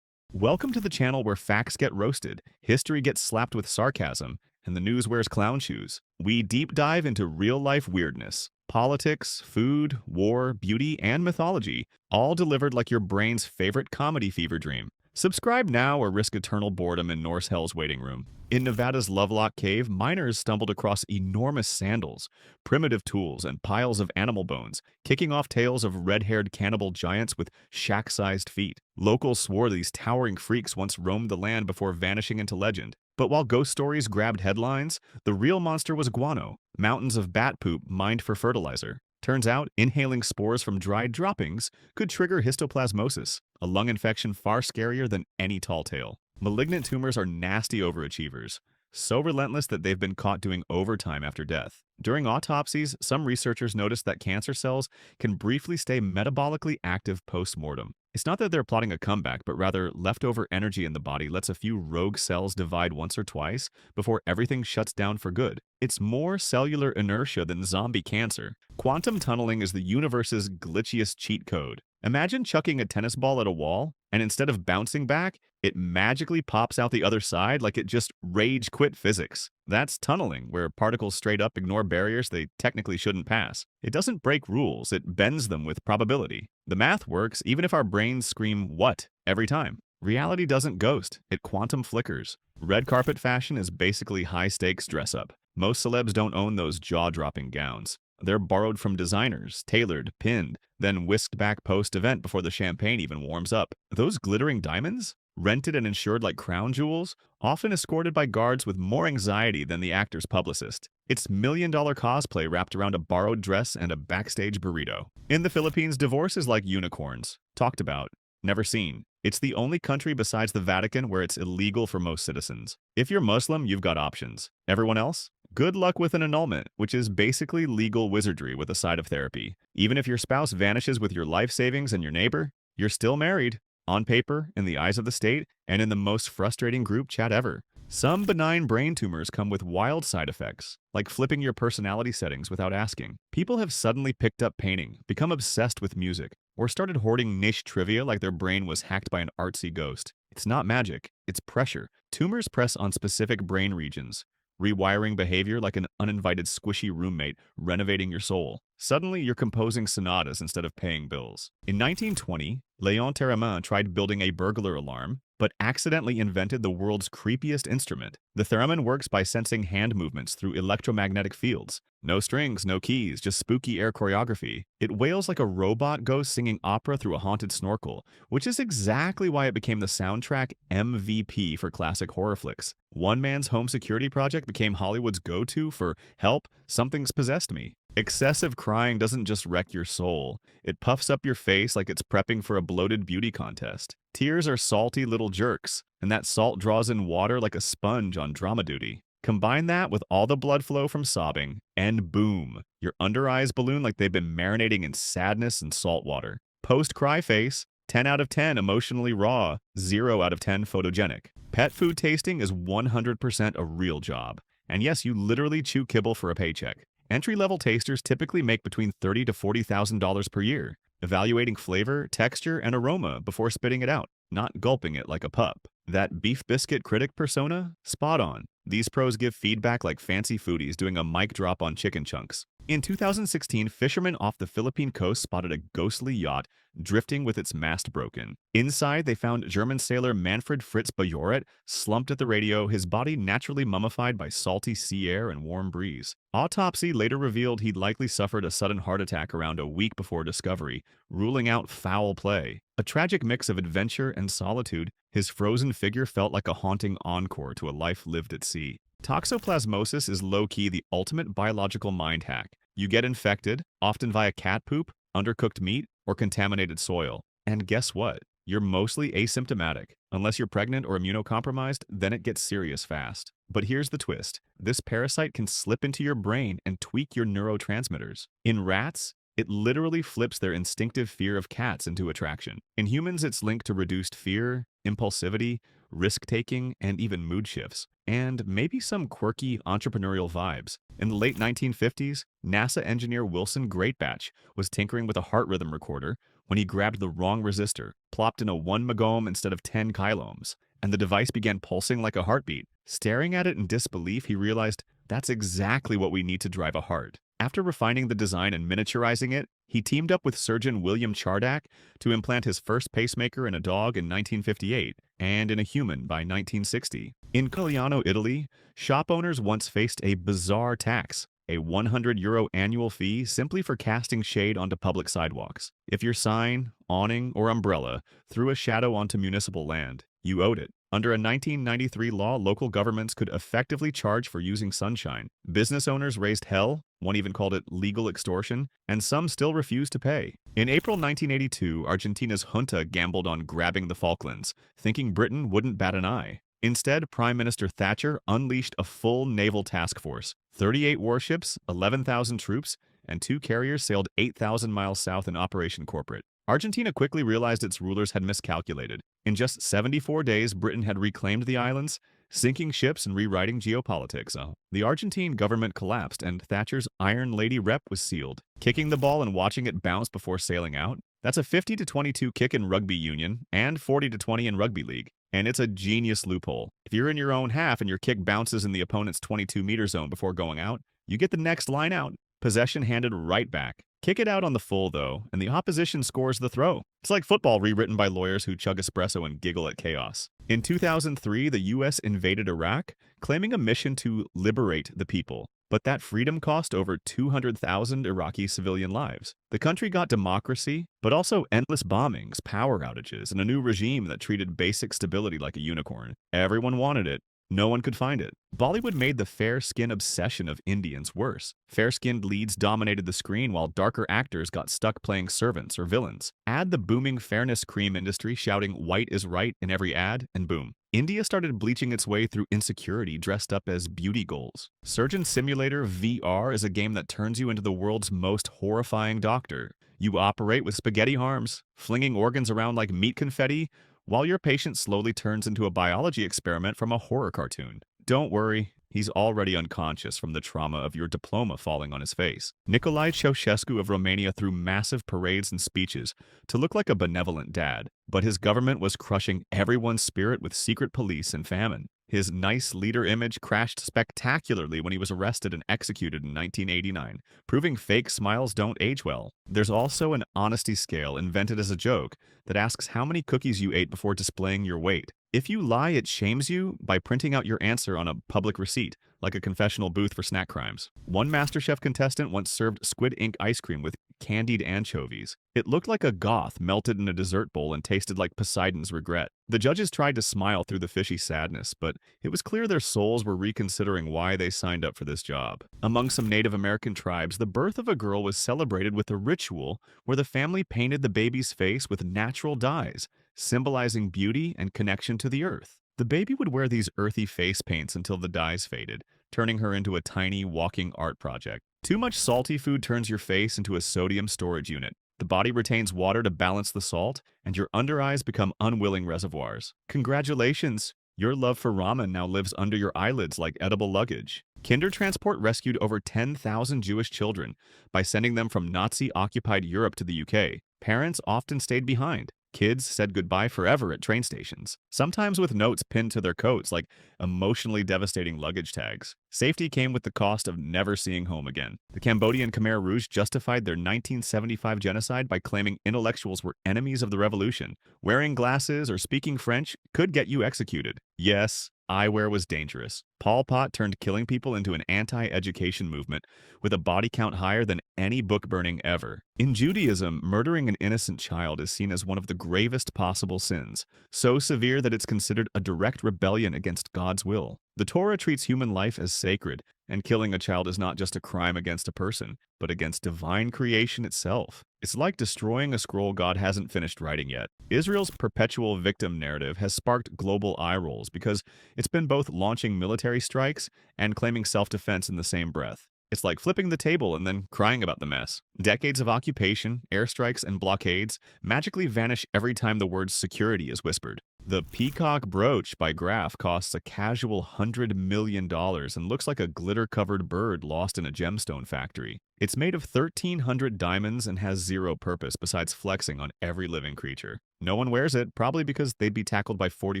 Welcome to the channel where facts get roasted, history gets slapped with sarcasm, and the news wears clown shoes. We deep dive into real-life weirdness. Politics, food, war, beauty, and mythology, all delivered like your brain's favorite comedy fever dream. Subscribe now or risk eternal boredom in Norse Hell's waiting room. In Nevada's Lovelock Cave, miners stumbled across enormous sandals, primitive tools, and piles of animal bones, kicking off tales of red-haired cannibal giants with shack-sized feet. Locals swore these towering freaks once roamed the land before vanishing into legend. But while ghost stories grabbed headlines, the real monster was guano, mountains of bat poop mined for fertilizer. Turns out, inhaling spores from dried droppings could trigger histoplasmosis, a lung infection far scarier than any tall tale. Malignant tumors are nasty overachievers. so relentless that they've been caught doing overtime after death. During autopsies, some researchers noticed that cancer cells can briefly stay metabolically active post-mortem. It's not that they're plotting a comeback, but rather leftover energy in the body lets a few rogue cells divide once or twice before everything shuts down for good. It's more cellular inertia than zombie cancer. Quantum tunneling is the universe's glitchiest cheat code. Imagine chucking a tennis ball at a wall, and instead of bouncing back, it magically pops out the other side like it just rage quit physics. That's tunneling, where particles straight up ignore barriers they technically shouldn't pass. It doesn't break rules, it bends them with probability. The math works even if our brains scream "what" every time. Reality doesn't ghost, it quantum flickers. Red carpet fashion is basically high-stakes dress-up. Most celebs don't own those jaw-dropping gowns. They're borrowed from designers, tailored, pinned, then whisked back post-event before the champagne even warms up. Those glittering diamonds? Rented and insured like crown jewels, often escorted by guards with more anxiety than the actor's publicist. It's million-dollar cosplay wrapped around a borrowed dress and a backstage burrito. In the Philippines, divorce is like unicorns. Talked about, never seen. It's the only country besides the Vatican where it's illegal for most citizens. If you're Muslim, you've got options. Everyone else? Good luck with an annulment, which is basically legal wizardry with a side of therapy. Even if your spouse vanishes with your life savings and your neighbor, you're still married. On paper, in the eyes of the state, and in the most frustrating group chat ever. Some benign brain tumors come with wild side effects, like flipping your personality settings without asking. People have suddenly picked up painting, become obsessed with music, or started hoarding niche trivia like their brain was hacked by an artsy ghost. It's not magic, it's pressure. Tumors press on specific brain regions, rewiring behavior like an uninvited squishy roommate renovating your soul. Suddenly, you're composing sonatas instead of paying bills. In 1920, Léon Thérèmin tried building a burglar alarm, but accidentally invented the world's creepiest instrument. The theremin works by sensing hand movements through electromagnetic fields. No strings, no keys, just spooky air choreography. It wails like a robot ghost singing opera through a haunted snorkel, which is exactly why it became the soundtrack MVP for classic horror flicks. One man's home security project became Hollywood's go-to for "Help, something's possessed me." Excessive crying doesn't just wreck your soul. It puffs up your face like it's prepping for a bloated beauty contest. Tears are salty little jerks, and that salt draws in water like a sponge on drama duty. Combine that with all the blood flow from sobbing, and boom, your under eyes balloon like they've been marinating in sadness and salt water. Post-cry face, 10 out of 10 emotionally raw, 0 out of 10 photogenic. Pet food tasting is 100% a real job. And yes, you literally chew kibble for a paycheck. Entry-level tasters typically make between $30,000 to $40,000 per year, evaluating flavor, texture, and aroma before spitting it out, not gulping it like a pup. That beef biscuit critic persona? Spot on. These pros give feedback like fancy foodies doing a mic drop on chicken chunks. In 2016, fishermen off the Philippine coast spotted a ghostly yacht drifting with its mast broken. Inside, they found German sailor Manfred Fritz Bajoret slumped at the radio, his body naturally mummified by salty sea air and warm breeze. Autopsy later revealed he'd likely suffered a sudden heart attack around a week before discovery, ruling out foul play. A tragic mix of adventure and solitude, his frozen figure felt like a haunting encore to a life lived at sea. Toxoplasmosis is low-key the ultimate biological mind hack. You get infected, often via cat poop, undercooked meat, or contaminated soil. And guess what? You're mostly asymptomatic. Unless you're pregnant or immunocompromised, then it gets serious fast. But here's the twist. This parasite can slip into your brain and tweak your neurotransmitters. In rats, it literally flips their instinctive fear of cats into attraction. In humans, it's linked to reduced fear, impulsivity, risk-taking, and even mood shifts. And maybe some quirky entrepreneurial vibes. In the late 1950s, NASA engineer Wilson Greatbatch was tinkering with a heart rhythm recorder when he grabbed the wrong resistor, plopped in a 1 megohm instead of 10 kilohms, and the device began pulsing like a heartbeat. Staring at it in disbelief, he realized that's exactly what we need to drive a heart. After refining the design and miniaturizing it, he teamed up with surgeon William Chardak to implant his first pacemaker in a dog in 1958 and in a human by 1960. In Cogliano, Italy, shop owners once faced a bizarre tax, a €100 annual fee simply for casting shade onto public sidewalks. If your sign, awning, or umbrella threw a shadow onto municipal land, you owed it. Under a 1993 law, local governments could effectively charge for using sunshine. Business owners raised hell, one even called it legal extortion, and some still refused to pay. In April 1982, Argentina's junta gambled on grabbing the Falklands, thinking Britain wouldn't bat an eye. Instead, Prime Minister Thatcher unleashed a full naval task force. 38 warships, 11,000 troops, and 2 carriers sailed 8,000 miles south in Operation Corporate. Argentina quickly realized its rulers had miscalculated. In just 74 days, Britain had reclaimed the islands, sinking ships and rewriting geopolitics. The Argentine government collapsed, and Thatcher's Iron Lady rep was sealed. Kicking the ball and watching it bounce before sailing out, that's a 50-22 kick in rugby union and 40-20 in rugby league. And it's a genius loophole. If you're in your own half and your kick bounces in the opponent's 22-meter zone before going out, you get the next line out. Possession handed right back. Kick it out on the full, though, and the opposition scores the throw. It's like football rewritten by lawyers who chug espresso and giggle at chaos. In 2003, the U.S. invaded Iraq, claiming a mission to liberate the people. But that freedom cost over 200,000 Iraqi civilian lives. The country got democracy, but also endless bombings, power outages, and a new regime that treated basic stability like a unicorn. Everyone wanted it. No one could find it. Bollywood made the fair skin obsession of Indians worse. Fair-skinned leads dominated the screen while darker actors got stuck playing servants or villains. Add the booming fairness cream industry shouting "white is right" in every ad, and boom. India started bleaching its way through insecurity dressed up as beauty goals. Surgeon Simulator VR is a game that turns you into the world's most horrifying doctor. You operate with spaghetti arms, flinging organs around like meat confetti, while your patient slowly turns into a biology experiment from a horror cartoon. Don't worry, he's already unconscious from the trauma of your diploma falling on his face. Nicolae Ceausescu of Romania threw massive parades and speeches to look like a benevolent dad, but his government was crushing everyone's spirit with secret police and famine. His nice leader image crashed spectacularly when he was arrested and executed in 1989, proving fake smiles don't age well. There's also an honesty scale invented as a joke that asks how many cookies you ate before displaying your weight. If you lie, it shames you by printing out your answer on a public receipt, like a confessional booth for snack crimes. One MasterChef contestant once served squid ink ice cream with candied anchovies. It looked like a goth melted in a dessert bowl and tasted like Poseidon's regret. The judges tried to smile through the fishy sadness, but it was clear their souls were reconsidering why they signed up for this job. Among some Native American tribes, the birth of a girl was celebrated with a ritual where the family painted the baby's face with natural dyes, symbolizing beauty and connection to the earth. The baby would wear these earthy face paints until the dyes faded, turning her into a tiny walking art project. Too much salty food turns your face into a sodium storage unit. The body retains water to balance the salt, and your under eyes become unwilling reservoirs. Congratulations! Your love for ramen now lives under your eyelids like edible luggage. Kindertransport rescued over 10,000 Jewish children by sending them from Nazi-occupied Europe to the UK. Parents often stayed behind. Kids said goodbye forever at train stations, sometimes with notes pinned to their coats like emotionally devastating luggage tags. Safety came with the cost of never seeing home again. The Cambodian Khmer Rouge justified their 1975 genocide by claiming intellectuals were enemies of the revolution. Wearing glasses or speaking French could get you executed. Yes, eyewear was dangerous. Pol Pot turned killing people into an anti-education movement with a body count higher than any book burning ever. In Judaism, murdering an innocent child is seen as one of the gravest possible sins, so severe that it's considered a direct rebellion against God's will. The Torah treats human life as sacred, and killing a child is not just a crime against a person, but against divine creation itself. It's like destroying a scroll God hasn't finished writing yet. Israel's perpetual victim narrative has sparked global eye rolls because it's been both launching military strikes and claiming self-defense in the same breath. It's like flipping the table and then crying about the mess. Decades of occupation, airstrikes, and blockades magically vanish every time the word security is whispered. The Peacock Brooch by Graf costs a casual $100 million and looks like a glitter-covered bird lost in a gemstone factory. It's made of 1,300 diamonds and has zero purpose besides flexing on every living creature. No one wears it, probably because they'd be tackled by 40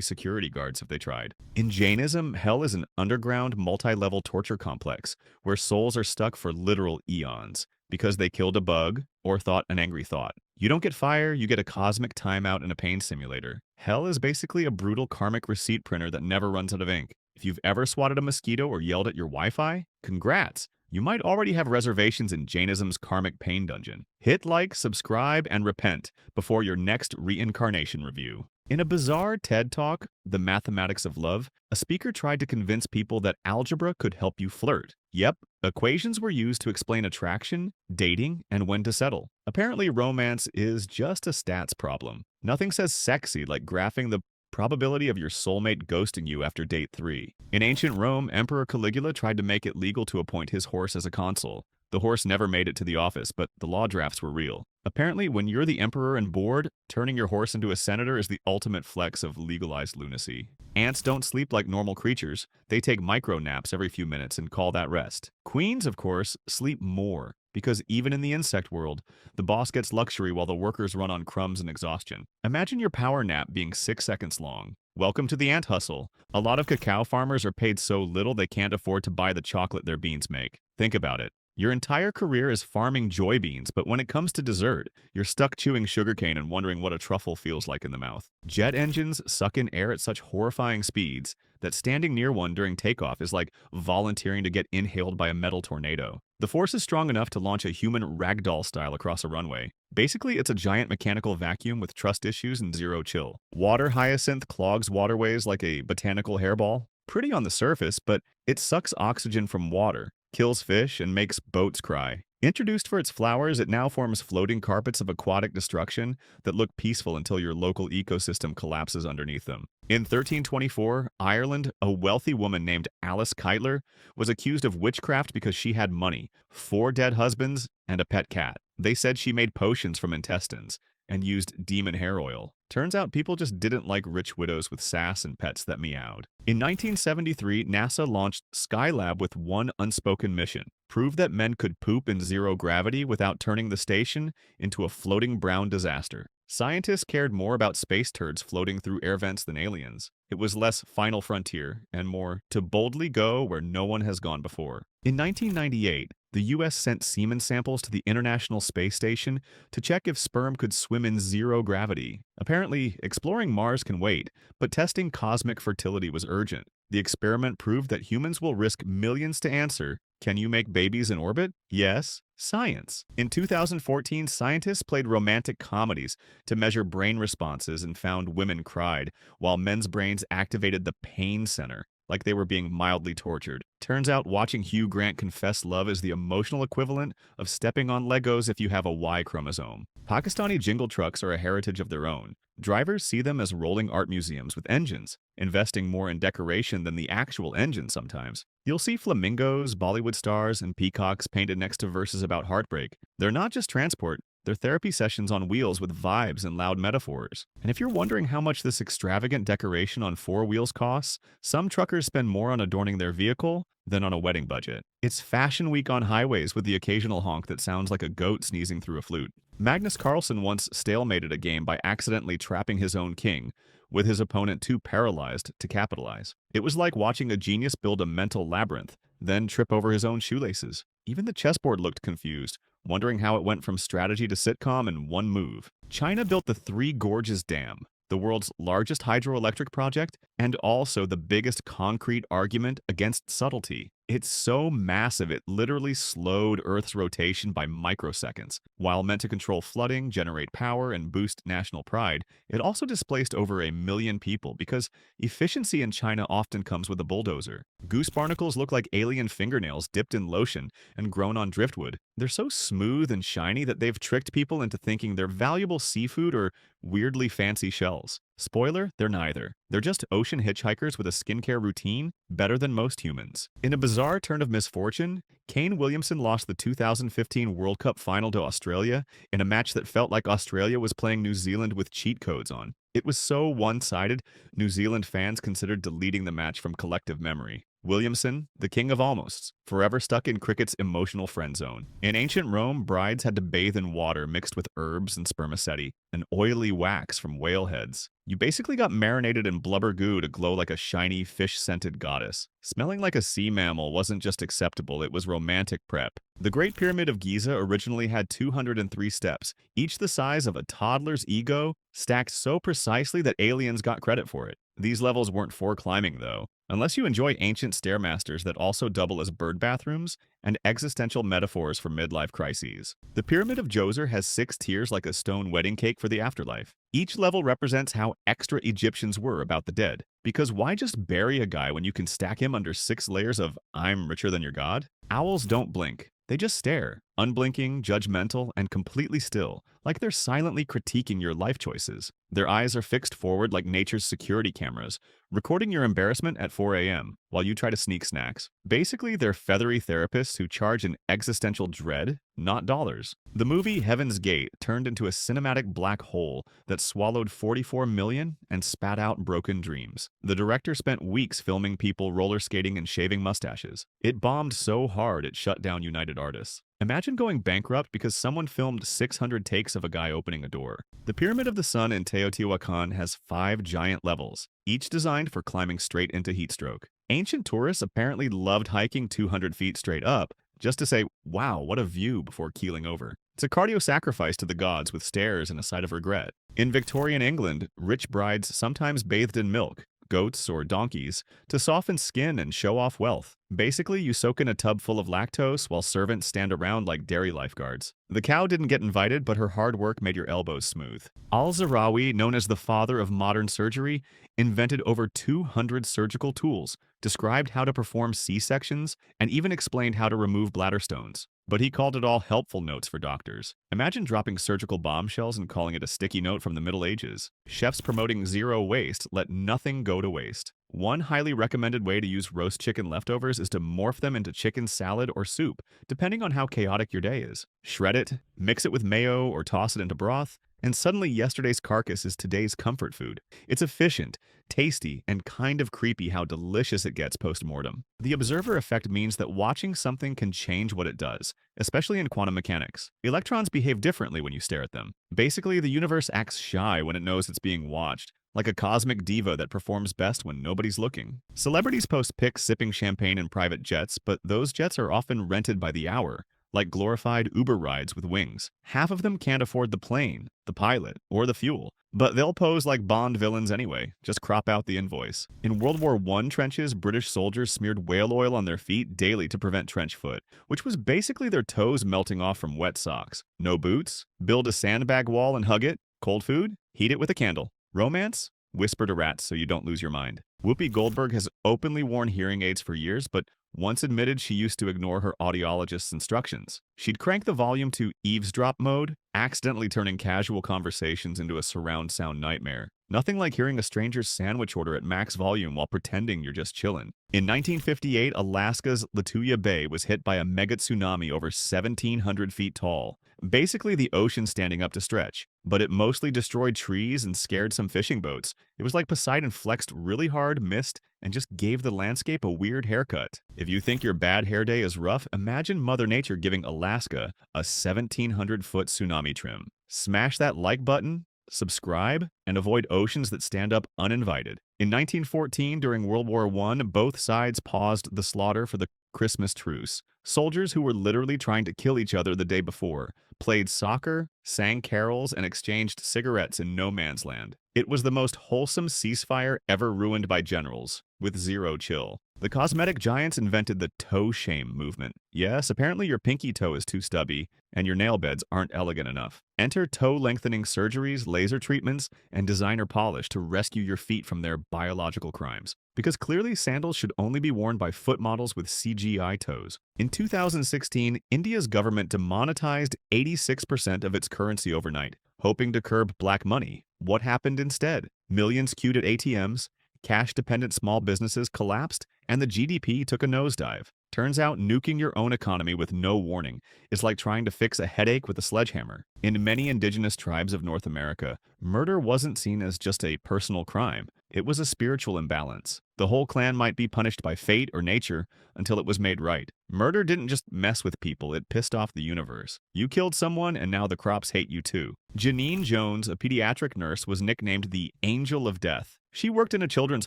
security guards if they tried. In Jainism, hell is an underground, multi-level torture complex where souls are stuck for literal eons because they killed a bug or thought an angry thought. You don't get fire, you get a cosmic timeout and a pain simulator. Hell is basically a brutal karmic receipt printer that never runs out of ink. If you've ever swatted a mosquito or yelled at your Wi-Fi, congrats! You might already have reservations in Jainism's karmic pain dungeon. Hit like, subscribe, and repent before your next reincarnation review. In a bizarre TED Talk, The Mathematics of Love, a speaker tried to convince people that algebra could help you flirt. Yep, equations were used to explain attraction, dating, and when to settle. Apparently, romance is just a stats problem. Nothing says sexy like graphing the Probability of your soulmate ghosting you after date 3. In ancient Rome, Emperor Caligula tried to make it legal to appoint his horse as a consul. The horse never made it to the office, but the law drafts were real. Apparently, when you're the emperor and bored, turning your horse into a senator is the ultimate flex of legalized lunacy. Ants don't sleep like normal creatures. They take micro naps every few minutes and call that rest. Queens, of course, sleep more, because even in the insect world, the boss gets luxury while the workers run on crumbs and exhaustion. Imagine your power nap being 6 seconds long. Welcome to the ant hustle. A lot of cacao farmers are paid so little they can't afford to buy the chocolate their beans make. Think about it. Your entire career is farming joy beans, but when it comes to dessert, you're stuck chewing sugarcane and wondering what a truffle feels like in the mouth. Jet engines suck in air at such horrifying speeds that standing near one during takeoff is like volunteering to get inhaled by a metal tornado. The force is strong enough to launch a human ragdoll style across a runway. Basically, it's a giant mechanical vacuum with trust issues and zero chill. Water hyacinth clogs waterways like a botanical hairball. Pretty on the surface, but it sucks oxygen from water, kills fish, and makes boats cry. Introduced for its flowers, it now forms floating carpets of aquatic destruction that look peaceful until your local ecosystem collapses underneath them. In 1324, Ireland, a wealthy woman named Alice Keitler was accused of witchcraft because she had money, 4 dead husbands, and a pet cat. They said she made potions from intestines and used demon hair oil. Turns out people just didn't like rich widows with sass and pets that meowed. In 1973, NASA launched Skylab with one unspoken mission: prove that men could poop in zero gravity without turning the station into a floating brown disaster. Scientists cared more about space turds floating through air vents than aliens. It was less final frontier and more to boldly go where no one has gone before. In 1998, the U.S. sent semen samples to the International Space Station to check if sperm could swim in zero gravity. Apparently, exploring Mars can wait, but testing cosmic fertility was urgent. The experiment proved that humans will risk millions to answer, "Can you make babies in orbit?" Yes. Science. In 2014, scientists played romantic comedies to measure brain responses and found women cried, while men's brains activated the pain center, like they were being mildly tortured. Turns out watching Hugh Grant confess love is the emotional equivalent of stepping on Legos if you have a Y chromosome. Pakistani jingle trucks are a heritage of their own. Drivers see them as rolling art museums with engines, investing more in decoration than the actual engine sometimes. You'll see flamingos, Bollywood stars, and peacocks painted next to verses about heartbreak. They're not just transport. They're therapy sessions on wheels with vibes and loud metaphors. And if you're wondering how much this extravagant decoration on 4 wheels costs, some truckers spend more on adorning their vehicle than on a wedding budget. It's Fashion Week on highways with the occasional honk that sounds like a goat sneezing through a flute. Magnus Carlsen once stalemated a game by accidentally trapping his own king, with his opponent too paralyzed to capitalize. It was like watching a genius build a mental labyrinth, then trip over his own shoelaces. Even the chessboard looked confused, wondering how it went from strategy to sitcom in one move. China built the Three Gorges Dam, the world's largest hydroelectric project, and also the biggest concrete argument against subtlety. It's so massive it literally slowed Earth's rotation by microseconds. While meant to control flooding, generate power, and boost national pride, it also displaced over 1 million people because efficiency in China often comes with a bulldozer. Goose barnacles look like alien fingernails dipped in lotion and grown on driftwood. They're so smooth and shiny that they've tricked people into thinking they're valuable seafood or weirdly fancy shells. Spoiler, they're neither. They're just ocean hitchhikers with a skincare routine better than most humans. In a bizarre turn of misfortune, Kane Williamson lost the 2015 World Cup final to Australia in a match that felt like Australia was playing New Zealand with cheat codes on. It was so one-sided, New Zealand fans considered deleting the match from collective memory. Williamson, the king of almosts, forever stuck in cricket's emotional friend zone. In ancient Rome, brides had to bathe in water mixed with herbs and spermaceti, an oily wax from whale heads. You basically got marinated in blubber goo to glow like a shiny, fish-scented goddess. Smelling like a sea mammal wasn't just acceptable, it was romantic prep. The Great Pyramid of Giza originally had 203 steps, each the size of a toddler's ego, stacked so precisely that aliens got credit for it. These levels weren't for climbing, though. Unless you enjoy ancient stairmasters that also double as bird bathrooms and existential metaphors for midlife crises. The Pyramid of Djoser has 6 tiers like a stone wedding cake for the afterlife. Each level represents how extra Egyptians were about the dead. Because why just bury a guy when you can stack him under 6 layers of "I'm richer than your god"? Owls don't blink. They just stare. unblinking, judgmental, and completely still, like they're silently critiquing your life choices. Their eyes are fixed forward like nature's security cameras, recording your embarrassment at 4 a.m. while you try to sneak snacks. Basically, they're feathery therapists who charge an existential dread, not dollars. The movie Heaven's Gate turned into a cinematic black hole that swallowed 44 million and spat out broken dreams. The director spent weeks filming people roller skating and shaving mustaches. It bombed so hard it shut down United Artists. Imagine going bankrupt because someone filmed 600 takes of a guy opening a door. The Pyramid of the Sun in Teotihuacan has 5 giant levels, each designed for climbing straight into heat stroke. Ancient tourists apparently loved hiking 200 feet straight up, just to say, wow, what a view, before keeling over. It's a cardio sacrifice to the gods with stairs and a sight of regret. In Victorian England, rich brides sometimes bathed in milk, goats or donkeys, to soften skin and show off wealth. Basically, you soak in a tub full of lactose while servants stand around like dairy lifeguards. The cow didn't get invited, but her hard work made your elbows smooth. Al-Zahrawi, known as the father of modern surgery, invented over 200 surgical tools, described how to perform C-sections, and even explained how to remove bladder stones. But he called it all helpful notes for doctors. Imagine dropping surgical bombshells and calling it a sticky note from the Middle Ages. Chefs promoting zero waste let nothing go to waste. One highly recommended way to use roast chicken leftovers is to morph them into chicken salad or soup, depending on how chaotic your day is. Shred it, mix it with mayo, or toss it into broth, and suddenly yesterday's carcass is today's comfort food. It's efficient, tasty, and kind of creepy how delicious it gets post-mortem. The observer effect means that watching something can change what it does, especially in quantum mechanics. Electrons behave differently when you stare at them. Basically, the universe acts shy when it knows it's being watched, like a cosmic diva that performs best when nobody's looking. Celebrities post pics sipping champagne in private jets, but those jets are often rented by the hour, like glorified Uber rides with wings. Half of them can't afford the plane, the pilot, or the fuel, but they'll pose like Bond villains anyway, just crop out the invoice. In World War I trenches, British soldiers smeared whale oil on their feet daily to prevent trench foot, which was basically their toes melting off from wet socks. No boots? Build a sandbag wall and hug it? Cold food? Heat it with a candle. Romance? Whisper to rats so you don't lose your mind. Whoopi Goldberg has openly worn hearing aids for years, but once admitted she used to ignore her audiologist's instructions. She'd crank the volume to eavesdrop mode, accidentally turning casual conversations into a surround sound nightmare. Nothing like hearing a stranger's sandwich order at max volume while pretending you're just chillin'. In 1958, Alaska's Lituya Bay was hit by a mega tsunami over 1,700 feet tall. Basically the ocean standing up to stretch. But it mostly destroyed trees and scared some fishing boats. It was like Poseidon flexed really hard, missed, and just gave the landscape a weird haircut. If you think your bad hair day is rough, imagine Mother Nature giving Alaska a 1,700-foot tsunami trim. Smash that like button, subscribe, and avoid oceans that stand up uninvited. In 1914, during World War I, both sides paused the slaughter for the Christmas truce. Soldiers who were literally trying to kill each other the day before played soccer, sang carols, and exchanged cigarettes in no man's land. It was the most wholesome ceasefire ever ruined by generals, with zero chill. The cosmetic giants invented the toe shame movement. Yes, apparently your pinky toe is too stubby, and your nail beds aren't elegant enough. Enter toe-lengthening surgeries, laser treatments, and designer polish to rescue your feet from their biological crimes. Because clearly sandals should only be worn by foot models with CGI toes. In 2016, India's government demonetized 86% of its currency overnight, hoping to curb black money. What happened instead? Millions queued at ATMs, cash-dependent small businesses collapsed, and the GDP took a nosedive. Turns out nuking your own economy with no warning is like trying to fix a headache with a sledgehammer. In many indigenous tribes of North America, murder wasn't seen as just a personal crime. It was a spiritual imbalance. The whole clan might be punished by fate or nature until it was made right. Murder didn't just mess with people, it pissed off the universe. You killed someone and now the crops hate you too. Janine Jones, a pediatric nurse, was nicknamed the Angel of Death. She worked in a children's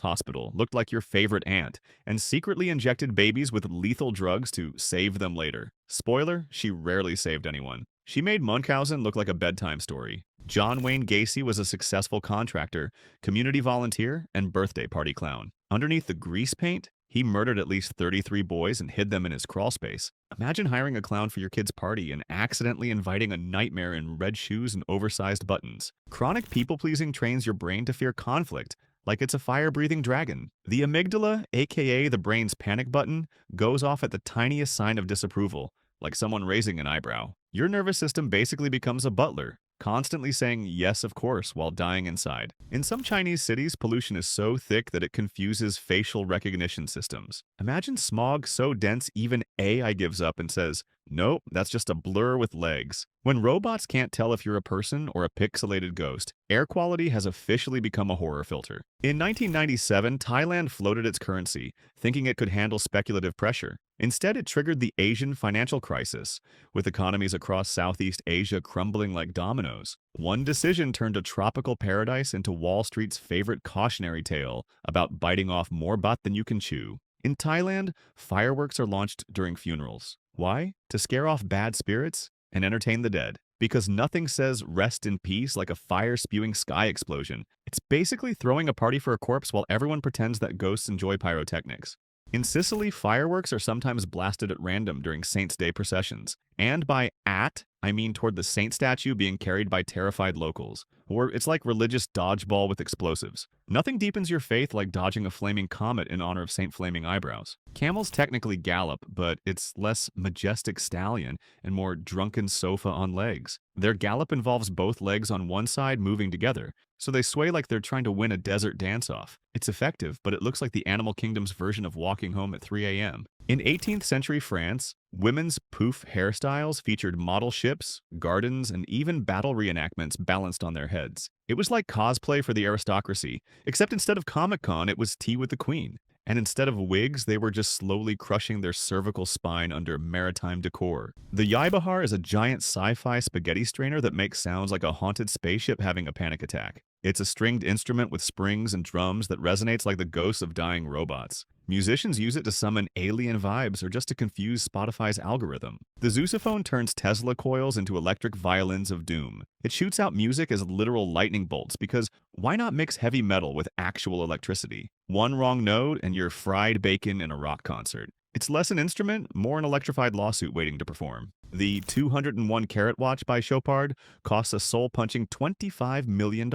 hospital, looked like your favorite aunt, and secretly injected babies with lethal drugs to save them later. Spoiler, she rarely saved anyone. She made Munchausen look like a bedtime story. John Wayne Gacy was a successful contractor, community volunteer, and birthday party clown. Underneath the grease paint, he murdered at least 33 boys and hid them in his crawl space. Imagine hiring a clown for your kid's party and accidentally inviting a nightmare in red shoes and oversized buttons. Chronic people-pleasing trains your brain to fear conflict, like it's a fire-breathing dragon. The amygdala, aka the brain's panic button, goes off at the tiniest sign of disapproval, like someone raising an eyebrow. Your nervous system basically becomes a butler, constantly saying yes, of course, while dying inside. In some Chinese cities, pollution is so thick that it confuses facial recognition systems. Imagine smog so dense even AI gives up and says, nope, that's just a blur with legs. When robots can't tell if you're a person or a pixelated ghost, air quality has officially become a horror filter. In 1997, Thailand floated its currency, thinking it could handle speculative pressure. Instead, it triggered the Asian financial crisis, with economies across Southeast Asia crumbling like dominoes. One decision turned a tropical paradise into Wall Street's favorite cautionary tale about biting off more butt than you can chew. In Thailand, fireworks are launched during funerals. Why? To scare off bad spirits and entertain the dead. Because nothing says rest in peace like a fire-spewing sky explosion. It's basically throwing a party for a corpse while everyone pretends that ghosts enjoy pyrotechnics. In Sicily, fireworks are sometimes blasted at random during Saints' Day processions. And by I mean toward the saint statue being carried by terrified locals. Or it's like religious dodgeball with explosives. Nothing deepens your faith like dodging a flaming comet in honor of Saint Flaming Eyebrows. Camels technically gallop, but it's less majestic stallion and more drunken sofa on legs. Their gallop involves both legs on one side moving together, so they sway like they're trying to win a desert dance-off. It's effective, but it looks like the animal kingdom's version of walking home at 3 a.m. In 18th century France, women's poof hairstyles featured model ships, gardens, and even battle reenactments balanced on their heads. It was like cosplay for the aristocracy, except instead of Comic-Con, it was tea with the queen. And instead of wigs, they were just slowly crushing their cervical spine under maritime decor. The Yaibahar is a giant sci-fi spaghetti strainer that makes sounds like a haunted spaceship having a panic attack. It's a stringed instrument with springs and drums that resonates like the ghosts of dying robots. Musicians use it to summon alien vibes or just to confuse Spotify's algorithm. The Zeusophone turns Tesla coils into electric violins of doom. It shoots out music as literal lightning bolts because why not mix heavy metal with actual electricity? One wrong note and you're fried bacon in a rock concert. It's less an instrument, more an electrified lawsuit waiting to perform. The 201 Carat watch by Chopard costs a soul-punching $25 million.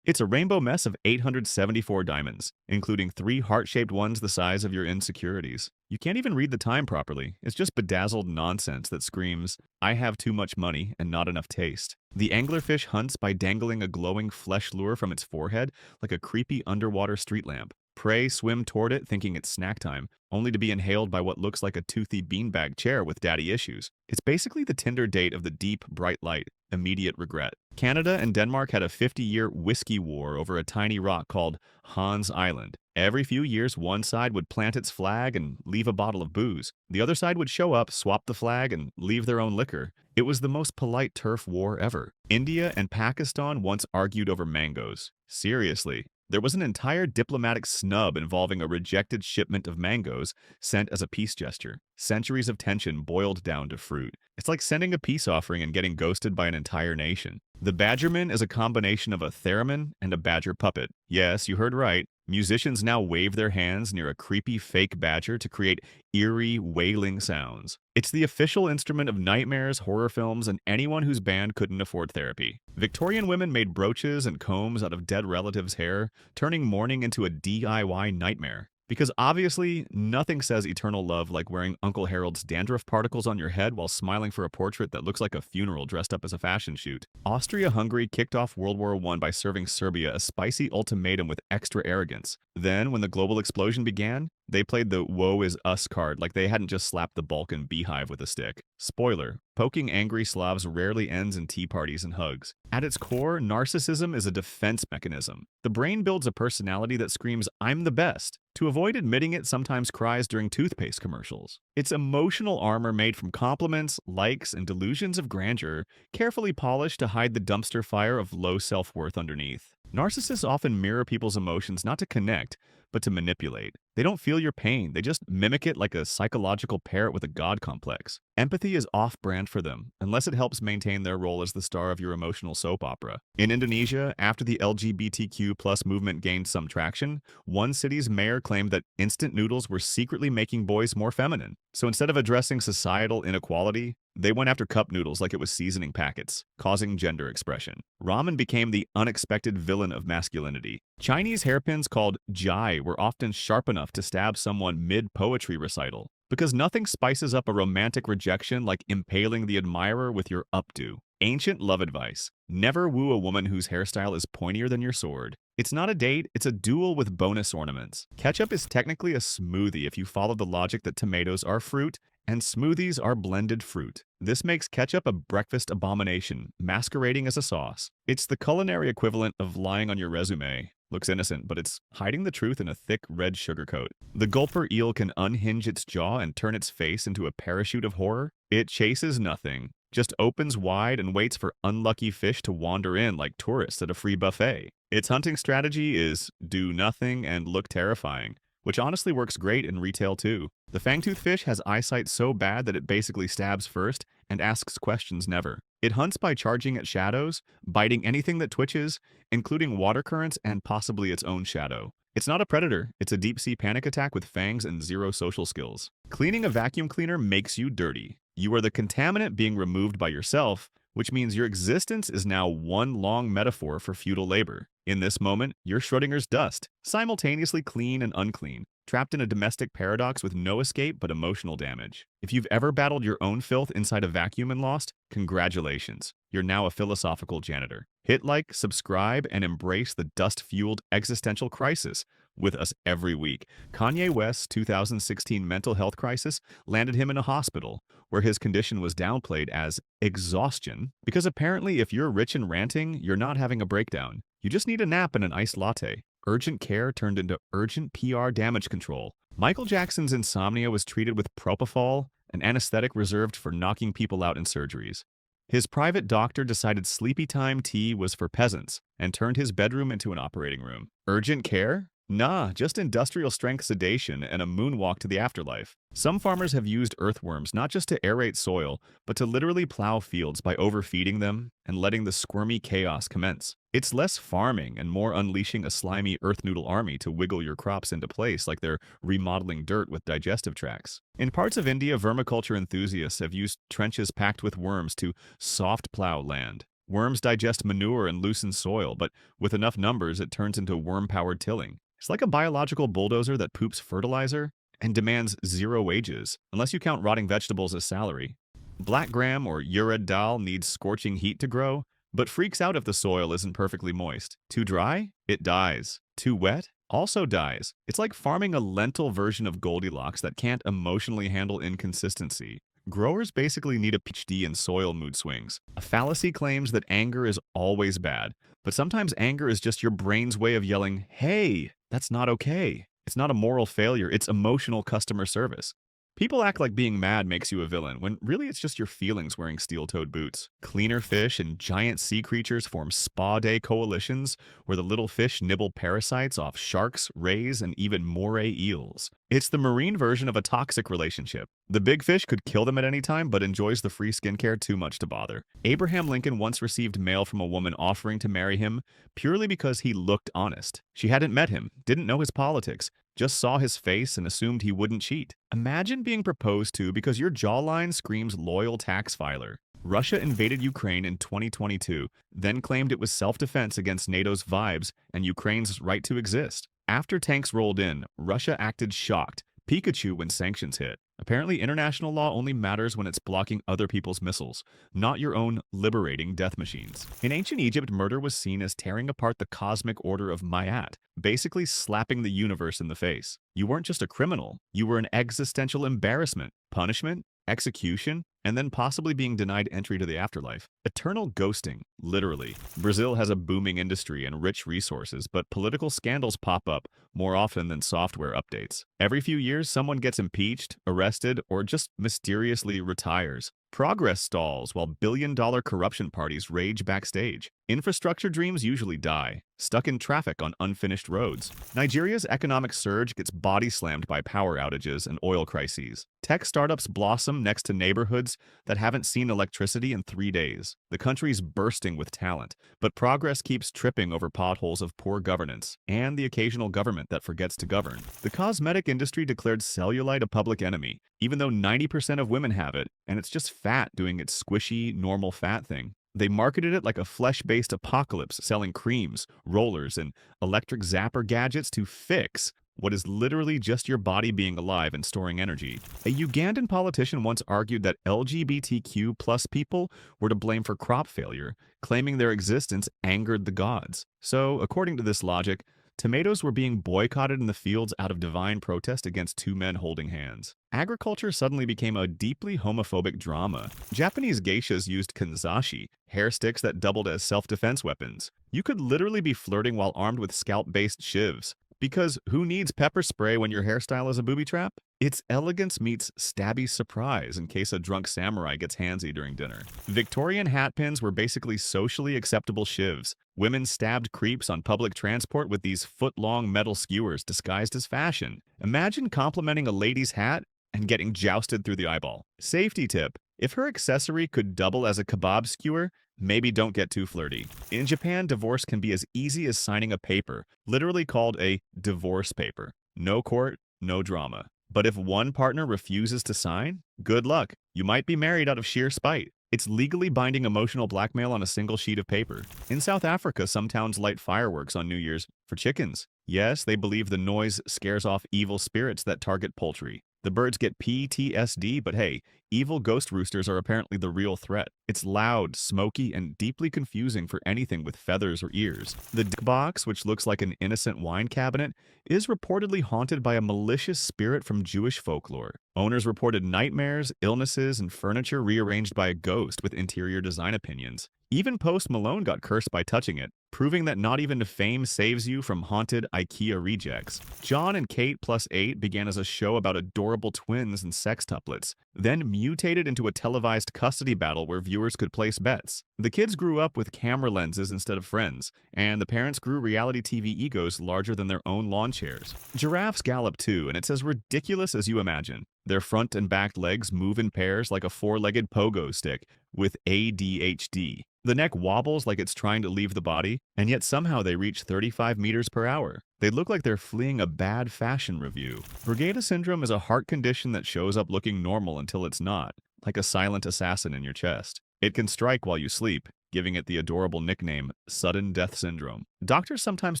It's a rainbow mess of 874 diamonds, including 3 heart-shaped ones the size of your insecurities. You can't even read the time properly. It's just bedazzled nonsense that screams, I have too much money and not enough taste. The anglerfish hunts by dangling a glowing flesh lure from its forehead like a creepy underwater street lamp. Prey swim toward it thinking it's snack time, only to be inhaled by what looks like a toothy beanbag chair with daddy issues. It's basically the Tinder date of the deep, bright light, immediate regret. Canada and Denmark had a 50-year whiskey war over a tiny rock called Hans Island. Every few years, one side would plant its flag and leave a bottle of booze. The other side would show up, swap the flag, and leave their own liquor. It was the most polite turf war ever. India and Pakistan once argued over mangoes. Seriously. There was an entire diplomatic snub involving a rejected shipment of mangoes sent as a peace gesture. Centuries of tension boiled down to fruit. It's like sending a peace offering and getting ghosted by an entire nation. The Badgerman is a combination of a theremin and a badger puppet. Yes, you heard right. Musicians now wave their hands near a creepy fake badger to create eerie, wailing sounds. It's the official instrument of nightmares, horror films, and anyone whose band couldn't afford therapy. Victorian women made brooches and combs out of dead relatives' hair, turning mourning into a DIY nightmare. Because obviously, nothing says eternal love like wearing Uncle Harold's dandruff particles on your head while smiling for a portrait that looks like a funeral dressed up as a fashion shoot. Austria-Hungary kicked off World War I by serving Serbia a spicy ultimatum with extra arrogance. Then, when the global explosion began, they played the woe is us card like they hadn't just slapped the Balkan beehive with a stick. Spoiler, poking angry Slavs rarely ends in tea parties and hugs. At its core, narcissism is a defense mechanism. The brain builds a personality that screams, I'm the best. To avoid admitting it, sometimes cries during toothpaste commercials. It's emotional armor made from compliments, likes, and delusions of grandeur, carefully polished to hide the dumpster fire of low self-worth underneath. Narcissists often mirror people's emotions not to connect, but to manipulate. They don't feel your pain, they just mimic it like a psychological parrot with a god complex. Empathy is off-brand for them, unless it helps maintain their role as the star of your emotional soap opera. In Indonesia, after the LGBTQ+ movement gained some traction, one city's mayor claimed that instant noodles were secretly making boys more feminine. So instead of addressing societal inequality, They went after cup noodles like it was seasoning packets, causing gender expression. Ramen became the unexpected villain of masculinity. Chinese hairpins called jai were often sharp enough to stab someone mid-poetry recital, because nothing spices up a romantic rejection like impaling the admirer with your updo. Ancient love advice: never woo a woman whose hairstyle is pointier than your sword. It's not a date, it's a duel with bonus ornaments. Ketchup is technically a smoothie if you follow the logic that tomatoes are fruit and smoothies are blended fruit. This makes ketchup a breakfast abomination, masquerading as a sauce. It's the culinary equivalent of lying on your resume. Looks innocent, but it's hiding the truth in a thick red sugar coat. The gulper eel can unhinge its jaw and turn its face into a parachute of horror. It chases nothing, just opens wide and waits for unlucky fish to wander in like tourists at a free buffet. Its hunting strategy is do nothing and look terrifying, which honestly works great in retail too. The fangtooth fish has eyesight so bad that it basically stabs first and asks questions never. It hunts by charging at shadows, biting anything that twitches, including water currents and possibly its own shadow. It's not a predator, it's a deep-sea panic attack with fangs and zero social skills. Cleaning a vacuum cleaner makes you dirty. You are the contaminant being removed by yourself, which means your existence is now one long metaphor for feudal labor. In this moment, you're Schrodinger's dust, simultaneously clean and unclean, trapped in a domestic paradox with no escape but emotional damage. If you've ever battled your own filth inside a vacuum and lost, congratulations. You're now a philosophical janitor. Hit like, subscribe, and embrace the dust-fueled existential crisis with us every week. Kanye West's 2016 mental health crisis landed him in a hospital, where his condition was downplayed as exhaustion, because apparently if you're rich and ranting, you're not having a breakdown. You just need a nap and an iced latte. Urgent care turned into urgent PR damage control. Michael Jackson's insomnia was treated with propofol, an anesthetic reserved for knocking people out in surgeries. His private doctor decided sleepy time tea was for peasants and turned his bedroom into an operating room. Urgent care? Nah, just industrial-strength sedation and a moonwalk to the afterlife. Some farmers have used earthworms not just to aerate soil, but to literally plow fields by overfeeding them and letting the squirmy chaos commence. It's less farming and more unleashing a slimy earth noodle army to wiggle your crops into place like they're remodeling dirt with digestive tracts. In parts of India, vermiculture enthusiasts have used trenches packed with worms to soft plow land. Worms digest manure and loosen soil, but with enough numbers, it turns into worm-powered tilling. It's like a biological bulldozer that poops fertilizer and demands zero wages, unless you count rotting vegetables as salary. Black gram or urad dal needs scorching heat to grow, but freaks out if the soil isn't perfectly moist. Too dry? It dies. Too wet? Also dies. It's like farming a lentil version of Goldilocks that can't emotionally handle inconsistency. Growers basically need a PhD in soil mood swings. A fallacy claims that anger is always bad, but sometimes anger is just your brain's way of yelling, "Hey, that's not okay." It's not a moral failure, it's emotional customer service. People act like being mad makes you a villain, when really it's just your feelings wearing steel-toed boots. Cleaner fish and giant sea creatures form spa day coalitions, where the little fish nibble parasites off sharks, rays, and even moray eels. It's the marine version of a toxic relationship. The big fish could kill them at any time, but enjoys the free skincare too much to bother. Abraham Lincoln once received mail from a woman offering to marry him purely because he looked honest. She hadn't met him, didn't know his politics, just saw his face and assumed he wouldn't cheat. Imagine being proposed to because your jawline screams loyal tax filer. Russia invaded Ukraine in 2022, then claimed it was self-defense against NATO's vibes and Ukraine's right to exist. After tanks rolled in, Russia acted shocked, Pikachu when sanctions hit. Apparently, international law only matters when it's blocking other people's missiles, not your own liberating death machines. In ancient Egypt, murder was seen as tearing apart the cosmic order of Mayat, basically slapping the universe in the face. You weren't just a criminal, you were an existential embarrassment, punishment, execution, and then possibly being denied entry to the afterlife. Eternal ghosting, literally. Brazil has a booming industry and rich resources, but political scandals pop up more often than software updates. Every few years, someone gets impeached, arrested, or just mysteriously retires. Progress stalls while billion-dollar corruption parties rage backstage. Infrastructure dreams usually die, stuck in traffic on unfinished roads. Nigeria's economic surge gets body slammed by power outages and oil crises. Tech startups blossom next to neighborhoods that haven't seen electricity in 3 days. The country's bursting with talent, but progress keeps tripping over potholes of poor governance and the occasional government that forgets to govern. The cosmetic industry declared cellulite a public enemy, even though 90% of women have it, and it's just fat doing its squishy, normal fat thing. They marketed it like a flesh-based apocalypse, selling creams, rollers, and electric zapper gadgets to fix what is literally just your body being alive and storing energy. A Ugandan politician once argued that LGBTQ plus people were to blame for crop failure, claiming their existence angered the gods. So, according to this logic, tomatoes were being boycotted in the fields out of divine protest against two men holding hands. Agriculture suddenly became a deeply homophobic drama. Japanese geishas used kanzashi, hair sticks that doubled as self-defense weapons. You could literally be flirting while armed with scalp-based shivs. Because who needs pepper spray when your hairstyle is a booby trap? It's elegance meets stabby surprise in case a drunk samurai gets handsy during dinner. Victorian hat pins were basically socially acceptable shivs. Women stabbed creeps on public transport with these foot-long metal skewers disguised as fashion. Imagine complimenting a lady's hat and getting jousted through the eyeball. Safety tip: if her accessory could double as a kebab skewer, maybe don't get too flirty. In Japan, divorce can be as easy as signing a paper, literally called a divorce paper. No court, no drama. But if one partner refuses to sign, good luck. You might be married out of sheer spite. It's legally binding emotional blackmail on a single sheet of paper. In South Africa, some towns light fireworks on New Year's for chickens. Yes, they believe the noise scares off evil spirits that target poultry. The birds get PTSD, but hey, evil ghost roosters are apparently the real threat. It's loud, smoky, and deeply confusing for anything with feathers or ears. The dick box, which looks like an innocent wine cabinet, is reportedly haunted by a malicious spirit from Jewish folklore. Owners reported nightmares, illnesses, and furniture rearranged by a ghost with interior design opinions. Even Post Malone got cursed by touching it, proving that not even fame saves you from haunted IKEA rejects. John and Kate Plus 8 began as a show about adorable twins and sextuplets, then mutated into a televised custody battle where viewers could place bets. The kids grew up with camera lenses instead of friends, and the parents grew reality TV egos larger than their own lawn chairs. Giraffes gallop too, and it's as ridiculous as you imagine. Their front and back legs move in pairs like a four-legged pogo stick with ADHD. The neck wobbles like it's trying to leave the body, and yet somehow they reach 35 meters per hour. They look like they're fleeing a bad fashion review. Brugada syndrome is a heart condition that shows up looking normal until it's not, like a silent assassin in your chest. It can strike while you sleep, giving it the adorable nickname sudden death syndrome. Doctors sometimes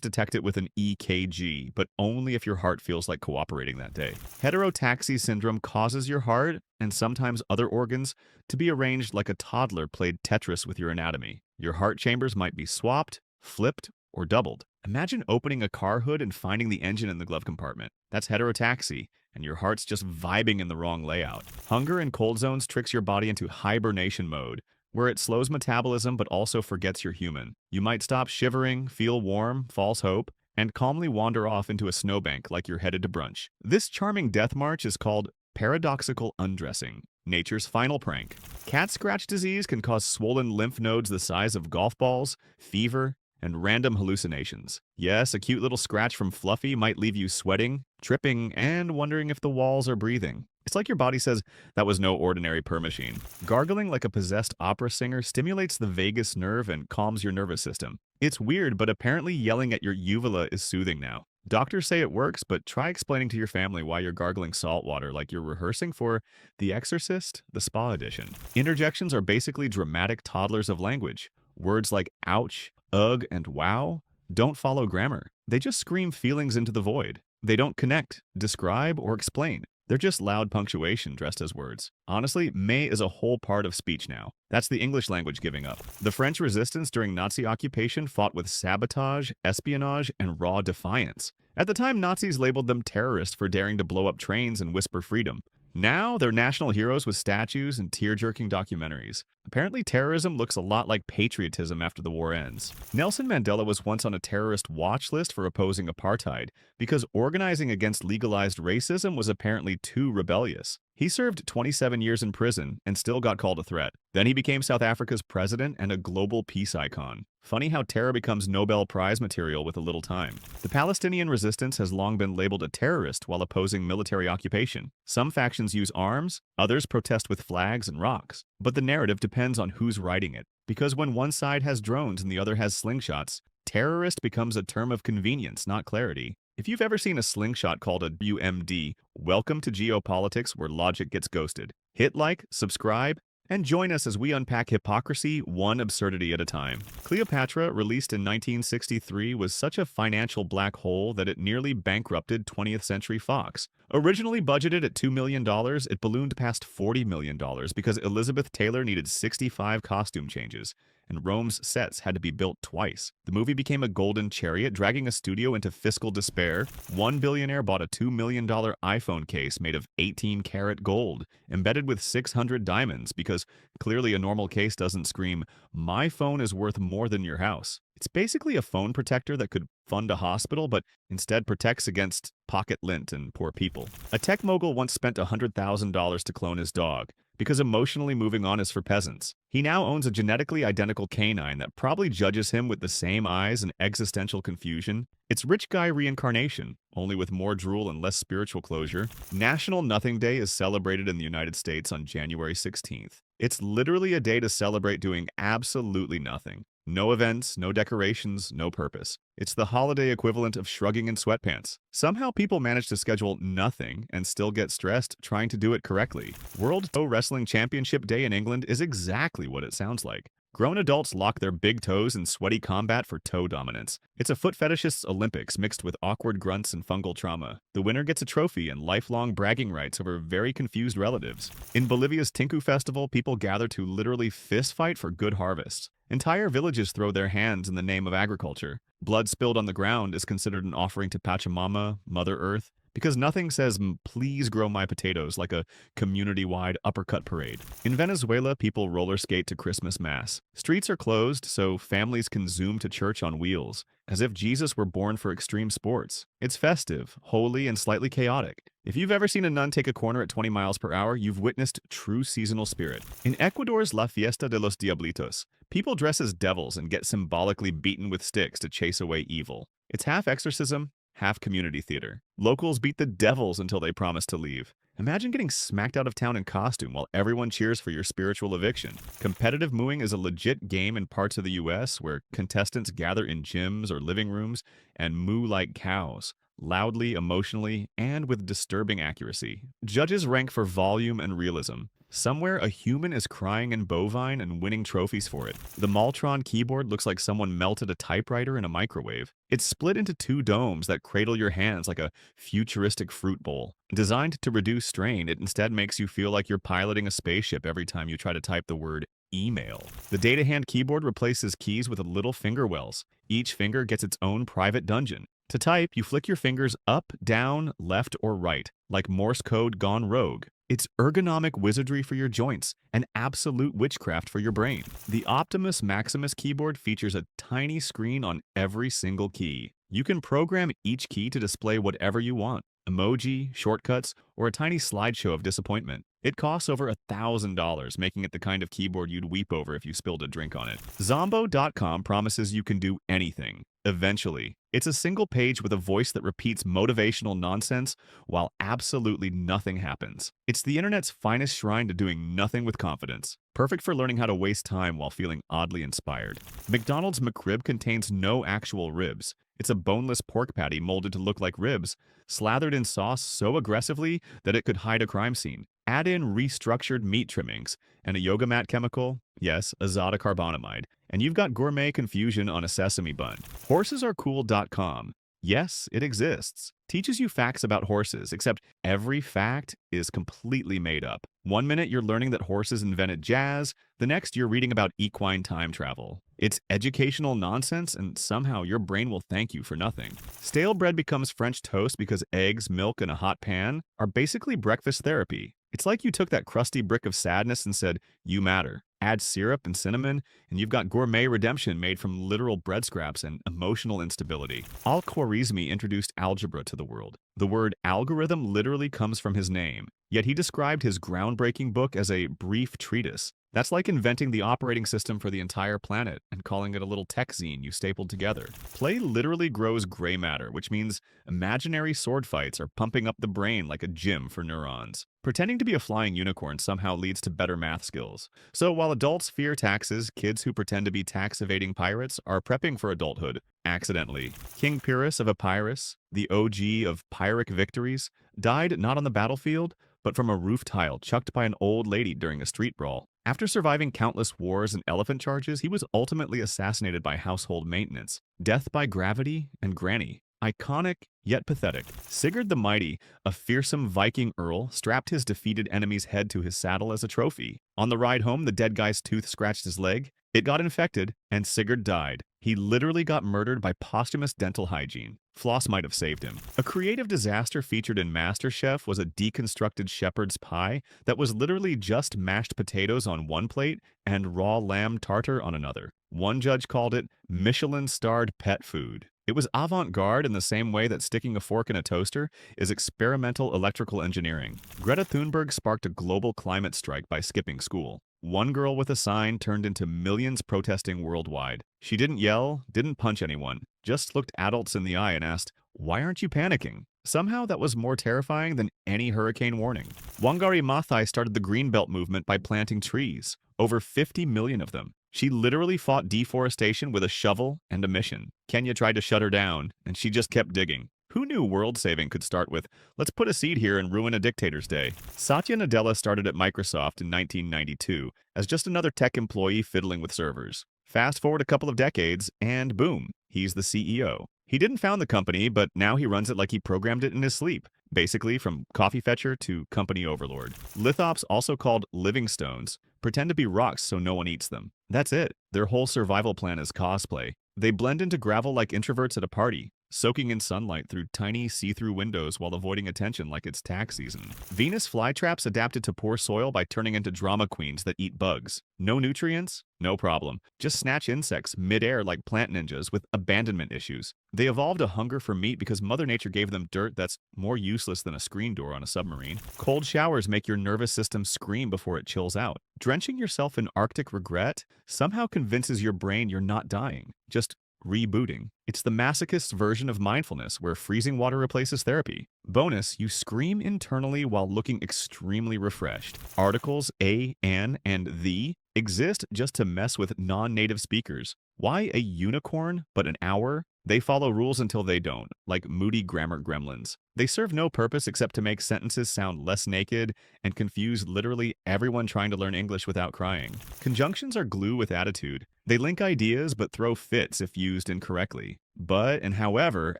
detect it with an EKG, but only if your heart feels like cooperating that day. Heterotaxy syndrome causes your heart, and sometimes other organs, to be arranged like a toddler played Tetris with your anatomy. Your heart chambers might be swapped, flipped, or doubled. Imagine opening a car hood and finding the engine in the glove compartment. That's heterotaxy, and your heart's just vibing in the wrong layout. Hunger and cold zones tricks your body into hibernation mode, where it slows metabolism but also forgets you're human. You might stop shivering, feel warm, false hope, and calmly wander off into a snowbank like you're headed to brunch. This charming death march is called paradoxical undressing, nature's final prank. Cat scratch disease can cause swollen lymph nodes the size of golf balls, fever, and random hallucinations. Yes, a cute little scratch from Fluffy might leave you sweating, tripping, and wondering if the walls are breathing. It's like your body says, that was no ordinary purr machine. Gargling like a possessed opera singer stimulates the vagus nerve and calms your nervous system. It's weird, but apparently yelling at your uvula is soothing now. Doctors say it works, but try explaining to your family why you're gargling salt water like you're rehearsing for The Exorcist, the Spa Edition. Interjections are basically dramatic toddlers of language. Words like ouch, ugh, and wow don't follow grammar. They just scream feelings into the void. They don't connect, describe, or explain. They're just loud punctuation dressed as words. Honestly, mais is a whole part of speech now. That's the English language giving up. The French resistance during Nazi occupation fought with sabotage, espionage, and raw defiance. At the time, Nazis labeled them terrorists for daring to blow up trains and whisper freedom. Now, they're national heroes with statues and tear-jerking documentaries. Apparently, terrorism looks a lot like patriotism after the war ends. Nelson Mandela was once on a terrorist watch list for opposing apartheid because organizing against legalized racism was apparently too rebellious. He served 27 years in prison and still got called a threat. Then he became South Africa's president and a global peace icon. Funny how terror becomes Nobel Prize material with a little time. The Palestinian resistance has long been labeled a terrorist while opposing military occupation. Some factions use arms, others protest with flags and rocks. But the narrative depends on who's writing it. Because when one side has drones and the other has slingshots, terrorist becomes a term of convenience, not clarity. If you've ever seen a slingshot called a UMD, welcome to geopolitics where logic gets ghosted. Hit like, subscribe, and join us as we unpack hypocrisy one absurdity at a time. Cleopatra, released in 1963, was such a financial black hole that it nearly bankrupted 20th Century Fox. Originally budgeted at $2 million, it ballooned past $40 million because Elizabeth Taylor needed 65 costume changes, and Rome's sets had to be built twice. The movie became a golden chariot, dragging a studio into fiscal despair. One billionaire bought a $2 million iPhone case made of 18-karat gold, embedded with 600 diamonds, because clearly a normal case doesn't scream, "My phone is worth more than your house." It's basically a phone protector that could fund a hospital, but instead protects against pocket lint and poor people. A tech mogul once spent $100,000 to clone his dog, because emotionally moving on is for peasants. He now owns a genetically identical canine that probably judges him with the same eyes and existential confusion. It's rich guy reincarnation, only with more drool and less spiritual closure. National Nothing Day is celebrated in the United States on January 16th. It's literally a day to celebrate doing absolutely nothing. No events, no decorations, no purpose. It's the holiday equivalent of shrugging in sweatpants. Somehow people manage to schedule nothing and still get stressed trying to do it correctly. World Toe Wrestling Championship Day in England is exactly what it sounds like. Grown adults lock their big toes in sweaty combat for toe dominance. It's a foot fetishist's Olympics mixed with awkward grunts and fungal trauma. The winner gets a trophy and lifelong bragging rights over very confused relatives. In Bolivia's Tinku Festival, people gather to literally fistfight for good harvests. Entire villages throw their hands in the name of agriculture. Blood spilled on the ground is considered an offering to Pachamama, Mother Earth, because nothing says, "Please grow my potatoes," like a community-wide uppercut parade. In Venezuela, people roller skate to Christmas Mass. Streets are closed, so families can zoom to church on wheels, as if Jesus were born for extreme sports. It's festive, holy, and slightly chaotic. If you've ever seen a nun take a corner at 20 miles per hour, you've witnessed true seasonal spirit. In Ecuador's La Fiesta de los Diablitos, people dress as devils and get symbolically beaten with sticks to chase away evil. It's half exorcism, half community theater. Locals beat the devils until they promise to leave. Imagine getting smacked out of town in costume while everyone cheers for your spiritual eviction. Competitive mooing is a legit game in parts of the US where contestants gather in gyms or living rooms and moo like cows, loudly, emotionally, and with disturbing accuracy. Judges rank for volume and realism. Somewhere, a human is crying in bovine and winning trophies for it. The Maltron keyboard looks like someone melted a typewriter in a microwave. It's split into two domes that cradle your hands like a futuristic fruit bowl. Designed to reduce strain, it instead makes you feel like you're piloting a spaceship every time you try to type the word email. The data hand keyboard replaces keys with little finger wells. Each finger gets its own private dungeon. To type, you flick your fingers up, down, left, or right, like Morse code gone rogue. It's ergonomic wizardry for your joints and absolute witchcraft for your brain. The Optimus Maximus keyboard features a tiny screen on every single key. You can program each key to display whatever you want: emoji, shortcuts, or a tiny slideshow of disappointment. It costs over $1,000, making it the kind of keyboard you'd weep over if you spilled a drink on it. Zombo.com promises you can do anything. Eventually. It's a single page with a voice that repeats motivational nonsense while absolutely nothing happens. It's the internet's finest shrine to doing nothing with confidence. Perfect for learning how to waste time while feeling oddly inspired. McDonald's McRib contains no actual ribs. It's a boneless pork patty molded to look like ribs, slathered in sauce so aggressively that it could hide a crime scene. Add in restructured meat trimmings and a yoga mat chemical, yes, azotocarbonamide, and you've got gourmet confusion on a sesame bun. Horsesarecool.com. Yes, it exists. Teaches you facts about horses, except every fact is completely made up. One minute you're learning that horses invented jazz, the next you're reading about equine time travel. It's educational nonsense, and somehow your brain will thank you for nothing. Stale bread becomes French toast because eggs, milk, and a hot pan are basically breakfast therapy. It's like you took that crusty brick of sadness and said, "You matter." Add syrup and cinnamon, and you've got gourmet redemption made from literal bread scraps and emotional instability. Al-Khwarizmi introduced algebra to the world. The word algorithm literally comes from his name, yet he described his groundbreaking book as a brief treatise. That's like inventing the operating system for the entire planet and calling it a little tech zine you stapled together. Play literally grows gray matter, which means imaginary sword fights are pumping up the brain like a gym for neurons. Pretending to be a flying unicorn somehow leads to better math skills. So while adults fear taxes, kids who pretend to be tax-evading pirates are prepping for adulthood, accidentally. King Pyrrhus of Epirus, the OG of Pyrrhic victories, died not on the battlefield, but from a roof tile chucked by an old lady during a street brawl. After surviving countless wars and elephant charges, he was ultimately assassinated by household maintenance. Death by gravity and granny. Iconic, yet pathetic. Sigurd the Mighty, a fearsome Viking earl, strapped his defeated enemy's head to his saddle as a trophy. On the ride home, the dead guy's tooth scratched his leg. It got infected, and Sigurd died. He literally got murdered by posthumous dental hygiene. Floss might have saved him. A creative disaster featured in MasterChef was a deconstructed shepherd's pie that was literally just mashed potatoes on one plate and raw lamb tartare on another. One judge called it Michelin-starred pet food. It was avant-garde in the same way that sticking a fork in a toaster is experimental electrical engineering. Greta Thunberg sparked a global climate strike by skipping school. One girl with a sign turned into millions protesting worldwide. She didn't yell, didn't punch anyone, just looked adults in the eye and asked, "Why aren't you panicking?" Somehow that was more terrifying than any hurricane warning. Wangari Maathai started the Greenbelt movement by planting trees, over 50 million of them. She literally fought deforestation with a shovel and a mission. Kenya tried to shut her down, and she just kept digging. Who knew world saving could start with, "Let's put a seed here and ruin a dictator's day"? Satya Nadella started at Microsoft in 1992 as just another tech employee fiddling with servers. Fast forward a couple of decades, and boom, he's the CEO. He didn't found the company, but now he runs it like he programmed it in his sleep. Basically, from coffee fetcher to company overlord. Lithops, also called living stones, pretend to be rocks so no one eats them. That's it. Their whole survival plan is cosplay. They blend into gravel like introverts at a party, soaking in sunlight through tiny see-through windows while avoiding attention like it's tax season. Venus flytraps adapted to poor soil by turning into drama queens that eat bugs. No nutrients? No problem. Just snatch insects mid-air like plant ninjas with abandonment issues. They evolved a hunger for meat because Mother Nature gave them dirt that's more useless than a screen door on a submarine. Cold showers make your nervous system scream before it chills out. Drenching yourself in Arctic regret somehow convinces your brain you're not dying, just rebooting. It's the masochist's version of mindfulness, where freezing water replaces therapy. Bonus, you scream internally while looking extremely refreshed. Articles a, an, and the exist just to mess with non-native speakers. Why a unicorn, but an hour? They follow rules until they don't, like moody grammar gremlins. They serve no purpose except to make sentences sound less naked and confuse literally everyone trying to learn English without crying. Conjunctions are glue with attitude. They link ideas but throw fits if used incorrectly. But and however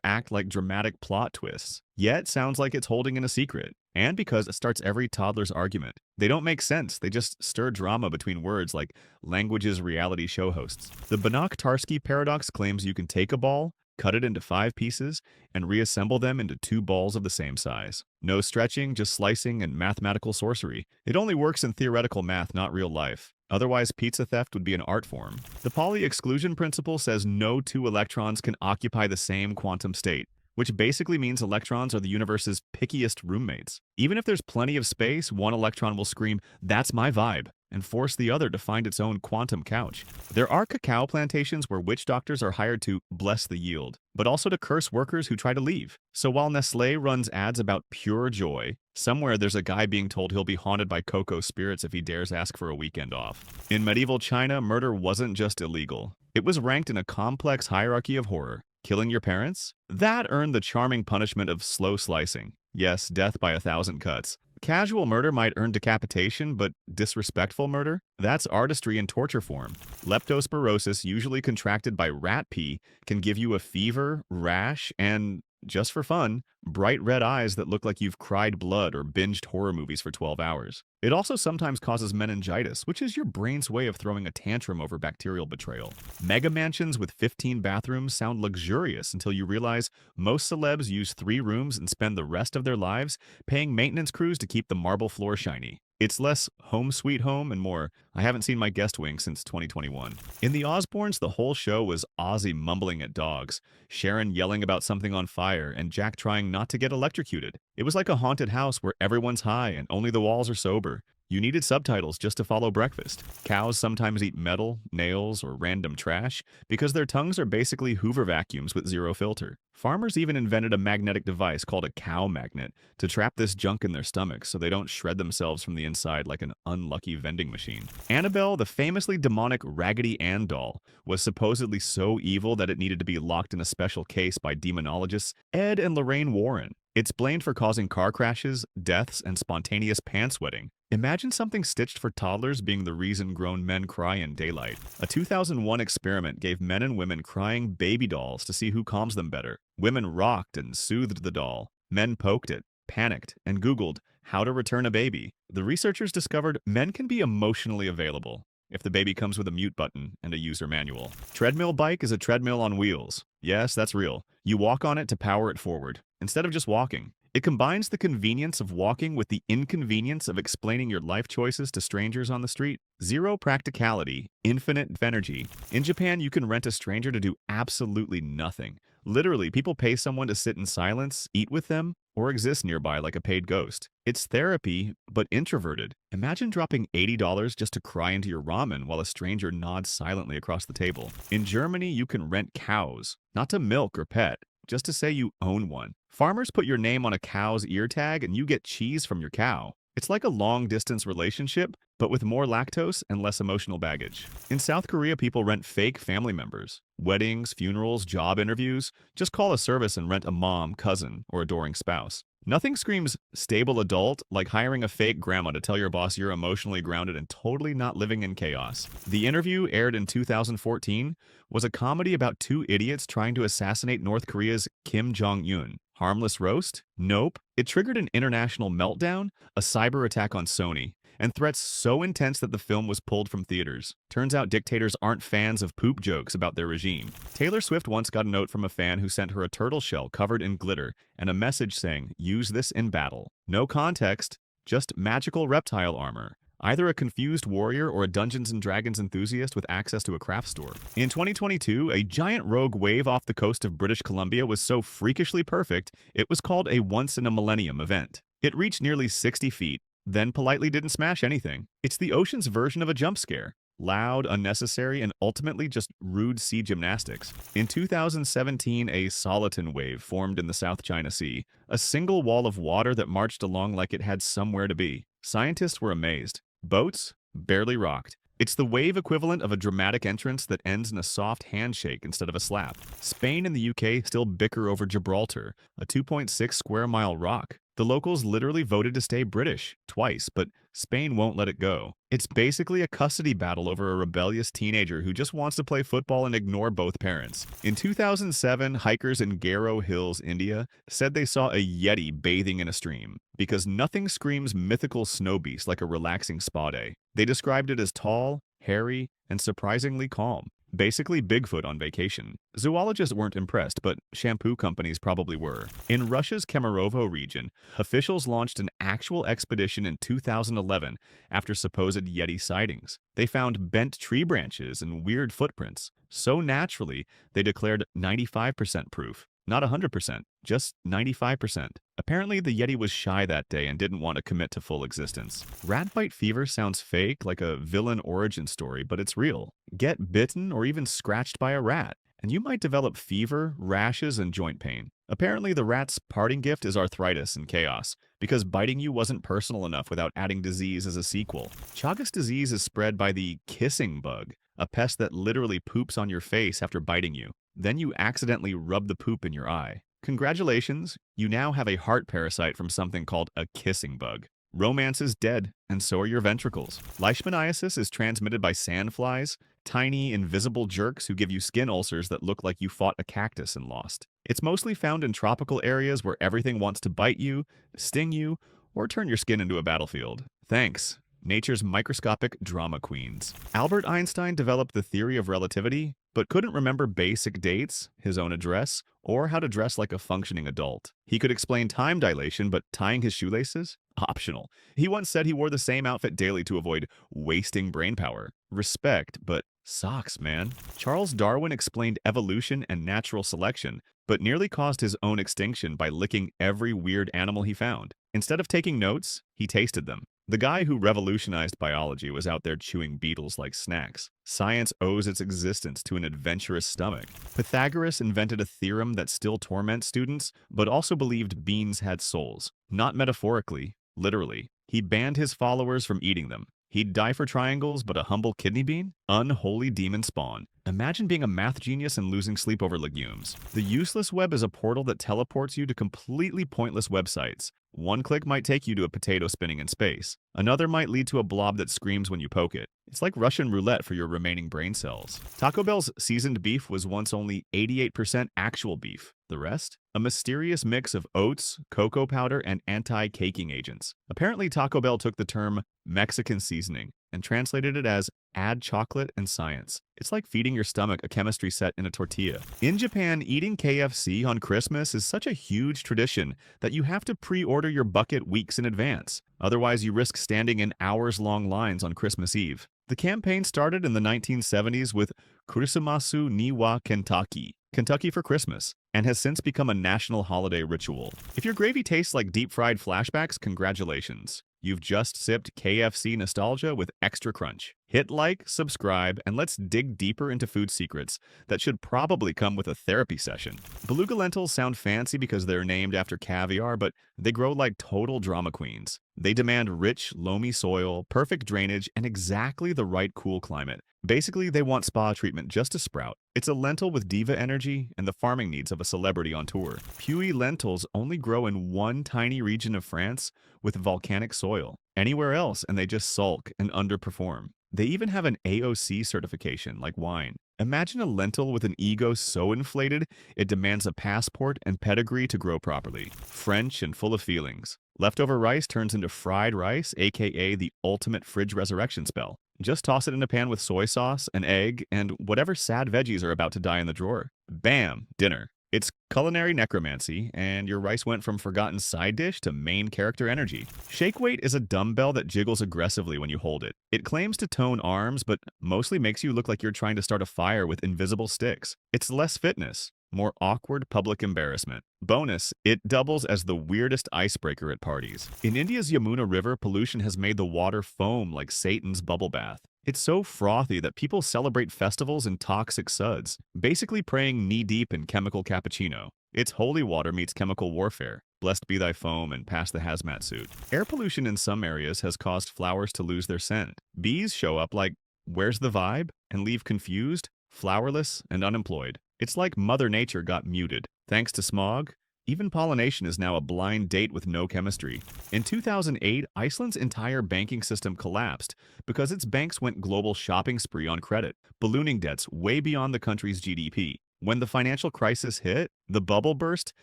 act like dramatic plot twists. Yet sounds like it's holding in a secret. And because it starts every toddler's argument. They don't make sense, they just stir drama between words like language's reality show hosts. The Banach-Tarski paradox claims you can take a ball, cut it into 5 pieces, and reassemble them into 2 balls of the same size. No stretching, just slicing and mathematical sorcery. It only works in theoretical math, not real life. Otherwise, pizza theft would be an art form. The Pauli exclusion principle says no 2 electrons can occupy the same quantum state, which basically means electrons are the universe's pickiest roommates. Even if there's plenty of space, one electron will scream, "That's my vibe," and force the other to find its own quantum couch. There are cacao plantations where witch doctors are hired to bless the yield, but also to curse workers who try to leave. So while Nestlé runs ads about pure joy, somewhere there's a guy being told he'll be haunted by cocoa spirits if he dares ask for a weekend off. In medieval China, murder wasn't just illegal. It was ranked in a complex hierarchy of horror. Killing your parents? That earned the charming punishment of slow slicing. Yes, death by 1,000 cuts. Casual murder might earn decapitation, but disrespectful murder? That's artistry in torture form. Leptospirosis, usually contracted by rat pee, can give you a fever, rash, and, just for fun, bright red eyes that look like you've cried blood or binged horror movies for 12 hours. It also sometimes causes meningitis, which is your brain's way of throwing a tantrum over bacterial betrayal. Mega mansions with 15 bathrooms sound luxurious until you realize most celebs use 3 rooms and spend the rest of their lives paying maintenance crews to keep the marble floor shiny. It's less home sweet home and more I haven't seen my guest wing since 2021. In The Osbournes, the whole show was Ozzy mumbling at dogs, Sharon yelling about something on fire, and Jack trying not to get electrocuted. It was like a haunted house where everyone's high and only the walls are sober. You needed subtitles just to follow breakfast. Cows sometimes eat metal, nails, or random trash because their tongues are basically Hoover vacuums with zero filter. Farmers even invented a magnetic device called a cow magnet to trap this junk in their stomachs so they don't shred themselves from the inside like an unlucky vending machine. Annabelle, the famously demonic Raggedy Ann doll, was supposedly so evil that it needed to be locked in a special case by demonologists Ed and Lorraine Warren. It's blamed for causing car crashes, deaths, and spontaneous pants wetting. Imagine something stitched for toddlers being the reason grown men cry in daylight. A 2001 experiment gave men and women crying baby dolls to see who calms them better. Women rocked and soothed the doll. Men poked it, panicked, and Googled how to return a baby. The researchers discovered men can be emotionally available if the baby comes with a mute button and a user manual. Treadmill bike is a treadmill on wheels. Yes, that's real. You walk on it to power it forward, instead of just walking. It combines the convenience of walking with the inconvenience of explaining your life choices to strangers on the street. Zero practicality, infinite energy. In Japan, you can rent a stranger to do absolutely nothing. Literally, people pay someone to sit in silence, eat with them, or exist nearby like a paid ghost. It's therapy, but introverted. Imagine dropping $80 just to cry into your ramen while a stranger nods silently across the table. In Germany, you can rent cows, not to milk or pet, just to say you own one. Farmers put your name on a cow's ear tag and you get cheese from your cow. It's like a long-distance relationship, but with more lactose and less emotional baggage. In South Korea, people rent fake family members. Weddings, funerals, job interviews. Just call a service and rent a mom, cousin, or adoring spouse. Nothing screams stable adult like hiring a fake grandma to tell your boss you're emotionally grounded and totally not living in chaos. The Interview, aired in 2014, was a comedy about two idiots trying to assassinate North Korea's Kim Jong-un. Harmless roast? Nope. It triggered an international meltdown, a cyber attack on Sony, and threats so intense that the film was pulled from theaters. Turns out dictators aren't fans of poop jokes about their regime. Taylor Swift once got a note from a fan who sent her a turtle shell covered in glitter and a message saying, "Use this in battle." No context, just magical reptile armor. Either a confused warrior or a Dungeons & Dragons enthusiast with access to a craft store. In 2022, a giant rogue wave off the coast of British Columbia was so freakishly perfect, it was called a once-in-a-millennium event. It reached nearly 60 feet, then politely didn't smash anything. It's the ocean's version of a jump scare. Loud, unnecessary, and ultimately just rude sea gymnastics. In 2017, a soliton wave formed in the South China Sea, a single wall of water that marched along like it had somewhere to be. Scientists were amazed. Boats barely rocked. It's the wave equivalent of a dramatic entrance that ends in a soft handshake instead of a slap. Spain and the UK still bicker over Gibraltar, a 2.6 square mile rock. The locals literally voted to stay British twice, but Spain won't let it go. It's basically a custody battle over a rebellious teenager who just wants to play football and ignore both parents. In 2007, hikers in Garo Hills, India, said they saw a yeti bathing in a stream because nothing screams mythical snow beast like a relaxing spa day. They described it as tall, hairy, and surprisingly calm. Basically Bigfoot on vacation. Zoologists weren't impressed, but shampoo companies probably were. In Russia's Kemerovo region, officials launched an actual expedition in 2011 after supposed Yeti sightings. They found bent tree branches and weird footprints. So naturally, they declared 95% proof. Not 100%, just 95%. Apparently, the Yeti was shy that day and didn't want to commit to full existence. Rat bite fever sounds fake, like a villain origin story, but it's real. Get bitten or even scratched by a rat, and you might develop fever, rashes, and joint pain. Apparently, the rat's parting gift is arthritis and chaos, because biting you wasn't personal enough without adding disease as a sequel. Chagas disease is spread by the kissing bug, a pest that literally poops on your face after biting you. Then you accidentally rub the poop in your eye. Congratulations, you now have a heart parasite from something called a kissing bug. Romance is dead, and so are your ventricles. Leishmaniasis is transmitted by sandflies, tiny, invisible jerks who give you skin ulcers that look like you fought a cactus and lost. It's mostly found in tropical areas where everything wants to bite you, sting you, or turn your skin into a battlefield. Thanks. Nature's microscopic drama queens. Albert Einstein developed the theory of relativity. but couldn't remember basic dates, his own address, or how to dress like a functioning adult. He could explain time dilation, but tying his shoelaces? Optional. He once said he wore the same outfit daily to avoid wasting brain power. Respect, but socks, man. Charles Darwin explained evolution and natural selection, but nearly caused his own extinction by licking every weird animal he found. Instead of taking notes, he tasted them. The guy who revolutionized biology was out there chewing beetles like snacks. Science owes its existence to an adventurous stomach. Pythagoras invented a theorem that still torments students, but also believed beans had souls. Not metaphorically, literally. He banned his followers from eating them. He'd die for triangles, but a humble kidney bean? Unholy demon spawn. Imagine being a math genius and losing sleep over legumes. The useless web is a portal that teleports you to completely pointless websites. One click might take you to a potato spinning in space. Another might lead to a blob that screams when you poke it. It's like Russian roulette for your remaining brain cells. Taco Bell's seasoned beef was once only 88% actual beef. The rest? A mysterious mix of oats, cocoa powder, and anti-caking agents. Apparently, Taco Bell took the term Mexican seasoning and translated it as add chocolate and science. It's like feeding your stomach a chemistry set in a tortilla. In Japan, eating KFC on Christmas is such a huge tradition that you have to pre-order your bucket weeks in advance. Otherwise, you risk standing in hours-long lines on Christmas Eve. The campaign started in the 1970s with Kurisumasu ni wa Kentucky, Kentucky for Christmas, and has since become a national holiday ritual. If your gravy tastes like deep-fried flashbacks, congratulations. You've just sipped KFC nostalgia with extra crunch. Hit like, subscribe, and let's dig deeper into food secrets that should probably come with a therapy session. Beluga lentils sound fancy because they're named after caviar, but they grow like total drama queens. They demand rich, loamy soil, perfect drainage, and exactly the right cool climate. Basically, they want spa treatment just to sprout. It's a lentil with diva energy and the farming needs of a celebrity on tour. Puy lentils only grow in one tiny region of France with volcanic soil. Anywhere else, and they just sulk and underperform. They even have an AOC certification, like wine. Imagine a lentil with an ego so inflated, it demands a passport and pedigree to grow properly. French and full of feelings. Leftover rice turns into fried rice, aka the ultimate fridge resurrection spell. Just toss it in a pan with soy sauce, an egg, and whatever sad veggies are about to die in the drawer. Bam! Dinner. It's culinary necromancy, and your rice went from forgotten side dish to main character energy. Shake weight is a dumbbell that jiggles aggressively when you hold it. It claims to tone arms, but mostly makes you look like you're trying to start a fire with invisible sticks. It's less fitness, more awkward public embarrassment. Bonus, it doubles as the weirdest icebreaker at parties. In India's Yamuna River, pollution has made the water foam like Satan's bubble bath. It's so frothy that people celebrate festivals in toxic suds, basically praying knee-deep in chemical cappuccino. It's holy water meets chemical warfare. Blessed be thy foam and pass the hazmat suit. Air pollution in some areas has caused flowers to lose their scent. Bees show up like, where's the vibe? And leave confused, flowerless, and unemployed. It's like Mother Nature got muted. Thanks to smog, even pollination is now a blind date with no chemistry. In 2008, Iceland's entire banking system collapsed because its banks went global shopping spree on credit, ballooning debts way beyond the country's GDP. When the financial crisis hit, the bubble burst,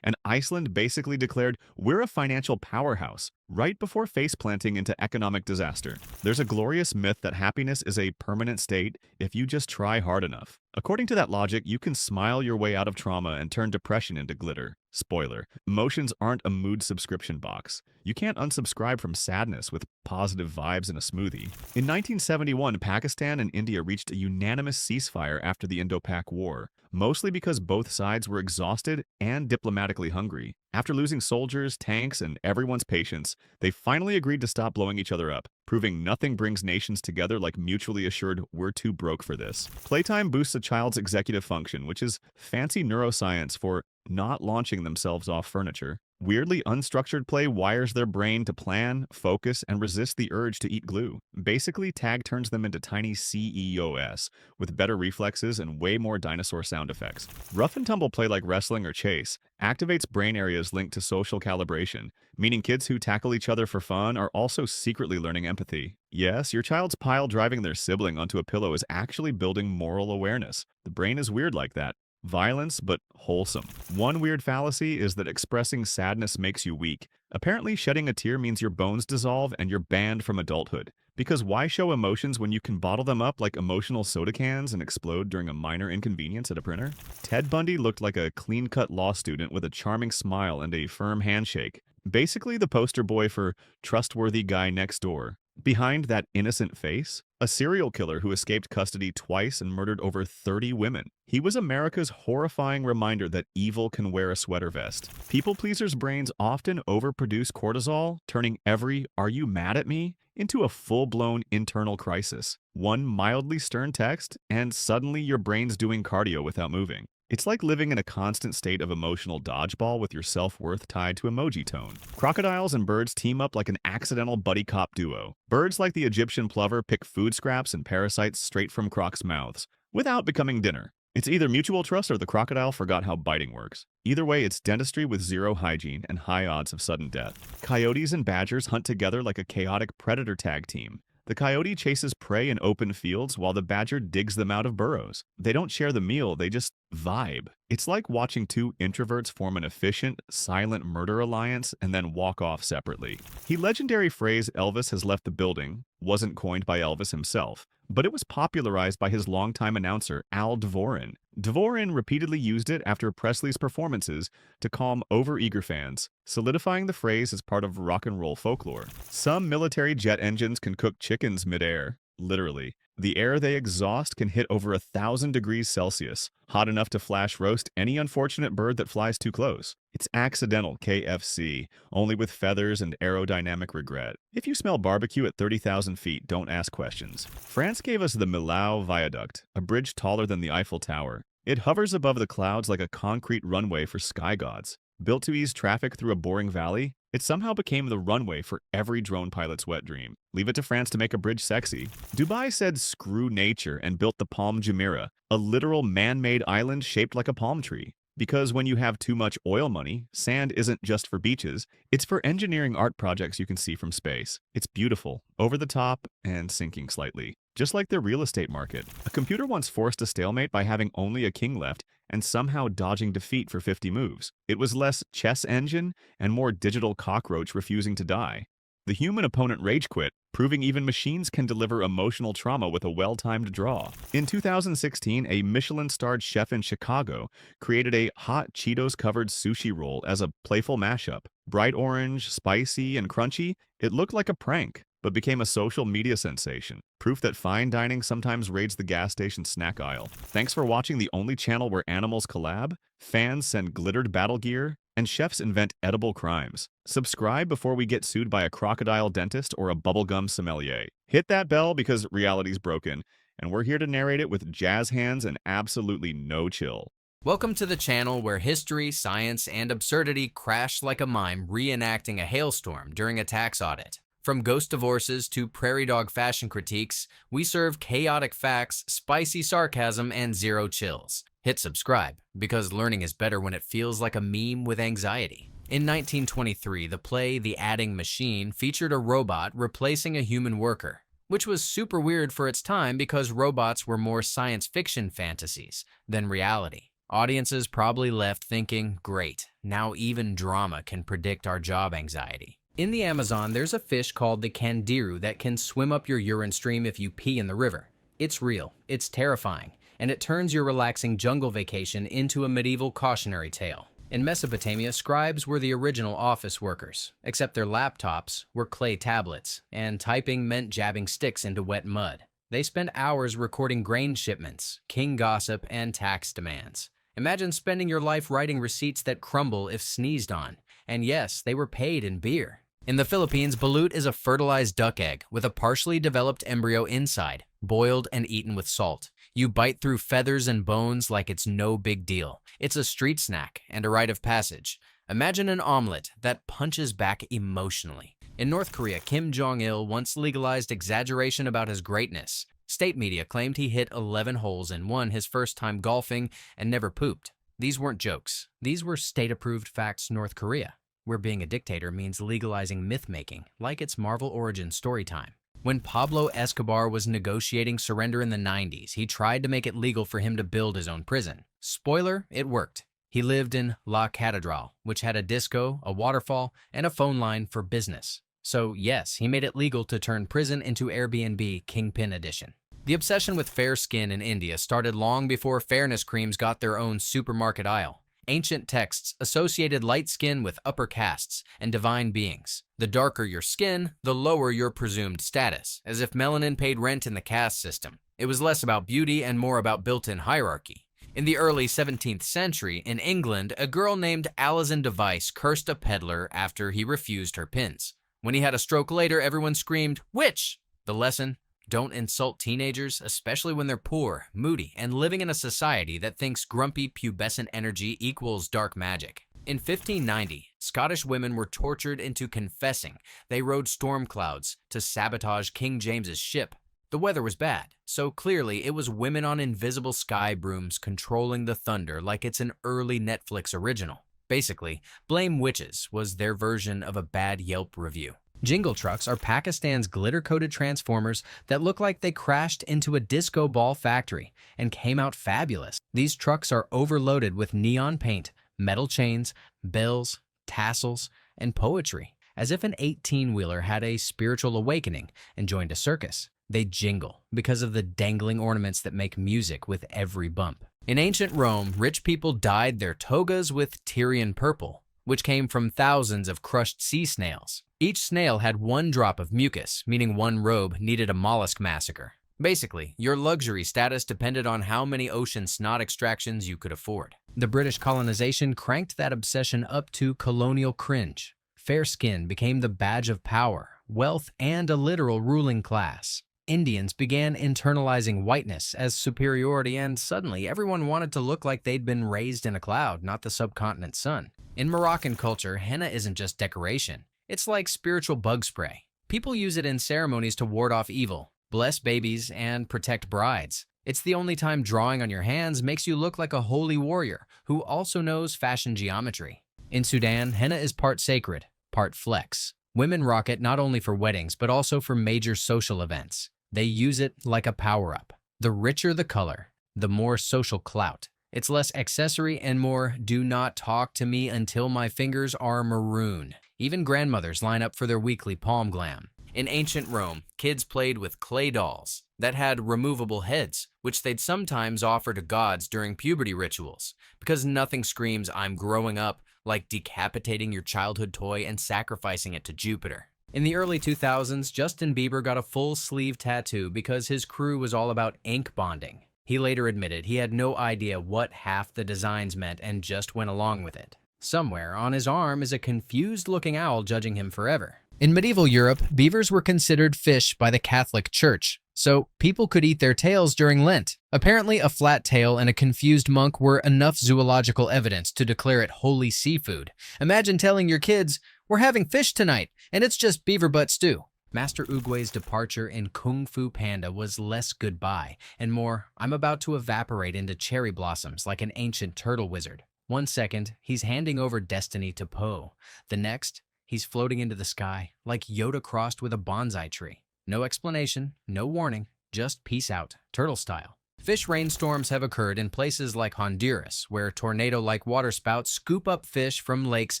and Iceland basically declared, we're a financial powerhouse, right before face-planting into economic disaster. There's a glorious myth that happiness is a permanent state if you just try hard enough. According to that logic, you can smile your way out of trauma and turn depression into glitter. Spoiler, emotions aren't a mood subscription box. You can't unsubscribe from sadness with positive vibes in a smoothie. In 1971, Pakistan and India reached a unanimous ceasefire after the Indo-Pak War, mostly because both sides were exhausted and diplomatically hungry. After losing soldiers, tanks, and everyone's patience, they finally agreed to stop blowing each other up, proving nothing brings nations together like mutually assured we're too broke for this. Playtime boosts a child's executive function, which is fancy neuroscience for not launching themselves off furniture. Weirdly unstructured play wires their brain to plan, focus, and resist the urge to eat glue. Basically, tag turns them into tiny CEOs, with better reflexes and way more dinosaur sound effects. Rough and tumble play like wrestling or chase activates brain areas linked to social calibration, meaning kids who tackle each other for fun are also secretly learning empathy. Yes, your child's pile driving their sibling onto a pillow is actually building moral awareness. The brain is weird like that. Violence, but wholesome. One weird fallacy is that expressing sadness makes you weak. Apparently, shedding a tear means your bones dissolve and you're banned from adulthood. Because why show emotions when you can bottle them up like emotional soda cans and explode during a minor inconvenience at a printer? Ted Bundy looked like a clean-cut law student with a charming smile and a firm handshake. Basically the poster boy for trustworthy guy next door. Behind that innocent face, a serial killer who escaped custody twice and murdered over 30 women. He was America's horrifying reminder that evil can wear a sweater vest. People pleasers' brains often overproduce cortisol, turning every "are you mad at me?" into a full-blown internal crisis. One mildly stern text, and suddenly your brain's doing cardio without moving. It's like living in a constant state of emotional dodgeball with your self-worth tied to emoji tone. Crocodiles and birds team up like an accidental buddy cop duo. Birds like the Egyptian plover pick food scraps and parasites straight from crocs' mouths, without becoming dinner. It's either mutual trust or the crocodile forgot how biting works. Either way, it's dentistry with zero hygiene and high odds of sudden death. Coyotes and badgers hunt together like a chaotic predator tag team. The coyote chases prey in open fields while the badger digs them out of burrows. They don't share the meal, they just vibe. It's like watching two introverts form an efficient, silent murder alliance and then walk off separately. The legendary phrase "Elvis has left the building" wasn't coined by Elvis himself, but it was popularized by his longtime announcer, Al Dvorin. Dvorin repeatedly used it after Presley's performances to calm overeager fans, solidifying the phrase as part of rock and roll folklore. Some military jet engines can cook chickens mid-air, literally. The air they exhaust can hit over 1,000 degrees Celsius, hot enough to flash roast any unfortunate bird that flies too close. It's accidental KFC, only with feathers and aerodynamic regret. If you smell barbecue at 30,000 feet, don't ask questions. France gave us the Millau Viaduct, a bridge taller than the Eiffel Tower. It hovers above the clouds like a concrete runway for sky gods. Built to ease traffic through a boring valley, it somehow became the runway for every drone pilot's wet dream. Leave it to France to make a bridge sexy. Dubai said screw nature and built the Palm Jumeirah, a literal man-made island shaped like a palm tree. Because when you have too much oil money, sand isn't just for beaches, it's for engineering art projects you can see from space. It's beautiful, over the top, and sinking slightly. Just like the real estate market. A computer once forced a stalemate by having only a king left and somehow dodging defeat for 50 moves. It was less chess engine and more digital cockroach refusing to die. The human opponent rage quit, proving even machines can deliver emotional trauma with a well-timed draw. In 2016, a Michelin-starred chef in Chicago created a hot Cheetos-covered sushi roll as a playful mashup. Bright orange, spicy, and crunchy, it looked like a prank, but became a social media sensation. Proof that fine dining sometimes raids the gas station snack aisle. Thanks for watching the only channel where animals collab, fans send glittered battle gear, and chefs invent edible crimes. Subscribe before we get sued by a crocodile dentist or a bubblegum sommelier. Hit that bell because reality's broken, and we're here to narrate it with jazz hands and absolutely no chill. Welcome to the channel where history, science, and absurdity crash like a mime reenacting a hailstorm during a tax audit. From ghost divorces to prairie dog fashion critiques, we serve chaotic facts, spicy sarcasm, and zero chills. Hit subscribe, because learning is better when it feels like a meme with anxiety. In 1923, the play The Adding Machine featured a robot replacing a human worker, which was super weird for its time because robots were more science fiction fantasies than reality. Audiences probably left thinking, great, now even drama can predict our job anxiety. In the Amazon, there's a fish called the candiru that can swim up your urine stream if you pee in the river. It's real, it's terrifying, and it turns your relaxing jungle vacation into a medieval cautionary tale. In Mesopotamia, scribes were the original office workers, except their laptops were clay tablets, and typing meant jabbing sticks into wet mud. They spent hours recording grain shipments, king gossip, and tax demands. Imagine spending your life writing receipts that crumble if sneezed on. And yes, they were paid in beer. In the Philippines, balut is a fertilized duck egg with a partially developed embryo inside, boiled and eaten with salt. You bite through feathers and bones like it's no big deal. It's a street snack and a rite of passage. Imagine an omelet that punches back emotionally. In North Korea, Kim Jong-il once legalized exaggeration about his greatness. State media claimed he hit 11 holes in one his first time golfing and never pooped. These weren't jokes. These were state-approved facts North Korea, where being a dictator means legalizing myth-making, like it's Marvel origin story time. When Pablo Escobar was negotiating surrender in the 90s, he tried to make it legal for him to build his own prison. Spoiler, it worked. He lived in La Catedral, which had a disco, a waterfall, and a phone line for business. So yes, he made it legal to turn prison into Airbnb Kingpin Edition. The obsession with fair skin in India started long before fairness creams got their own supermarket aisle. Ancient texts associated light skin with upper castes and divine beings. The darker your skin, the lower your presumed status, as if melanin paid rent in the caste system. It was less about beauty and more about built-in hierarchy. In the early 17th century, in England, a girl named Alison Device cursed a peddler after he refused her pins. When he had a stroke later, everyone screamed, "Witch!" The lesson? Don't insult teenagers, especially when they're poor, moody, and living in a society that thinks grumpy, pubescent energy equals dark magic. In 1590, Scottish women were tortured into confessing they rode storm clouds to sabotage King James's ship. The weather was bad, so clearly it was women on invisible sky brooms controlling the thunder like it's an early Netflix original. Basically, Blame Witches was their version of a bad Yelp review. Jingle trucks are Pakistan's glitter-coated transformers that look like they crashed into a disco ball factory and came out fabulous. These trucks are overloaded with neon paint, metal chains, bells, tassels, and poetry, as if an 18-wheeler had a spiritual awakening and joined a circus. They jingle because of the dangling ornaments that make music with every bump. In ancient Rome, rich people dyed their togas with Tyrian purple, which came from thousands of crushed sea snails. Each snail had one drop of mucus, meaning one robe needed a mollusk massacre. Basically, your luxury status depended on how many ocean snot extractions you could afford. The British colonization cranked that obsession up to colonial cringe. Fair skin became the badge of power, wealth, and a literal ruling class. Indians began internalizing whiteness as superiority, and suddenly everyone wanted to look like they'd been raised in a cloud, not the subcontinent sun. In Moroccan culture, henna isn't just decoration. It's like spiritual bug spray. People use it in ceremonies to ward off evil, bless babies, and protect brides. It's the only time drawing on your hands makes you look like a holy warrior who also knows fashion geometry. In Sudan, henna is part sacred, part flex. Women rock it not only for weddings, but also for major social events. They use it like a power-up. The richer the color, the more social clout. It's less accessory and more "do not talk to me until my fingers are maroon." Even grandmothers line up for their weekly palm glam. In ancient Rome, kids played with clay dolls that had removable heads, which they'd sometimes offer to gods during puberty rituals, because nothing screams "I'm growing up" like decapitating your childhood toy and sacrificing it to Jupiter. In the early 2000s, Justin Bieber got a full sleeve tattoo because his crew was all about ink bonding. He later admitted he had no idea what half the designs meant and just went along with it. Somewhere on his arm is a confused-looking owl judging him forever. In medieval Europe, beavers were considered fish by the Catholic Church, so people could eat their tails during Lent. Apparently, a flat tail and a confused monk were enough zoological evidence to declare it holy seafood. Imagine telling your kids, "We're having fish tonight, and it's just beaver butt stew." Master Oogway's departure in Kung Fu Panda was less goodbye and more "I'm about to evaporate into cherry blossoms like an ancient turtle wizard." One second, he's handing over destiny to Po. The next, he's floating into the sky like Yoda crossed with a bonsai tree. No explanation, no warning, just peace out, turtle style. Fish rainstorms have occurred in places like Honduras, where tornado-like waterspouts scoop up fish from lakes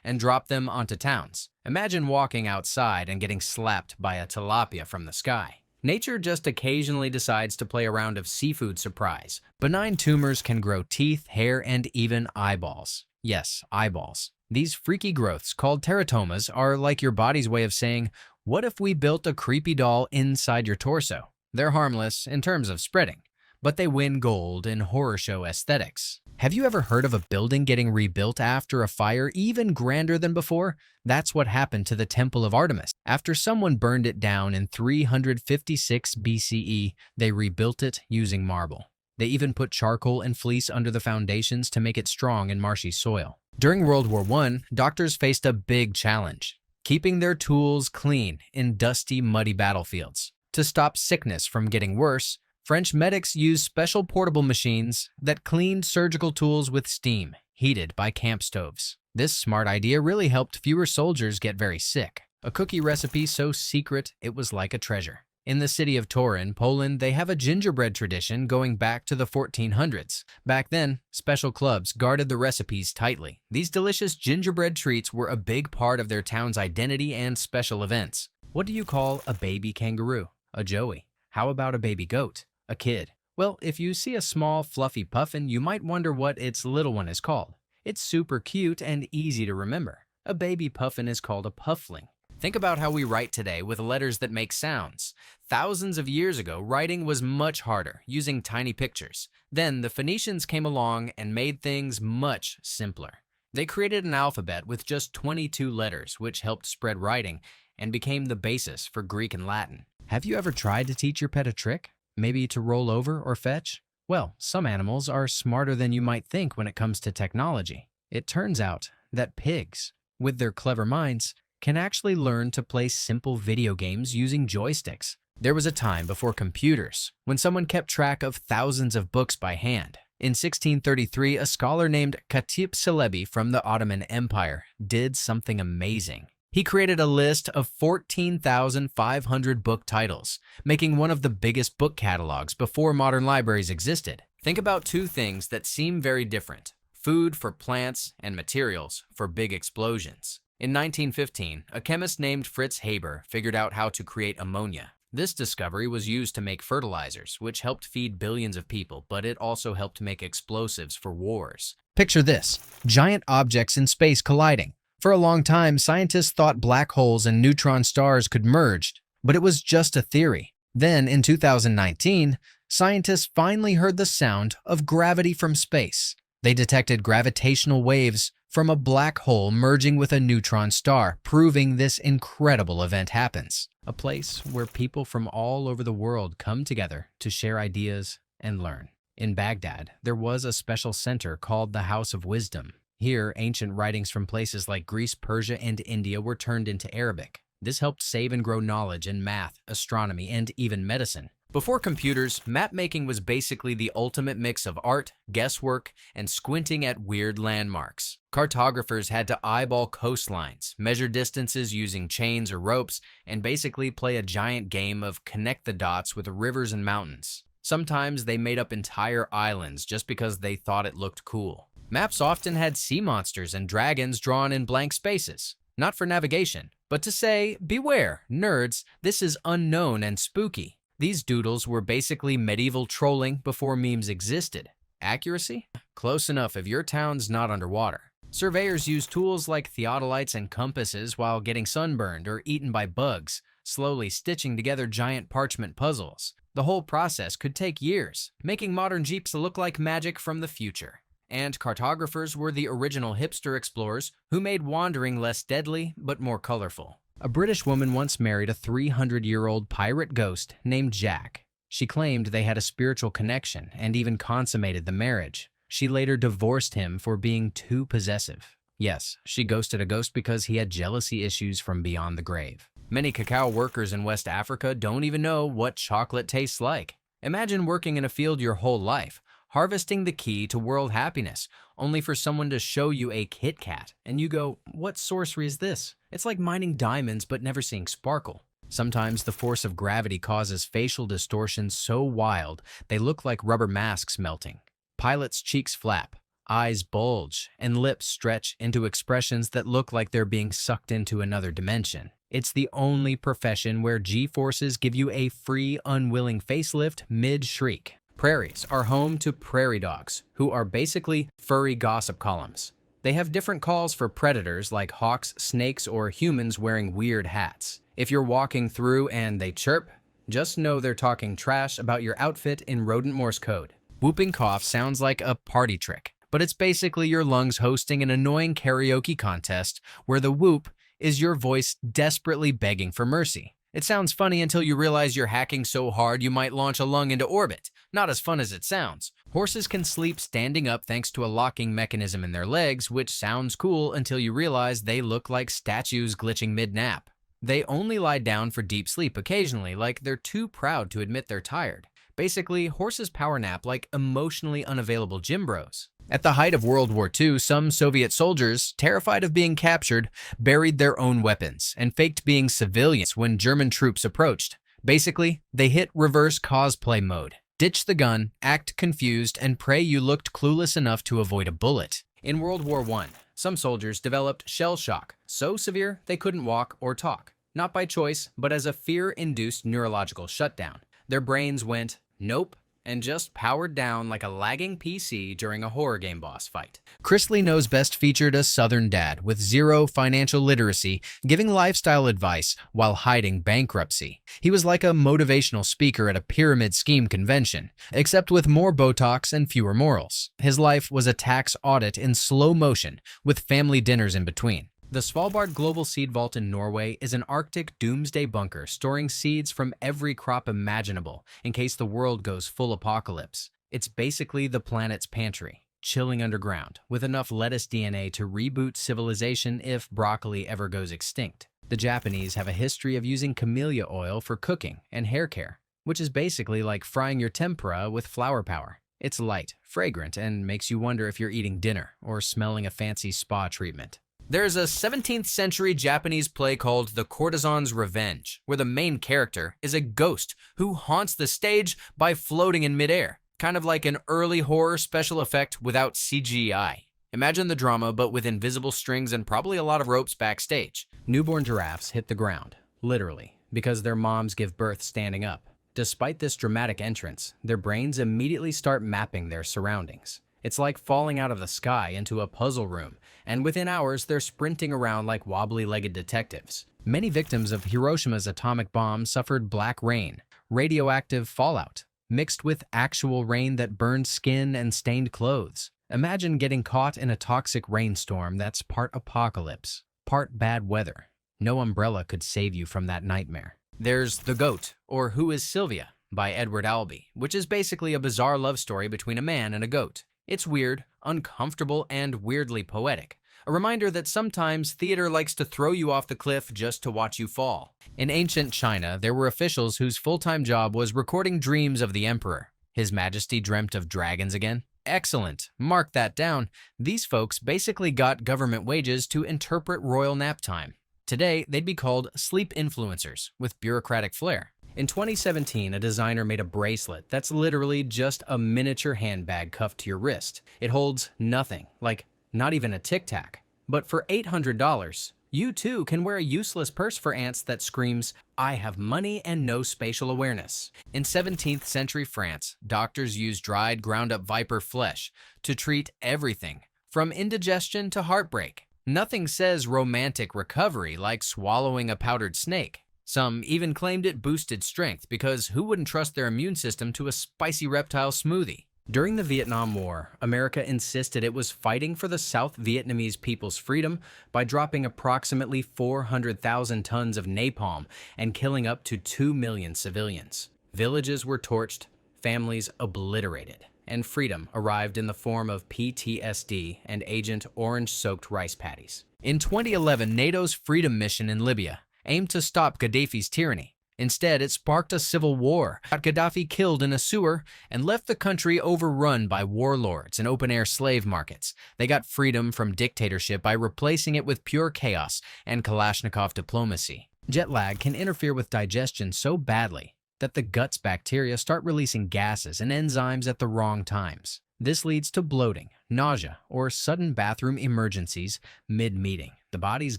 and drop them onto towns. Imagine walking outside and getting slapped by a tilapia from the sky. Nature just occasionally decides to play a round of seafood surprise. Benign tumors can grow teeth, hair, and even eyeballs. Yes, eyeballs. These freaky growths, called teratomas, are like your body's way of saying, "What if we built a creepy doll inside your torso?" They're harmless in terms of spreading, but they win gold in horror show aesthetics. Have you ever heard of a building getting rebuilt after a fire even grander than before? That's what happened to the Temple of Artemis. After someone burned it down in 356 BCE, they rebuilt it using marble. They even put charcoal and fleece under the foundations to make it strong in marshy soil. During World War I, doctors faced a big challenge: keeping their tools clean in dusty, muddy battlefields. To stop sickness from getting worse, French medics used special portable machines that cleaned surgical tools with steam, heated by camp stoves. This smart idea really helped fewer soldiers get very sick. A cookie recipe so secret it was like a treasure. In the city of Toruń, Poland, they have a gingerbread tradition going back to the 1400s. Back then, special clubs guarded the recipes tightly. These delicious gingerbread treats were a big part of their town's identity and special events. What do you call a baby kangaroo? A joey. How about a baby goat? A kid. Well, if you see a small, fluffy puffin, you might wonder what its little one is called. It's super cute and easy to remember. A baby puffin is called a puffling. Think about how we write today with letters that make sounds. Thousands of years ago, writing was much harder, using tiny pictures. Then the Phoenicians came along and made things much simpler. They created an alphabet with just 22 letters, which helped spread writing and became the basis for Greek and Latin. Have you ever tried to teach your pet a trick? Maybe to roll over or fetch? Well, some animals are smarter than you might think when it comes to technology. It turns out that pigs, with their clever minds, can actually learn to play simple video games using joysticks. There was a time before computers when someone kept track of thousands of books by hand. In 1633, a scholar named Katip Celebi from the Ottoman Empire did something amazing. He created a list of 14,500 book titles, making one of the biggest book catalogs before modern libraries existed. Think about two things that seem very different: food for plants and materials for big explosions. In 1915, a chemist named Fritz Haber figured out how to create ammonia. This discovery was used to make fertilizers, which helped feed billions of people, but it also helped make explosives for wars. Picture this: giant objects in space colliding. For a long time, scientists thought black holes and neutron stars could merge, but it was just a theory. Then, in 2019, scientists finally heard the sound of gravity from space. They detected gravitational waves from a black hole merging with a neutron star, proving this incredible event happens. A place where people from all over the world come together to share ideas and learn. In Baghdad, there was a special center called the House of Wisdom. Here, ancient writings from places like Greece, Persia, and India were turned into Arabic. This helped save and grow knowledge in math, astronomy, and even medicine. Before computers, map-making was basically the ultimate mix of art, guesswork, and squinting at weird landmarks. Cartographers had to eyeball coastlines, measure distances using chains or ropes, and basically play a giant game of connect the dots with rivers and mountains. Sometimes they made up entire islands just because they thought it looked cool. Maps often had sea monsters and dragons drawn in blank spaces, not for navigation, but to say, beware, nerds, this is unknown and spooky. These doodles were basically medieval trolling before memes existed. Accuracy? Close enough if your town's not underwater. Surveyors used tools like theodolites and compasses while getting sunburned or eaten by bugs, slowly stitching together giant parchment puzzles. The whole process could take years, making modern Jeeps look like magic from the future. And cartographers were the original hipster explorers who made wandering less deadly but more colorful. A British woman once married a 300-year-old pirate ghost named Jack. She claimed they had a spiritual connection and even consummated the marriage. She later divorced him for being too possessive. Yes, she ghosted a ghost because he had jealousy issues from beyond the grave. Many cacao workers in West Africa don't even know what chocolate tastes like. Imagine working in a field your whole life, harvesting the key to world happiness, only for someone to show you a Kit Kat, and you go, what sorcery is this? It's like mining diamonds but never seeing sparkle. Sometimes the force of gravity causes facial distortions so wild they look like rubber masks melting. Pilots' cheeks flap, eyes bulge, and lips stretch into expressions that look like they're being sucked into another dimension. It's the only profession where G-forces give you a free, unwilling facelift mid-shriek. Prairies are home to prairie dogs, who are basically furry gossip columns. They have different calls for predators like hawks, snakes, or humans wearing weird hats. If you're walking through and they chirp, just know they're talking trash about your outfit in rodent Morse code. Whooping cough sounds like a party trick, but it's basically your lungs hosting an annoying karaoke contest where the whoop is your voice desperately begging for mercy. It sounds funny until you realize you're hacking so hard you might launch a lung into orbit. Not as fun as it sounds. Horses can sleep standing up thanks to a locking mechanism in their legs, which sounds cool until you realize they look like statues glitching mid-nap. They only lie down for deep sleep occasionally, like they're too proud to admit they're tired. Basically, horses power nap like emotionally unavailable gym bros. At the height of World War II, some Soviet soldiers, terrified of being captured, buried their own weapons and faked being civilians when German troops approached. Basically, they hit reverse cosplay mode. Ditch the gun, act confused, and pray you looked clueless enough to avoid a bullet. In World War I, some soldiers developed shell shock, so severe they couldn't walk or talk. Not by choice, but as a fear-induced neurological shutdown. Their brains went, nope, and just powered down like a lagging PC during a horror game boss fight. Chrisley Knows Best featured a Southern dad with zero financial literacy giving lifestyle advice while hiding bankruptcy. He was like a motivational speaker at a pyramid scheme convention, except with more Botox and fewer morals. His life was a tax audit in slow motion with family dinners in between. The Svalbard Global Seed Vault in Norway is an Arctic doomsday bunker storing seeds from every crop imaginable in case the world goes full apocalypse. It's basically the planet's pantry, chilling underground, with enough lettuce DNA to reboot civilization if broccoli ever goes extinct. The Japanese have a history of using camellia oil for cooking and hair care, which is basically like frying your tempura with flour power. It's light, fragrant, and makes you wonder if you're eating dinner or smelling a fancy spa treatment. There's a 17th century Japanese play called The Courtesan's Revenge, where the main character is a ghost who haunts the stage by floating in midair, kind of like an early horror special effect without CGI. Imagine the drama, but with invisible strings and probably a lot of ropes backstage. Newborn giraffes hit the ground, literally, because their moms give birth standing up. Despite this dramatic entrance, their brains immediately start mapping their surroundings. It's like falling out of the sky into a puzzle room, and within hours they're sprinting around like wobbly-legged detectives. Many victims of Hiroshima's atomic bomb suffered black rain, radioactive fallout, mixed with actual rain that burned skin and stained clothes. Imagine getting caught in a toxic rainstorm that's part apocalypse, part bad weather. No umbrella could save you from that nightmare. There's The Goat, or Who is Sylvia, by Edward Albee, which is basically a bizarre love story between a man and a goat. It's weird, uncomfortable, and weirdly poetic. A reminder that sometimes theater likes to throw you off the cliff just to watch you fall. In ancient China, there were officials whose full-time job was recording dreams of the emperor. His Majesty dreamt of dragons again? Excellent. Mark that down. These folks basically got government wages to interpret royal nap time. Today, they'd be called sleep influencers with bureaucratic flair. In 2017, a designer made a bracelet that's literally just a miniature handbag cuffed to your wrist. It holds nothing, like not even a Tic Tac. But for $800, you too can wear a useless purse for ants that screams, "I have money and no spatial awareness." In 17th century France, doctors used dried, ground-up viper flesh to treat everything, from indigestion to heartbreak. Nothing says romantic recovery like swallowing a powdered snake. Some even claimed it boosted strength because who wouldn't trust their immune system to a spicy reptile smoothie? During the Vietnam War, America insisted it was fighting for the South Vietnamese people's freedom by dropping approximately 400,000 tons of napalm and killing up to 2 million civilians. Villages were torched, families obliterated, and freedom arrived in the form of PTSD and Agent Orange-soaked rice patties. In 2011, NATO's Freedom Mission in Libya aimed to stop Gaddafi's tyranny. Instead, it sparked a civil war, got Gaddafi killed in a sewer, and left the country overrun by warlords and open-air slave markets. They got freedom from dictatorship by replacing it with pure chaos and Kalashnikov diplomacy. Jet lag can interfere with digestion so badly that the gut's bacteria start releasing gases and enzymes at the wrong times. This leads to bloating, nausea, or sudden bathroom emergencies mid-meeting. The body's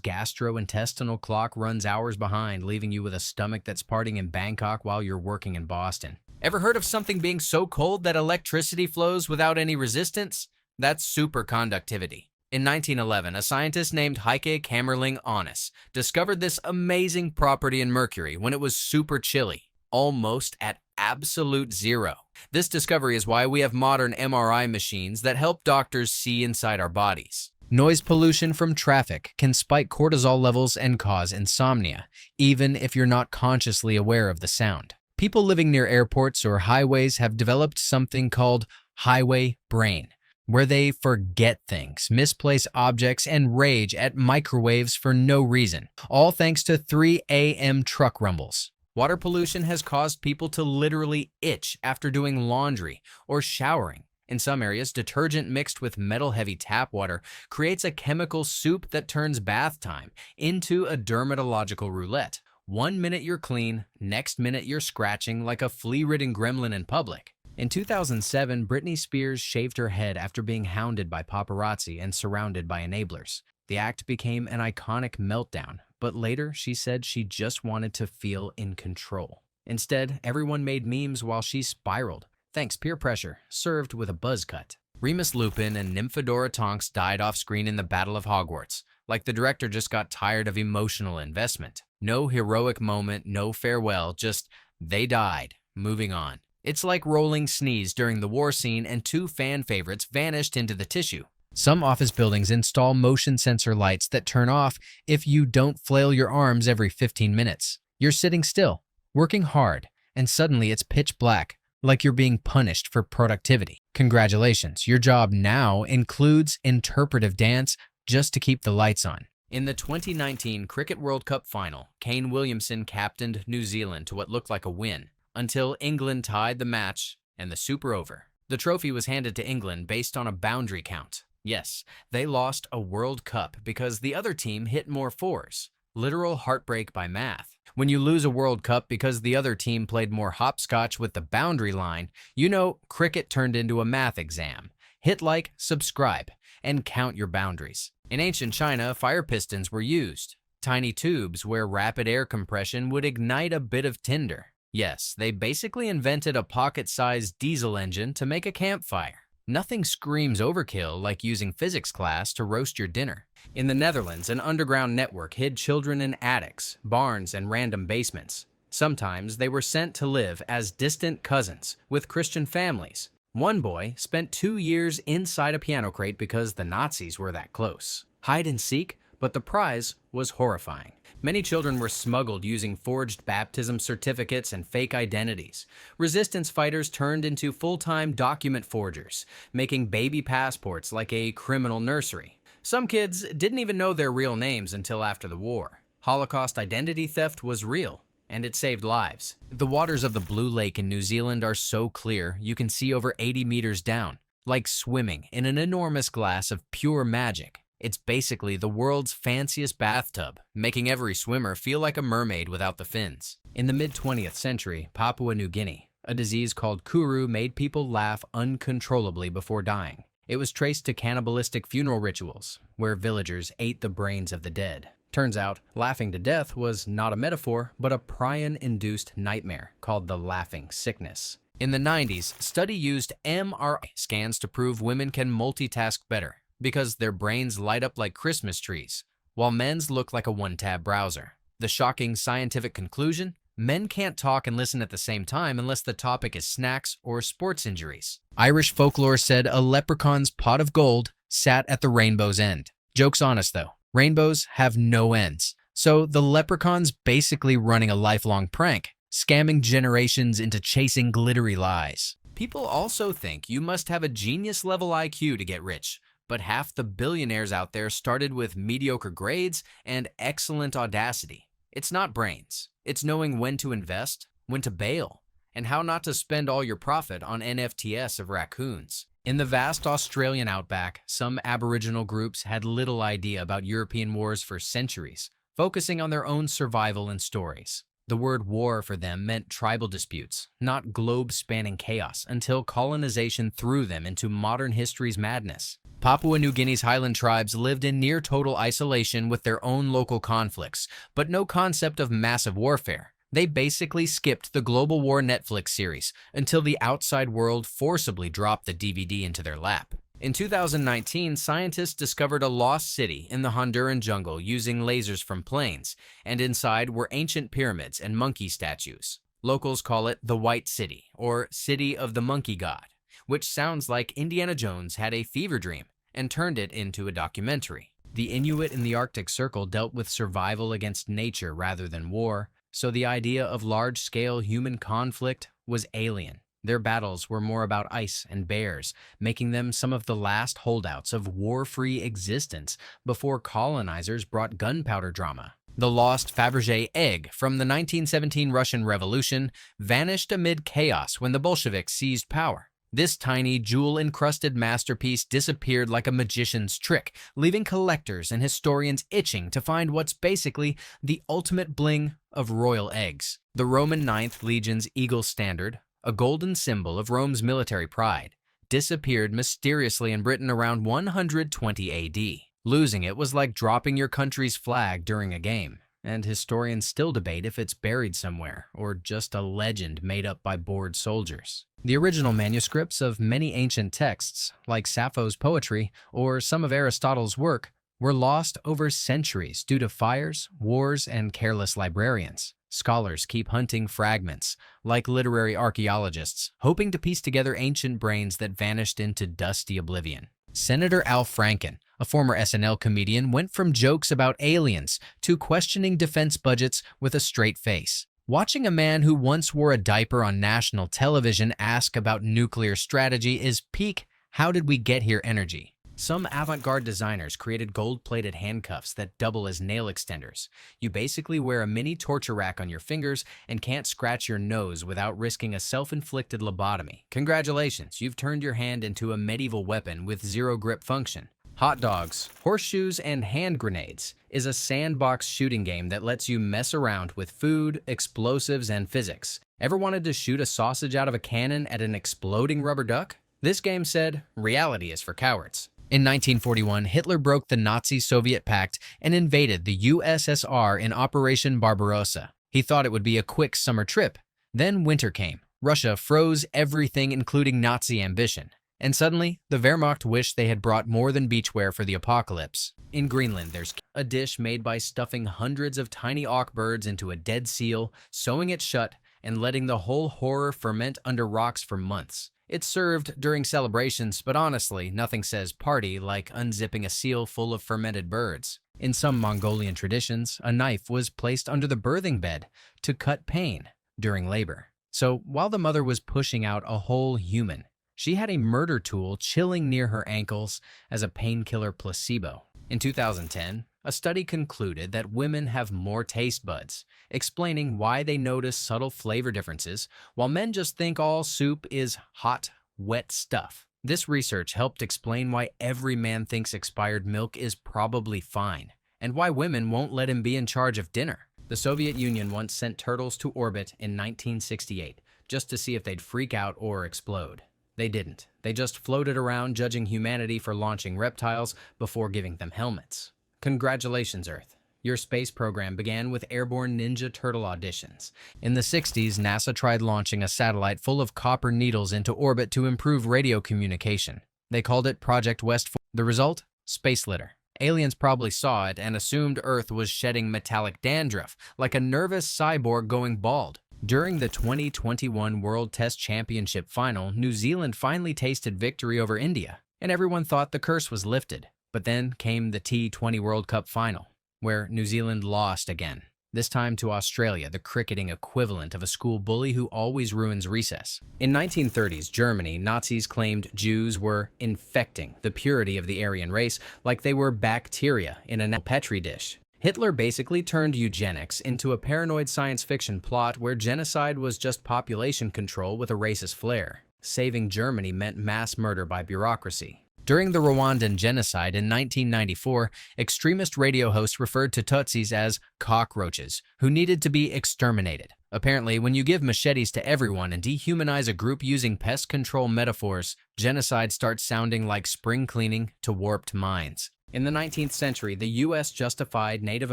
gastrointestinal clock runs hours behind, leaving you with a stomach that's partying in Bangkok while you're working in Boston. Ever heard of something being so cold that electricity flows without any resistance? That's superconductivity. In 1911, a scientist named Heike Kamerlingh Onnes discovered this amazing property in mercury when it was super chilly, almost at absolute zero. This discovery is why we have modern MRI machines that help doctors see inside our bodies. Noise pollution from traffic can spike cortisol levels and cause insomnia, even if you're not consciously aware of the sound. People living near airports or highways have developed something called highway brain, where they forget things, misplace objects, and rage at microwaves for no reason, all thanks to 3 a.m. truck rumbles. Water pollution has caused people to literally itch after doing laundry or showering. In some areas, detergent mixed with metal-heavy tap water creates a chemical soup that turns bath time into a dermatological roulette. 1 minute you're clean, next minute you're scratching like a flea-ridden gremlin in public. In 2007, Britney Spears shaved her head after being hounded by paparazzi and surrounded by enablers. The act became an iconic meltdown, but later she said she just wanted to feel in control. Instead, everyone made memes while she spiraled. Thanks peer pressure, served with a buzz cut. Remus Lupin and Nymphadora Tonks died off screen in the Battle of Hogwarts, like the director just got tired of emotional investment. No heroic moment, no farewell, just they died, moving on. It's like Rowling sneezed during the war scene and 2 fan favorites vanished into the tissue. Some office buildings install motion sensor lights that turn off if you don't flail your arms every 15 minutes. You're sitting still, working hard, and suddenly it's pitch black, like you're being punished for productivity. Congratulations, your job now includes interpretive dance just to keep the lights on. In the 2019 Cricket World Cup final, Kane Williamson captained New Zealand to what looked like a win, until England tied the match and the Super over. The trophy was handed to England based on a boundary count. Yes, they lost a World Cup because the other team hit more fours. Literal heartbreak by math. When you lose a World Cup because the other team played more hopscotch with the boundary line, you know cricket turned into a math exam. Hit like, subscribe, and count your boundaries. In ancient China, fire pistons were used. Tiny tubes where rapid air compression would ignite a bit of tinder. Yes, they basically invented a pocket-sized diesel engine to make a campfire. Nothing screams overkill like using physics class to roast your dinner. In the Netherlands, an underground network hid children in attics, barns, and random basements. Sometimes they were sent to live as distant cousins with Christian families. One boy spent 2 years inside a piano crate because the Nazis were that close. Hide and seek, but the prize was horrifying. Many children were smuggled using forged baptism certificates and fake identities. Resistance fighters turned into full-time document forgers, making baby passports like a criminal nursery. Some kids didn't even know their real names until after the war. Holocaust identity theft was real, and it saved lives. The waters of the Blue Lake in New Zealand are so clear you can see over 80 meters down, like swimming in an enormous glass of pure magic. It's basically the world's fanciest bathtub, making every swimmer feel like a mermaid without the fins. In the mid-20th century, Papua New Guinea, a disease called kuru made people laugh uncontrollably before dying. It was traced to cannibalistic funeral rituals, where villagers ate the brains of the dead. Turns out, laughing to death was not a metaphor, but a prion-induced nightmare called the laughing sickness. In the 90s, study used MRI scans to prove women can multitask better, because their brains light up like Christmas trees, while men's look like a one-tab browser. The shocking scientific conclusion? Men can't talk and listen at the same time unless the topic is snacks or sports injuries. Irish folklore said a leprechaun's pot of gold sat at the rainbow's end. Joke's on us though, rainbows have no ends. So the leprechaun's basically running a lifelong prank, scamming generations into chasing glittery lies. People also think you must have a genius-level IQ to get rich. But half the billionaires out there started with mediocre grades and excellent audacity. It's not brains. It's knowing when to invest, when to bail, and how not to spend all your profit on NFTs of raccoons. In the vast Australian outback, some Aboriginal groups had little idea about European wars for centuries, focusing on their own survival and stories. The word war for them meant tribal disputes, not globe-spanning chaos, until colonization threw them into modern history's madness. Papua New Guinea's highland tribes lived in near-total isolation with their own local conflicts, but no concept of massive warfare. They basically skipped the Global War Netflix series until the outside world forcibly dropped the DVD into their lap. In 2019, scientists discovered a lost city in the Honduran jungle using lasers from planes, and inside were ancient pyramids and monkey statues. Locals call it the White City, or City of the Monkey God, which sounds like Indiana Jones had a fever dream and turned it into a documentary. The Inuit in the Arctic Circle dealt with survival against nature rather than war, so the idea of large-scale human conflict was alien. Their battles were more about ice and bears, making them some of the last holdouts of war-free existence before colonizers brought gunpowder drama. The lost Fabergé egg from the 1917 Russian Revolution vanished amid chaos when the Bolsheviks seized power. This tiny, jewel-encrusted masterpiece disappeared like a magician's trick, leaving collectors and historians itching to find what's basically the ultimate bling of royal eggs. The Roman Ninth Legion's Eagle Standard, a golden symbol of Rome's military pride, disappeared mysteriously in Britain around 120 AD. Losing it was like dropping your country's flag during a game, and historians still debate if it's buried somewhere or just a legend made up by bored soldiers. The original manuscripts of many ancient texts, like Sappho's poetry or some of Aristotle's work, were lost over centuries due to fires, wars, and careless librarians. Scholars keep hunting fragments, like literary archaeologists, hoping to piece together ancient brains that vanished into dusty oblivion. Senator Al Franken, a former SNL comedian, went from jokes about aliens to questioning defense budgets with a straight face. Watching a man who once wore a diaper on national television ask about nuclear strategy is peak "how did we get here" energy. Some avant-garde designers created gold-plated handcuffs that double as nail extenders. You basically wear a mini torture rack on your fingers and can't scratch your nose without risking a self-inflicted lobotomy. Congratulations, you've turned your hand into a medieval weapon with zero grip function. Hot dogs, horseshoes, and hand grenades is a sandbox shooting game that lets you mess around with food, explosives, and physics. Ever wanted to shoot a sausage out of a cannon at an exploding rubber duck? This game said, reality is for cowards. In 1941, Hitler broke the Nazi-Soviet pact and invaded the USSR in Operation Barbarossa. He thought it would be a quick summer trip. Then winter came. Russia froze everything, including Nazi ambition. And suddenly, the Wehrmacht wished they had brought more than beachwear for the apocalypse. In Greenland, there's a dish made by stuffing hundreds of tiny auk birds into a dead seal, sewing it shut, and letting the whole horror ferment under rocks for months. It's served during celebrations, but honestly, nothing says party like unzipping a seal full of fermented birds. In some Mongolian traditions, a knife was placed under the birthing bed to cut pain during labor. So while the mother was pushing out a whole human, she had a murder tool chilling near her ankles as a painkiller placebo. In 2010, a study concluded that women have more taste buds, explaining why they notice subtle flavor differences, while men just think all soup is hot, wet stuff. This research helped explain why every man thinks expired milk is probably fine, and why women won't let him be in charge of dinner. The Soviet Union once sent turtles to orbit in 1968, just to see if they'd freak out or explode. They didn't. They just floated around judging humanity for launching reptiles before giving them helmets. Congratulations, Earth. Your space program began with airborne Ninja Turtle auditions. In the 60s, NASA tried launching a satellite full of copper needles into orbit to improve radio communication. They called it Project West. The result? Space litter. Aliens probably saw it and assumed Earth was shedding metallic dandruff, like a nervous cyborg going bald. During the 2021 World Test Championship final, New Zealand finally tasted victory over India, and everyone thought the curse was lifted. But then came the T20 World Cup final, where New Zealand lost again, this time to Australia, the cricketing equivalent of a school bully who always ruins recess. In 1930s Germany, Nazis claimed Jews were infecting the purity of the Aryan race like they were bacteria in a Petri dish. Hitler basically turned eugenics into a paranoid science fiction plot where genocide was just population control with a racist flair. Saving Germany meant mass murder by bureaucracy. During the Rwandan genocide in 1994, extremist radio hosts referred to Tutsis as cockroaches, who needed to be exterminated. Apparently, when you give machetes to everyone and dehumanize a group using pest control metaphors, genocide starts sounding like spring cleaning to warped minds. In the 19th century, the U.S. justified Native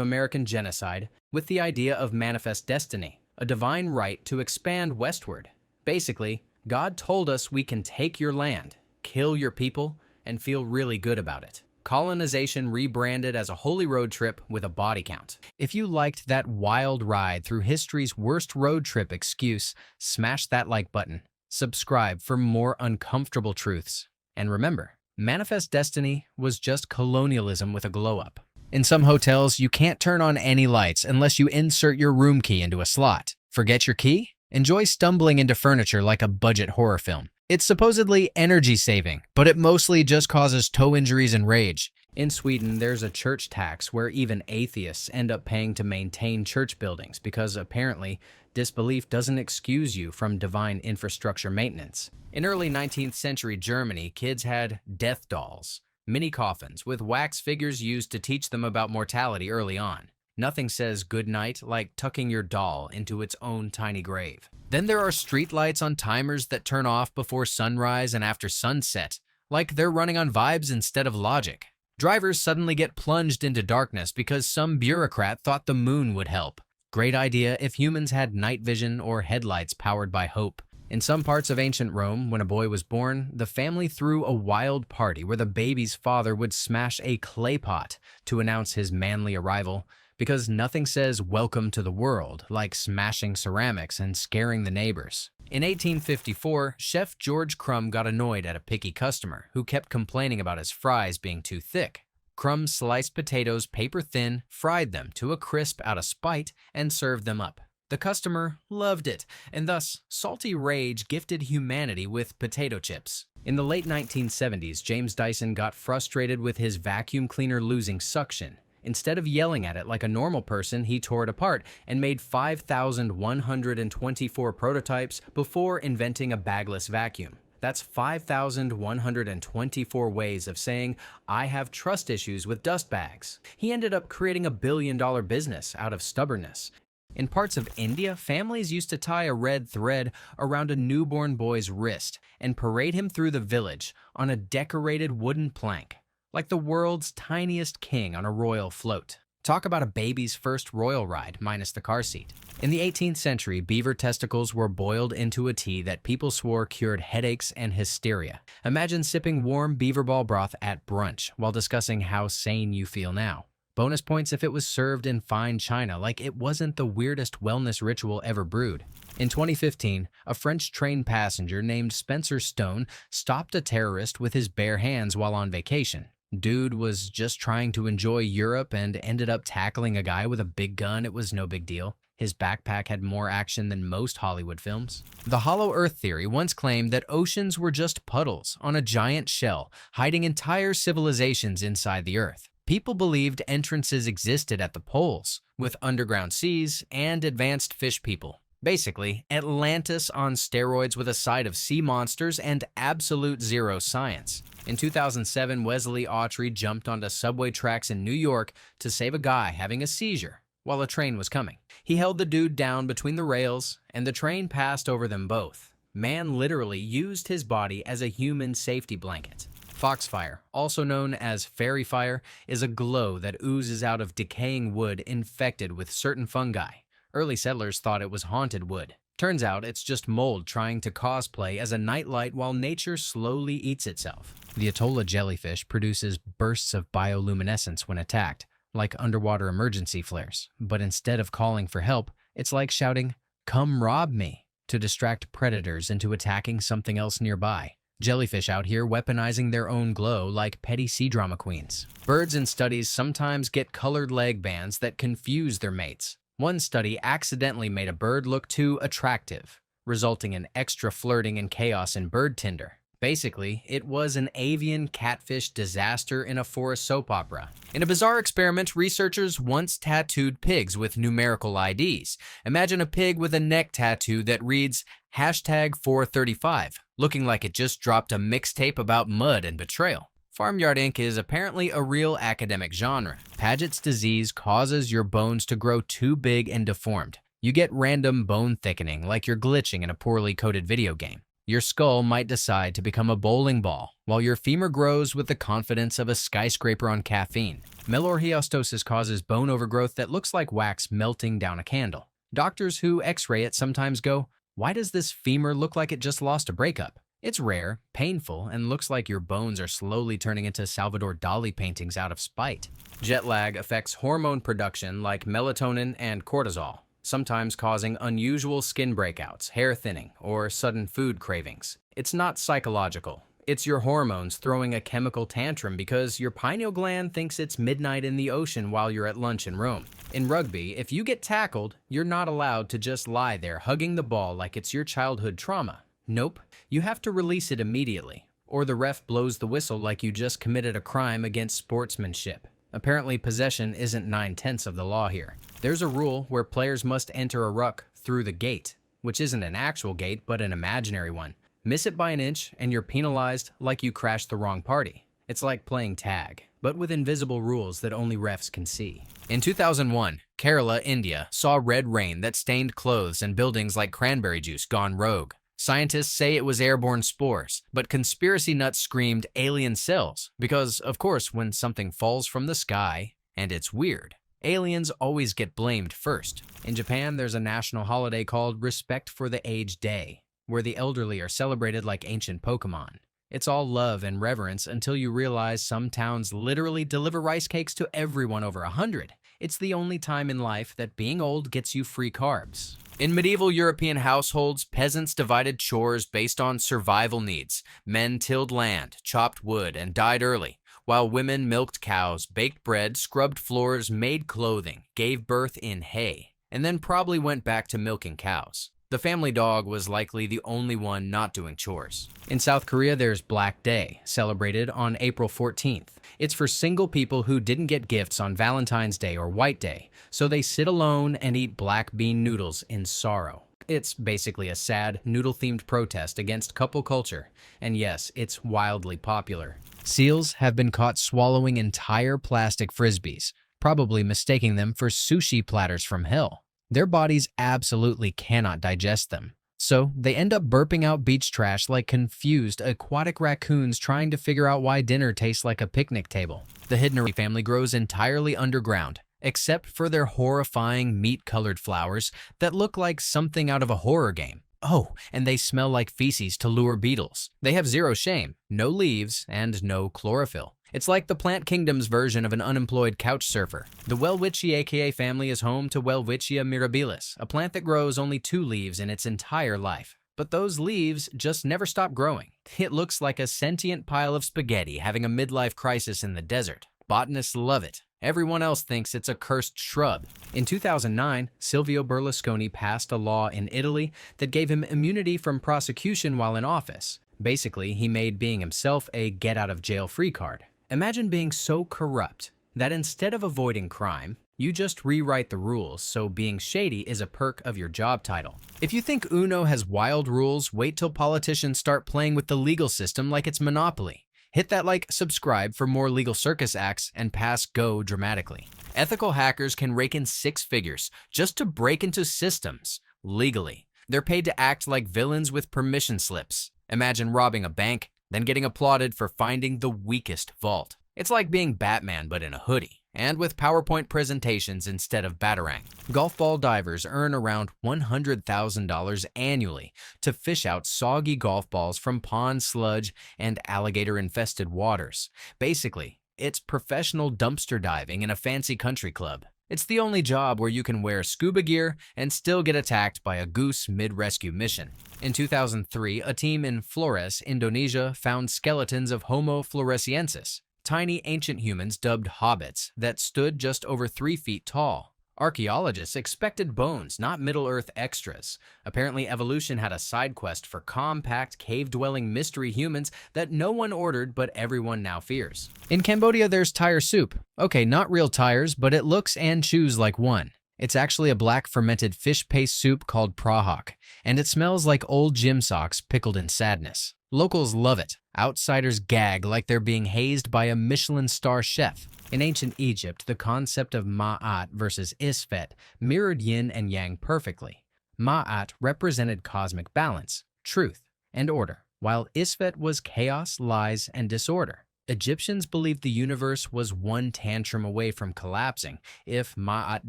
American genocide with the idea of manifest destiny, a divine right to expand westward. Basically, God told us we can take your land, kill your people, and feel really good about it. Colonization rebranded as a holy road trip with a body count. If you liked that wild ride through history's worst road trip excuse, smash that like button. Subscribe for more uncomfortable truths. And remember, manifest destiny was just colonialism with a glow-up. In some hotels, you can't turn on any lights unless you insert your room key into a slot. Forget your key? Enjoy stumbling into furniture like a budget horror film. It's supposedly energy-saving, but it mostly just causes toe injuries and rage. In Sweden, there's a church tax where even atheists end up paying to maintain church buildings because apparently disbelief doesn't excuse you from divine infrastructure maintenance. In early 19th century Germany, kids had death dolls, mini coffins with wax figures used to teach them about mortality early on. Nothing says goodnight like tucking your doll into its own tiny grave. Then there are streetlights on timers that turn off before sunrise and after sunset, like they're running on vibes instead of logic. Drivers suddenly get plunged into darkness because some bureaucrat thought the moon would help. Great idea if humans had night vision or headlights powered by hope. In some parts of ancient Rome, when a boy was born, the family threw a wild party where the baby's father would smash a clay pot to announce his manly arrival, because nothing says welcome to the world like smashing ceramics and scaring the neighbors. In 1854, Chef George Crumb got annoyed at a picky customer who kept complaining about his fries being too thick. Crumb sliced potatoes paper thin, fried them to a crisp out of spite, and served them up. The customer loved it, and thus salty rage gifted humanity with potato chips. In the late 1970s, James Dyson got frustrated with his vacuum cleaner losing suction. Instead of yelling at it like a normal person, he tore it apart and made 5,124 prototypes before inventing a bagless vacuum. That's 5,124 ways of saying, I have trust issues with dust bags. He ended up creating a billion-dollar business out of stubbornness. In parts of India, families used to tie a red thread around a newborn boy's wrist and parade him through the village on a decorated wooden plank, like the world's tiniest king on a royal float. Talk about a baby's first royal ride, minus the car seat. In the 18th century, beaver testicles were boiled into a tea that people swore cured headaches and hysteria. Imagine sipping warm beaver ball broth at brunch while discussing how sane you feel now. Bonus points if it was served in fine china, like it wasn't the weirdest wellness ritual ever brewed. In 2015, a French train passenger named Spencer Stone stopped a terrorist with his bare hands while on vacation. Dude was just trying to enjoy Europe and ended up tackling a guy with a big gun. It was no big deal. His backpack had more action than most Hollywood films. The Hollow Earth theory once claimed that oceans were just puddles on a giant shell, hiding entire civilizations inside the Earth. People believed entrances existed at the poles, with underground seas and advanced fish people. Basically, Atlantis on steroids with a side of sea monsters and absolute zero science. In 2007, Wesley Autry jumped onto subway tracks in New York to save a guy having a seizure while a train was coming. He held the dude down between the rails, and the train passed over them both. Man literally used his body as a human safety blanket. Foxfire, also known as fairy fire, is a glow that oozes out of decaying wood infected with certain fungi. Early settlers thought it was haunted wood. Turns out it's just mold trying to cosplay as a nightlight while nature slowly eats itself. The Atolla jellyfish produces bursts of bioluminescence when attacked, like underwater emergency flares. But instead of calling for help, it's like shouting, "Come rob me," to distract predators into attacking something else nearby. Jellyfish out here weaponizing their own glow like petty sea drama queens. Birds in studies sometimes get colored leg bands that confuse their mates. One study accidentally made a bird look too attractive, resulting in extra flirting and chaos in bird Tinder. Basically, it was an avian catfish disaster in a forest soap opera. In a bizarre experiment, researchers once tattooed pigs with numerical IDs. Imagine a pig with a neck tattoo that reads #435, looking like it just dropped a mixtape about mud and betrayal. Farmyard Ink is apparently a real academic genre. Paget's disease causes your bones to grow too big and deformed. You get random bone thickening like you're glitching in a poorly coded video game. Your skull might decide to become a bowling ball, while your femur grows with the confidence of a skyscraper on caffeine. Melorhiostosis causes bone overgrowth that looks like wax melting down a candle. Doctors who x-ray it sometimes go, "Why does this femur look like it just lost a breakup?" It's rare, painful, and looks like your bones are slowly turning into Salvador Dali paintings out of spite. Jet lag affects hormone production like melatonin and cortisol, sometimes causing unusual skin breakouts, hair thinning, or sudden food cravings. It's not psychological. It's your hormones throwing a chemical tantrum because your pineal gland thinks it's midnight in the ocean while you're at lunch in Rome. In rugby, if you get tackled, you're not allowed to just lie there hugging the ball like it's your childhood trauma. Nope, you have to release it immediately, or the ref blows the whistle like you just committed a crime against sportsmanship. Apparently, possession isn't 9/10 of the law here. There's a rule where players must enter a ruck through the gate, which isn't an actual gate but an imaginary one. Miss it by an inch and you're penalized like you crashed the wrong party. It's like playing tag, but with invisible rules that only refs can see. In 2001, Kerala, India, saw red rain that stained clothes and buildings like cranberry juice gone rogue. Scientists say it was airborne spores, but conspiracy nuts screamed alien cells because, of course, when something falls from the sky and it's weird, aliens always get blamed first. In Japan, there's a national holiday called Respect for the Aged Day, where the elderly are celebrated like ancient Pokemon. It's all love and reverence until you realize some towns literally deliver rice cakes to everyone over 100. It's the only time in life that being old gets you free carbs. In medieval European households, peasants divided chores based on survival needs. Men tilled land, chopped wood, and died early, while women milked cows, baked bread, scrubbed floors, made clothing, gave birth in hay, and then probably went back to milking cows. The family dog was likely the only one not doing chores. In South Korea, there's Black Day, celebrated on April 14th. It's for single people who didn't get gifts on Valentine's Day or White Day, so they sit alone and eat black bean noodles in sorrow. It's basically a sad, noodle-themed protest against couple culture, and yes, it's wildly popular. Seals have been caught swallowing entire plastic frisbees, probably mistaking them for sushi platters from hell. Their bodies absolutely cannot digest them, so they end up burping out beach trash like confused aquatic raccoons trying to figure out why dinner tastes like a picnic table. The Hidnari family grows entirely underground, except for their horrifying meat-colored flowers that look like something out of a horror game. Oh, and they smell like feces to lure beetles. They have zero shame, no leaves, and no chlorophyll. It's like the plant kingdom's version of an unemployed couch surfer. The Welwitschia family is home to Welwitschia mirabilis, a plant that grows only 2 leaves in its entire life. But those leaves just never stop growing. It looks like a sentient pile of spaghetti having a midlife crisis in the desert. Botanists love it. Everyone else thinks it's a cursed shrub. In 2009, Silvio Berlusconi passed a law in Italy that gave him immunity from prosecution while in office. Basically, he made being himself a get-out-of-jail-free card. Imagine being so corrupt that instead of avoiding crime, you just rewrite the rules so being shady is a perk of your job title. If you think Uno has wild rules, wait till politicians start playing with the legal system like it's Monopoly. Hit that like, subscribe for more legal circus acts, and pass go dramatically. Ethical hackers can rake in 6 figures just to break into systems legally. They're paid to act like villains with permission slips. Imagine robbing a bank, then getting applauded for finding the weakest vault. It's like being Batman but in a hoodie, and with PowerPoint presentations instead of Batarang. Golf ball divers earn around $100,000 annually to fish out soggy golf balls from pond sludge and alligator-infested waters. Basically, it's professional dumpster diving in a fancy country club. It's the only job where you can wear scuba gear and still get attacked by a goose mid-rescue mission. In 2003, a team in Flores, Indonesia found skeletons of Homo floresiensis, tiny ancient humans dubbed hobbits that stood just over 3 feet tall. Archaeologists expected bones, not Middle-earth extras. Apparently, evolution had a side quest for compact, cave-dwelling mystery humans that no one ordered but everyone now fears. In Cambodia, there's tire soup. Okay, not real tires, but it looks and chews like one. It's actually a black fermented fish paste soup called prahok, and it smells like old gym socks pickled in sadness. Locals love it. Outsiders gag like they're being hazed by a Michelin star chef. In ancient Egypt, the concept of Ma'at versus Isfet mirrored yin and yang perfectly. Ma'at represented cosmic balance, truth, and order, while Isfet was chaos, lies, and disorder. Egyptians believed the universe was one tantrum away from collapsing if Ma'at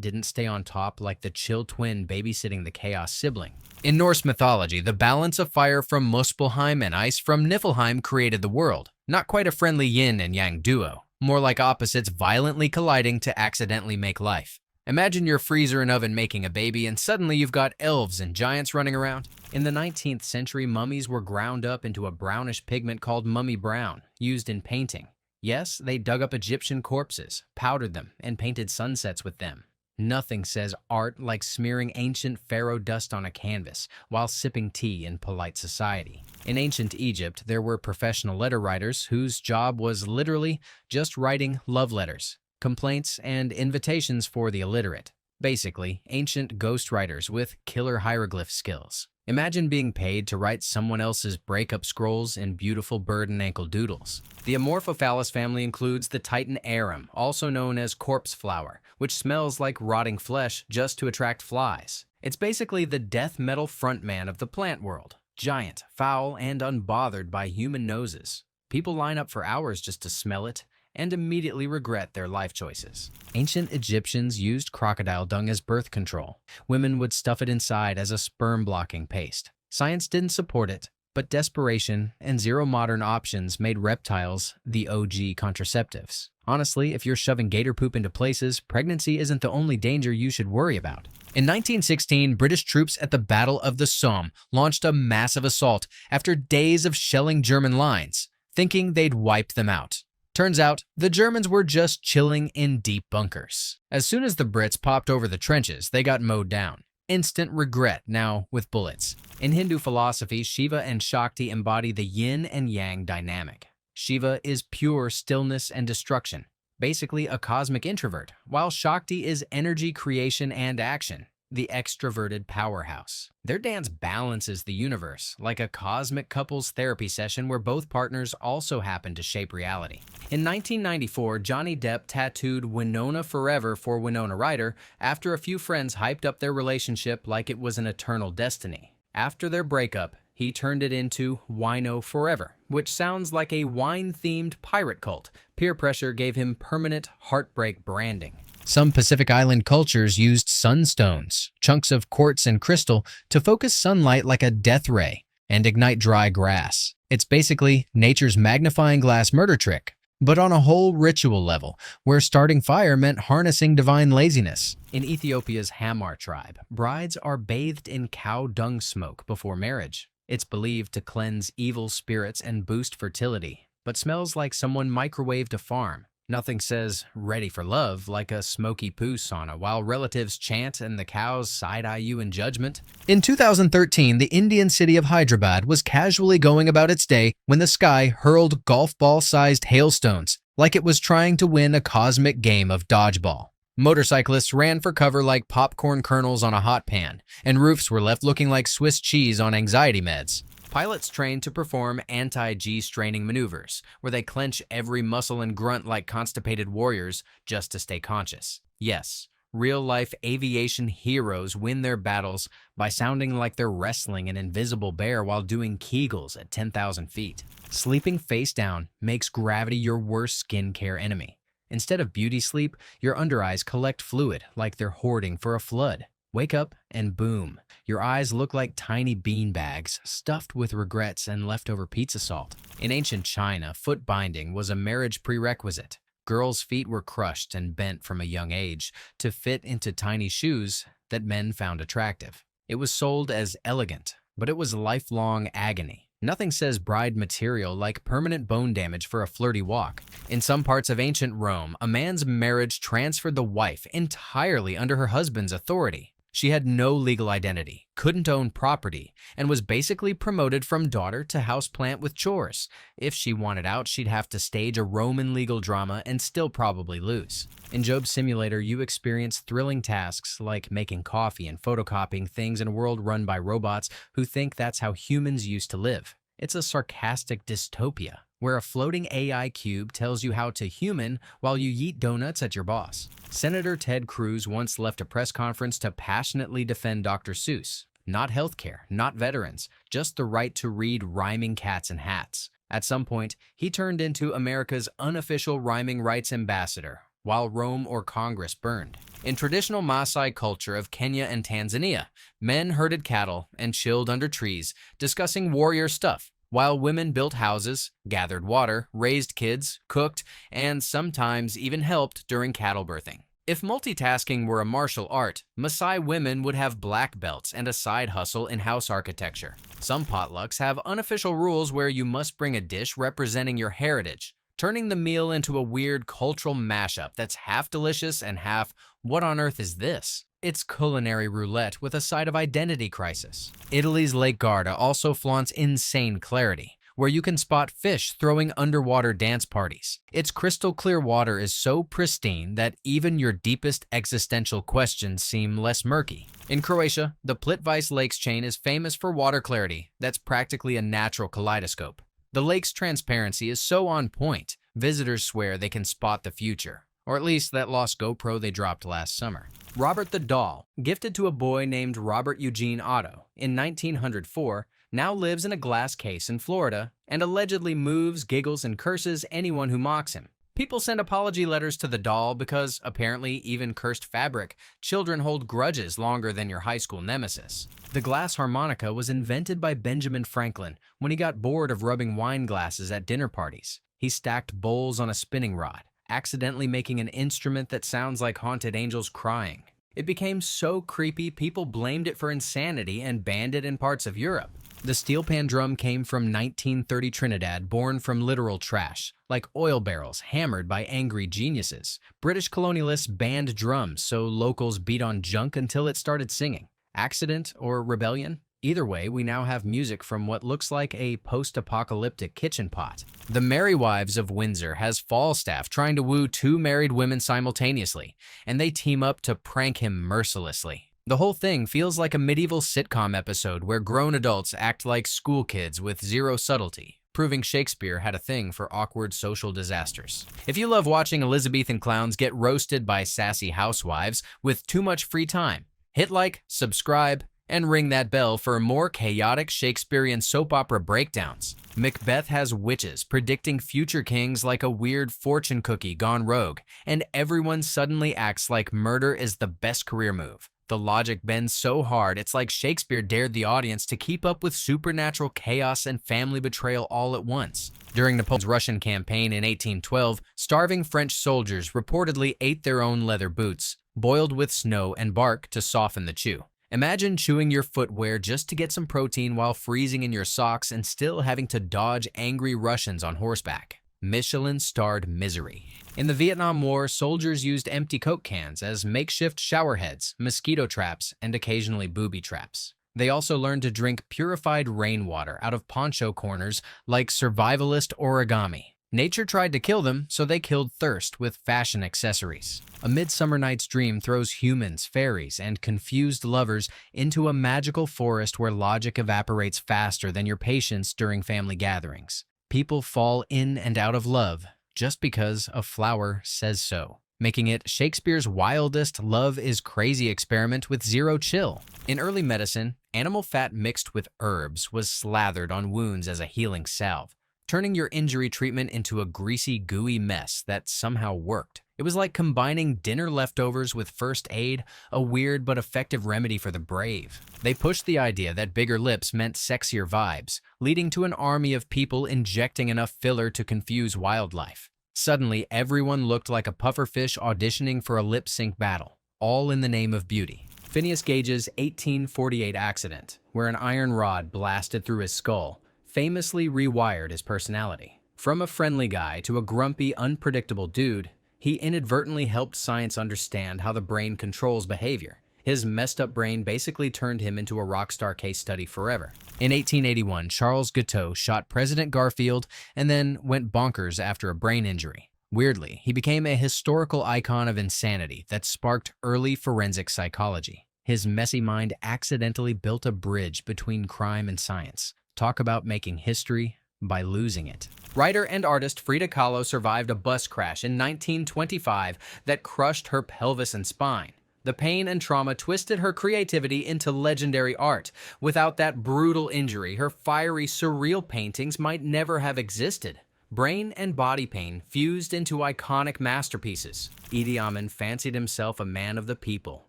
didn't stay on top like the chill twin babysitting the chaos sibling. In Norse mythology, the balance of fire from Muspelheim and ice from Niflheim created the world. Not quite a friendly yin and yang duo, more like opposites violently colliding to accidentally make life. Imagine your freezer and oven making a baby and suddenly you've got elves and giants running around. In the 19th century, mummies were ground up into a brownish pigment called mummy brown, used in painting. Yes, they dug up Egyptian corpses, powdered them, and painted sunsets with them. Nothing says art like smearing ancient pharaoh dust on a canvas while sipping tea in polite society. In ancient Egypt, there were professional letter writers whose job was literally just writing love letters, complaints, and invitations for the illiterate. Basically, ancient ghostwriters with killer hieroglyph skills. Imagine being paid to write someone else's breakup scrolls in beautiful bird and ankle doodles. The Amorphophallus family includes the Titan arum, also known as corpse flower, which smells like rotting flesh just to attract flies. It's basically the death metal frontman of the plant world. Giant, foul, and unbothered by human noses. People line up for hours just to smell it and immediately regret their life choices. Ancient Egyptians used crocodile dung as birth control. Women would stuff it inside as a sperm-blocking paste. Science didn't support it, but desperation and zero modern options made reptiles the OG contraceptives. Honestly, if you're shoving gator poop into places, pregnancy isn't the only danger you should worry about. In 1916, British troops at the Battle of the Somme launched a massive assault after days of shelling German lines, thinking they'd wipe them out. Turns out, the Germans were just chilling in deep bunkers. As soon as the Brits popped over the trenches, they got mowed down. Instant regret now with bullets. In Hindu philosophy, Shiva and Shakti embody the yin and yang dynamic. Shiva is pure stillness and destruction, basically a cosmic introvert, while Shakti is energy, creation, and action, the extroverted powerhouse. Their dance balances the universe, like a cosmic couples therapy session where both partners also happen to shape reality. In 1994, Johnny Depp tattooed Winona Forever for Winona Ryder after a few friends hyped up their relationship like it was an eternal destiny. After their breakup, he turned it into Wino Forever, which sounds like a wine-themed pirate cult. Peer pressure gave him permanent heartbreak branding. Some Pacific Island cultures used sunstones, chunks of quartz and crystal, to focus sunlight like a death ray and ignite dry grass. It's basically nature's magnifying glass murder trick, but on a whole ritual level, where starting fire meant harnessing divine laziness. In Ethiopia's Hamar tribe, brides are bathed in cow dung smoke before marriage. It's believed to cleanse evil spirits and boost fertility, but smells like someone microwaved a farm. Nothing says ready for love like a smoky poo sauna while relatives chant and the cows side-eye you in judgment. In 2013, the Indian city of Hyderabad was casually going about its day when the sky hurled golf ball-sized hailstones like it was trying to win a cosmic game of dodgeball. Motorcyclists ran for cover like popcorn kernels on a hot pan, and roofs were left looking like Swiss cheese on anxiety meds. Pilots trained to perform anti-G-straining maneuvers, where they clench every muscle and grunt like constipated warriors just to stay conscious. Yes, real-life aviation heroes win their battles by sounding like they're wrestling an invisible bear while doing Kegels at 10,000 feet. Sleeping face down makes gravity your worst skincare enemy. Instead of beauty sleep, your under-eyes collect fluid like they're hoarding for a flood. Wake up and boom, your eyes look like tiny bean bags stuffed with regrets and leftover pizza salt. In ancient China, foot binding was a marriage prerequisite. Girls' feet were crushed and bent from a young age to fit into tiny shoes that men found attractive. It was sold as elegant, but it was lifelong agony. Nothing says bride material like permanent bone damage for a flirty walk. In some parts of ancient Rome, a man's marriage transferred the wife entirely under her husband's authority. She had no legal identity, couldn't own property, and was basically promoted from daughter to houseplant with chores. If she wanted out, she'd have to stage a Roman legal drama and still probably lose. In Job Simulator, you experience thrilling tasks like making coffee and photocopying things in a world run by robots who think that's how humans used to live. It's a sarcastic dystopia, where a floating AI cube tells you how to human while you eat donuts at your boss. Senator Ted Cruz once left a press conference to passionately defend Dr. Seuss. Not healthcare, not veterans, just the right to read rhyming cats and hats. At some point, he turned into America's unofficial rhyming rights ambassador, while Rome or Congress burned. In traditional Maasai culture of Kenya and Tanzania, men herded cattle and chilled under trees, discussing warrior stuff, while women built houses, gathered water, raised kids, cooked, and sometimes even helped during cattle birthing. If multitasking were a martial art, Maasai women would have black belts and a side hustle in house architecture. Some potlucks have unofficial rules where you must bring a dish representing your heritage, turning the meal into a weird cultural mashup that's half delicious and half, what on earth is this? It's culinary roulette with a side of identity crisis. Italy's Lake Garda also flaunts insane clarity. where you can spot fish throwing underwater dance parties. Its crystal clear water is so pristine that even your deepest existential questions seem less murky. In Croatia, the Plitvice Lakes chain is famous for water clarity that's practically a natural kaleidoscope. The lake's transparency is so on point, visitors swear they can spot the future, or at least that lost GoPro they dropped last summer. Robert the Doll, gifted to a boy named Robert Eugene Otto in 1904, now lives in a glass case in Florida and allegedly moves, giggles, and curses anyone who mocks him. People send apology letters to the doll because, apparently, even cursed fabric, children hold grudges longer than your high school nemesis. The glass harmonica was invented by Benjamin Franklin when he got bored of rubbing wine glasses at dinner parties. He stacked bowls on a spinning rod, accidentally making an instrument that sounds like haunted angels crying. It became so creepy, people blamed it for insanity and banned it in parts of Europe. The steel pan drum came from 1930 Trinidad, born from literal trash, like oil barrels hammered by angry geniuses. British colonialists banned drums, so locals beat on junk until it started singing. Accident or rebellion? Either way, we now have music from what looks like a post-apocalyptic kitchen pot. The Merry Wives of Windsor has Falstaff trying to woo two married women simultaneously, and they team up to prank him mercilessly. The whole thing feels like a medieval sitcom episode where grown adults act like school kids with zero subtlety, proving Shakespeare had a thing for awkward social disasters. If you love watching Elizabethan clowns get roasted by sassy housewives with too much free time, hit like, subscribe, and ring that bell for more chaotic Shakespearean soap opera breakdowns. Macbeth has witches predicting future kings like a weird fortune cookie gone rogue, and everyone suddenly acts like murder is the best career move. The logic bends so hard, it's like Shakespeare dared the audience to keep up with supernatural chaos and family betrayal all at once. During Napoleon's Russian campaign in 1812, starving French soldiers reportedly ate their own leather boots, boiled with snow and bark to soften the chew. Imagine chewing your footwear just to get some protein while freezing in your socks and still having to dodge angry Russians on horseback. Michelin-starred misery. In the Vietnam War, soldiers used empty Coke cans as makeshift shower heads, mosquito traps, and occasionally booby traps. They also learned to drink purified rainwater out of poncho corners like survivalist origami. Nature tried to kill them, so they killed thirst with fashion accessories. A Midsummer Night's Dream throws humans, fairies, and confused lovers into a magical forest where logic evaporates faster than your patience during family gatherings. People fall in and out of love just because a flower says so, making it Shakespeare's wildest love is crazy experiment with zero chill. In early medicine, animal fat mixed with herbs was slathered on wounds as a healing salve, turning your injury treatment into a greasy, gooey mess that somehow worked. It was like combining dinner leftovers with first aid, a weird but effective remedy for the brave. They pushed the idea that bigger lips meant sexier vibes, leading to an army of people injecting enough filler to confuse wildlife. Suddenly, everyone looked like a pufferfish auditioning for a lip-sync battle, all in the name of beauty. Phineas Gage's 1848 accident, where an iron rod blasted through his skull, famously rewired his personality. From a friendly guy to a grumpy, unpredictable dude, he inadvertently helped science understand how the brain controls behavior. His messed up brain basically turned him into a rock star case study forever. In 1881, Charles Guiteau shot President Garfield and then went bonkers after a brain injury. Weirdly, he became a historical icon of insanity that sparked early forensic psychology. His messy mind accidentally built a bridge between crime and science. Talk about making history by losing it. Writer and artist Frida Kahlo survived a bus crash in 1925 that crushed her pelvis and spine. The pain and trauma twisted her creativity into legendary art. Without that brutal injury, her fiery, surreal paintings might never have existed. Brain and body pain fused into iconic masterpieces. Idi Amin fancied himself a man of the people,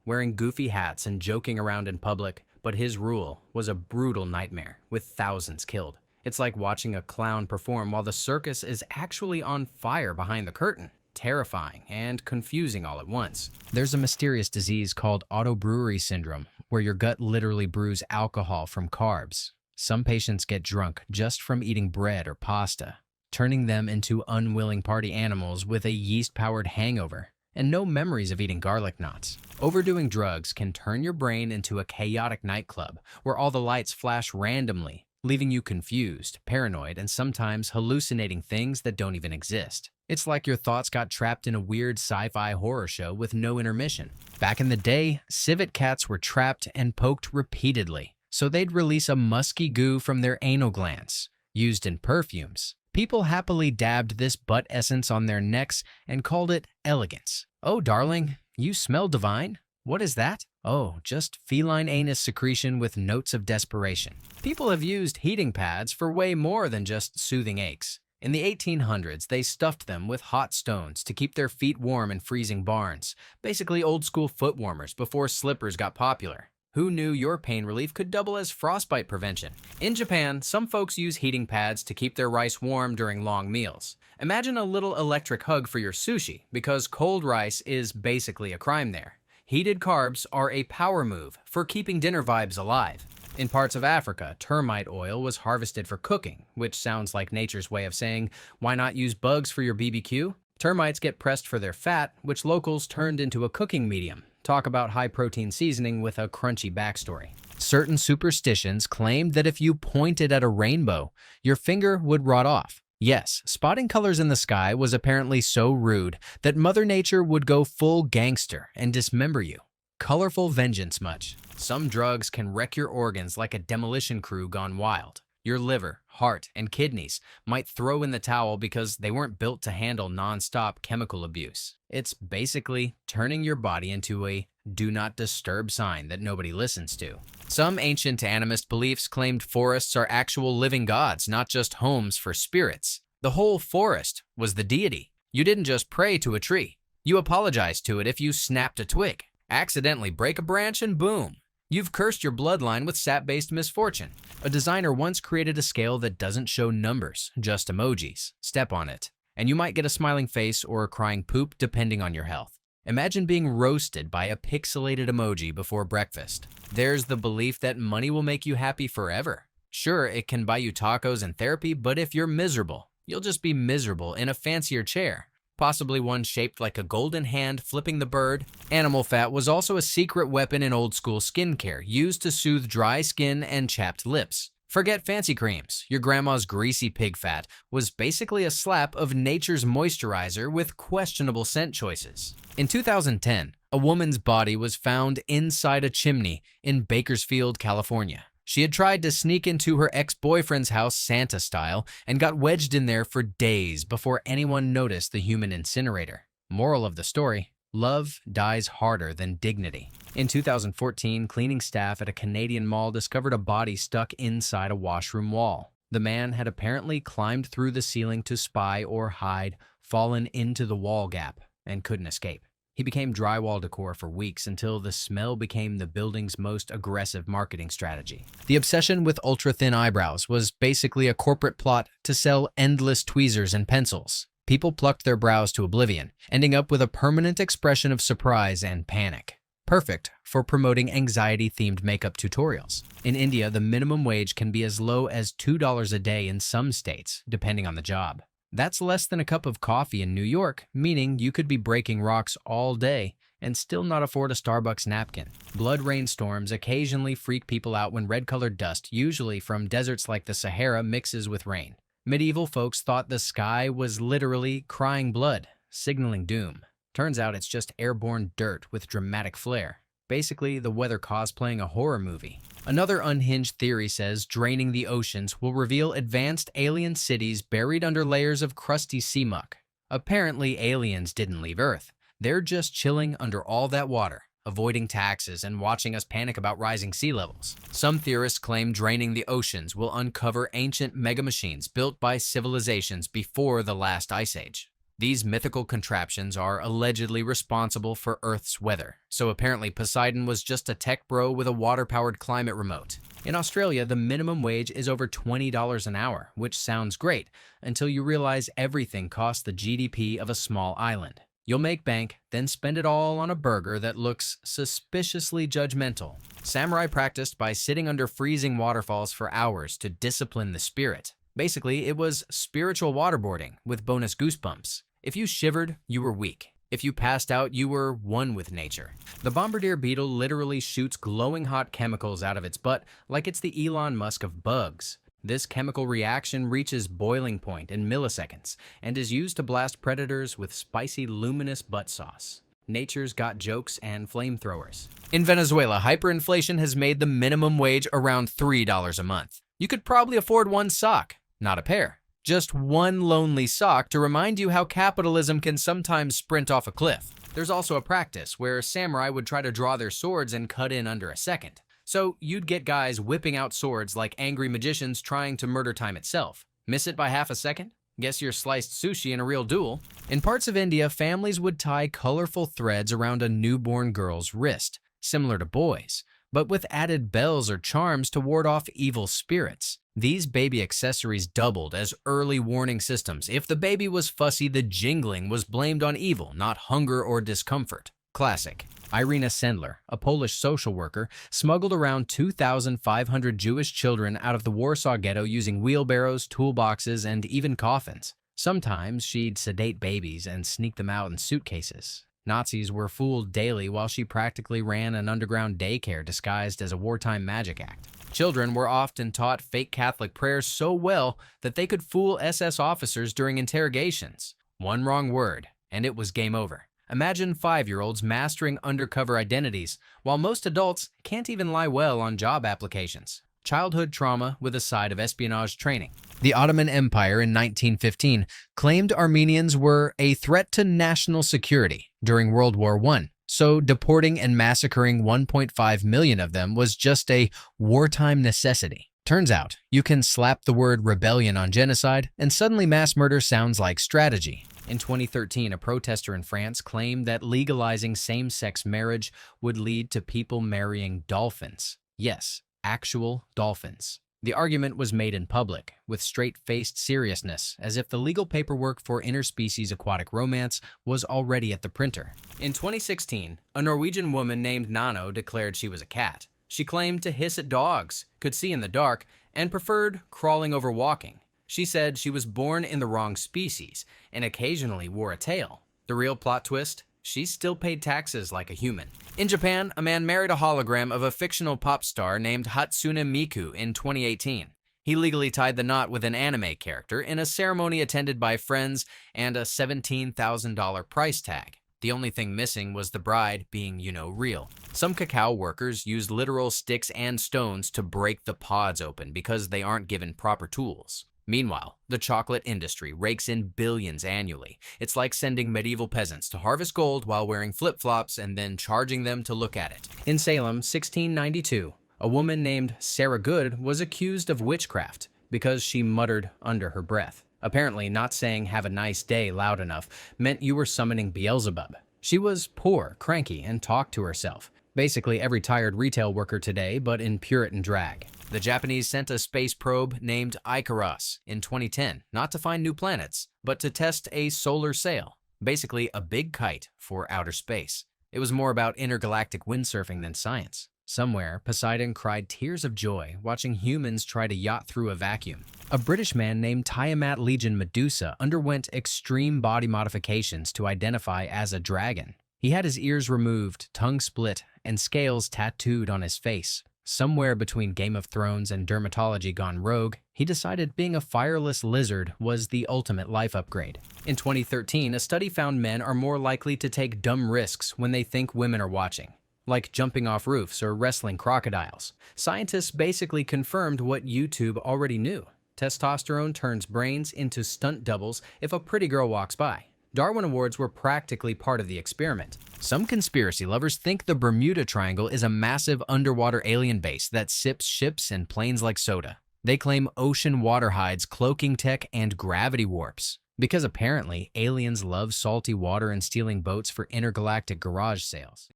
wearing goofy hats and joking around in public, but his rule was a brutal nightmare, with thousands killed. It's like watching a clown perform while the circus is actually on fire behind the curtain. Terrifying and confusing all at once. There's a mysterious disease called autobrewery syndrome, where your gut literally brews alcohol from carbs. Some patients get drunk just from eating bread or pasta, turning them into unwilling party animals with a yeast-powered hangover and no memories of eating garlic knots. Overdoing drugs can turn your brain into a chaotic nightclub where all the lights flash randomly, leaving you confused, paranoid, and sometimes hallucinating things that don't even exist. It's like your thoughts got trapped in a weird sci-fi horror show with no intermission. Back in the day, civet cats were trapped and poked repeatedly, so they'd release a musky goo from their anal glands, used in perfumes. People happily dabbed this butt essence on their necks and called it elegance. "Oh, darling, you smell divine. What is that?" "Oh, just feline anus secretion with notes of desperation." People have used heating pads for way more than just soothing aches. In the 1800s, they stuffed them with hot stones to keep their feet warm in freezing barns, basically old-school foot warmers before slippers got popular. Who knew your pain relief could double as frostbite prevention? In Japan, some folks use heating pads to keep their rice warm during long meals. Imagine a little electric hug for your sushi, because cold rice is basically a crime there. Heated carbs are a power move for keeping dinner vibes alive. In parts of Africa, termite oil was harvested for cooking, which sounds like nature's way of saying, why not use bugs for your BBQ? Termites get pressed for their fat, which locals turned into a cooking medium. Talk about high-protein seasoning with a crunchy backstory. Certain superstitions claimed that if you pointed at a rainbow, your finger would rot off. Yes, spotting colors in the sky was apparently so rude that Mother Nature would go full gangster and dismember you. Colorful vengeance much. Some drugs can wreck your organs like a demolition crew gone wild. Your liver, heart, and kidneys might throw in the towel because they weren't built to handle non-stop chemical abuse. It's basically turning your body into a do not disturb sign that nobody listens to. Some ancient animist beliefs claimed forests are actual living gods, not just homes for spirits. The whole forest was the deity. You didn't just pray to a tree. You apologized to it if you snapped a twig, accidentally break a branch, and boom. You've cursed your bloodline with sap-based misfortune. A designer once created a scale that doesn't show numbers, just emojis. Step on it, and you might get a smiling face or a crying poop depending on your health. Imagine being roasted by a pixelated emoji before breakfast. There's the belief that money will make you happy forever. Sure, it can buy you tacos and therapy, but if you're miserable, you'll just be miserable in a fancier chair. Possibly one shaped like a golden hand flipping the bird. Animal fat was also a secret weapon in old-school skincare, used to soothe dry skin and chapped lips. Forget fancy creams. Your grandma's greasy pig fat was basically a slap of nature's moisturizer with questionable scent choices. In 2010, a woman's body was found inside a chimney in Bakersfield, California. She had tried to sneak into her ex-boyfriend's house Santa style and got wedged in there for days before anyone noticed the human incinerator. Moral of the story: love dies harder than dignity. In 2014, cleaning staff at a Canadian mall discovered a body stuck inside a washroom wall. The man had apparently climbed through the ceiling to spy or hide, fallen into the wall gap, and couldn't escape. He became drywall decor for weeks until the smell became the building's most aggressive marketing strategy. The obsession with ultra-thin eyebrows was basically a corporate plot to sell endless tweezers and pencils. People plucked their brows to oblivion, ending up with a permanent expression of surprise and panic. Perfect for promoting anxiety-themed makeup tutorials. In India, the minimum wage can be as low as $2 a day in some states, depending on the job. That's less than a cup of coffee in New York, meaning you could be breaking rocks all day and still not afford a Starbucks napkin. Blood rainstorms occasionally freak people out when red-colored dust, usually from deserts like the Sahara, mixes with rain. Medieval folks thought the sky was literally crying blood, signaling doom. Turns out it's just airborne dirt with dramatic flair. Basically, the weather cosplaying a horror movie. Another unhinged theory says draining the oceans will reveal advanced alien cities buried under layers of crusty sea muck. Apparently, aliens didn't leave Earth. They're just chilling under all that water, avoiding taxes and watching us panic about rising sea levels. Some theorists claim draining the oceans will uncover ancient megamachines built by civilizations before the last ice age. These mythical contraptions are allegedly responsible for Earth's weather, so apparently Poseidon was just a tech bro with a water-powered climate remote. In Australia, the minimum wage is over $20 an hour, which sounds great, until you realize everything costs the GDP of a small island. You'll make bank, then spend it all on a burger that looks suspiciously judgmental. Samurai practiced by sitting under freezing waterfalls for hours to discipline the spirit. Basically, it was spiritual waterboarding with bonus goosebumps. If you shivered, you were weak. If you passed out, you were one with nature. The bombardier beetle literally shoots glowing hot chemicals out of its butt like it's the Elon Musk of bugs. This chemical reaction reaches boiling point in milliseconds and is used to blast predators with spicy, luminous butt sauce. Nature's got jokes and flamethrowers. In Venezuela, hyperinflation has made the minimum wage around $3 a month. You could probably afford one sock, not a pair. Just one lonely sock to remind you how capitalism can sometimes sprint off a cliff. There's also a practice where samurai would try to draw their swords and cut in under a second. So you'd get guys whipping out swords like angry magicians trying to murder time itself. Miss it by half a second? Guess you're sliced sushi in a real duel. In parts of India, families would tie colorful threads around a newborn girl's wrist, similar to boys, but with added bells or charms to ward off evil spirits. These baby accessories doubled as early warning systems. If the baby was fussy, the jingling was blamed on evil, not hunger or discomfort. Classic. Irina Sendler, a Polish social worker, smuggled around 2,500 Jewish children out of the Warsaw Ghetto using wheelbarrows, toolboxes, and even coffins. Sometimes she'd sedate babies and sneak them out in suitcases. Nazis were fooled daily while she practically ran an underground daycare disguised as a wartime magic act. Children were often taught fake Catholic prayers so well that they could fool SS officers during interrogations. One wrong word, and it was game over. Imagine 5-year-olds mastering undercover identities, while most adults can't even lie well on job applications. Childhood trauma with a side of espionage training. The Ottoman Empire in 1915 claimed Armenians were a threat to national security during World War I, so deporting and massacring 1.5 million of them was just a wartime necessity. Turns out, you can slap the word rebellion on genocide, and suddenly mass murder sounds like strategy. In 2013, a protester in France claimed that legalizing same-sex marriage would lead to people marrying dolphins. Yes, actual dolphins. The argument was made in public, with straight-faced seriousness, as if the legal paperwork for interspecies aquatic romance was already at the printer. In 2016, a Norwegian woman named Nano declared she was a cat. She claimed to hiss at dogs, could see in the dark, and preferred crawling over walking. She said she was born in the wrong species and occasionally wore a tail. The real plot twist? She still paid taxes like a human. In Japan, a man married a hologram of a fictional pop star named Hatsune Miku in 2018. He legally tied the knot with an anime character in a ceremony attended by friends and a $17,000 price tag. The only thing missing was the bride being, real. Some cacao workers use literal sticks and stones to break the pods open because they aren't given proper tools. Meanwhile, the chocolate industry rakes in billions annually. It's like sending medieval peasants to harvest gold while wearing flip-flops and then charging them to look at it. In Salem, 1692, a woman named Sarah Good was accused of witchcraft because she muttered under her breath. Apparently, not saying "have a nice day" loud enough meant you were summoning Beelzebub. She was poor, cranky, and talked to herself. Basically every tired retail worker today, but in Puritan drag. The Japanese sent a space probe named Icaros in 2010, not to find new planets, but to test a solar sail, basically a big kite for outer space. It was more about intergalactic windsurfing than science. Somewhere, Poseidon cried tears of joy watching humans try to yacht through a vacuum. A British man named Tiamat Legion Medusa underwent extreme body modifications to identify as a dragon. He had his ears removed, tongue split, and scales tattooed on his face. Somewhere between Game of Thrones and dermatology gone rogue, he decided being a fireless lizard was the ultimate life upgrade. In 2013, a study found men are more likely to take dumb risks when they think women are watching, like jumping off roofs or wrestling crocodiles. Scientists basically confirmed what YouTube already knew. Testosterone turns brains into stunt doubles if a pretty girl walks by. Darwin Awards were practically part of the experiment. Some conspiracy lovers think the Bermuda Triangle is a massive underwater alien base that sips ships and planes like soda. They claim ocean water hides cloaking tech and gravity warps, because apparently aliens love salty water and stealing boats for intergalactic garage sales.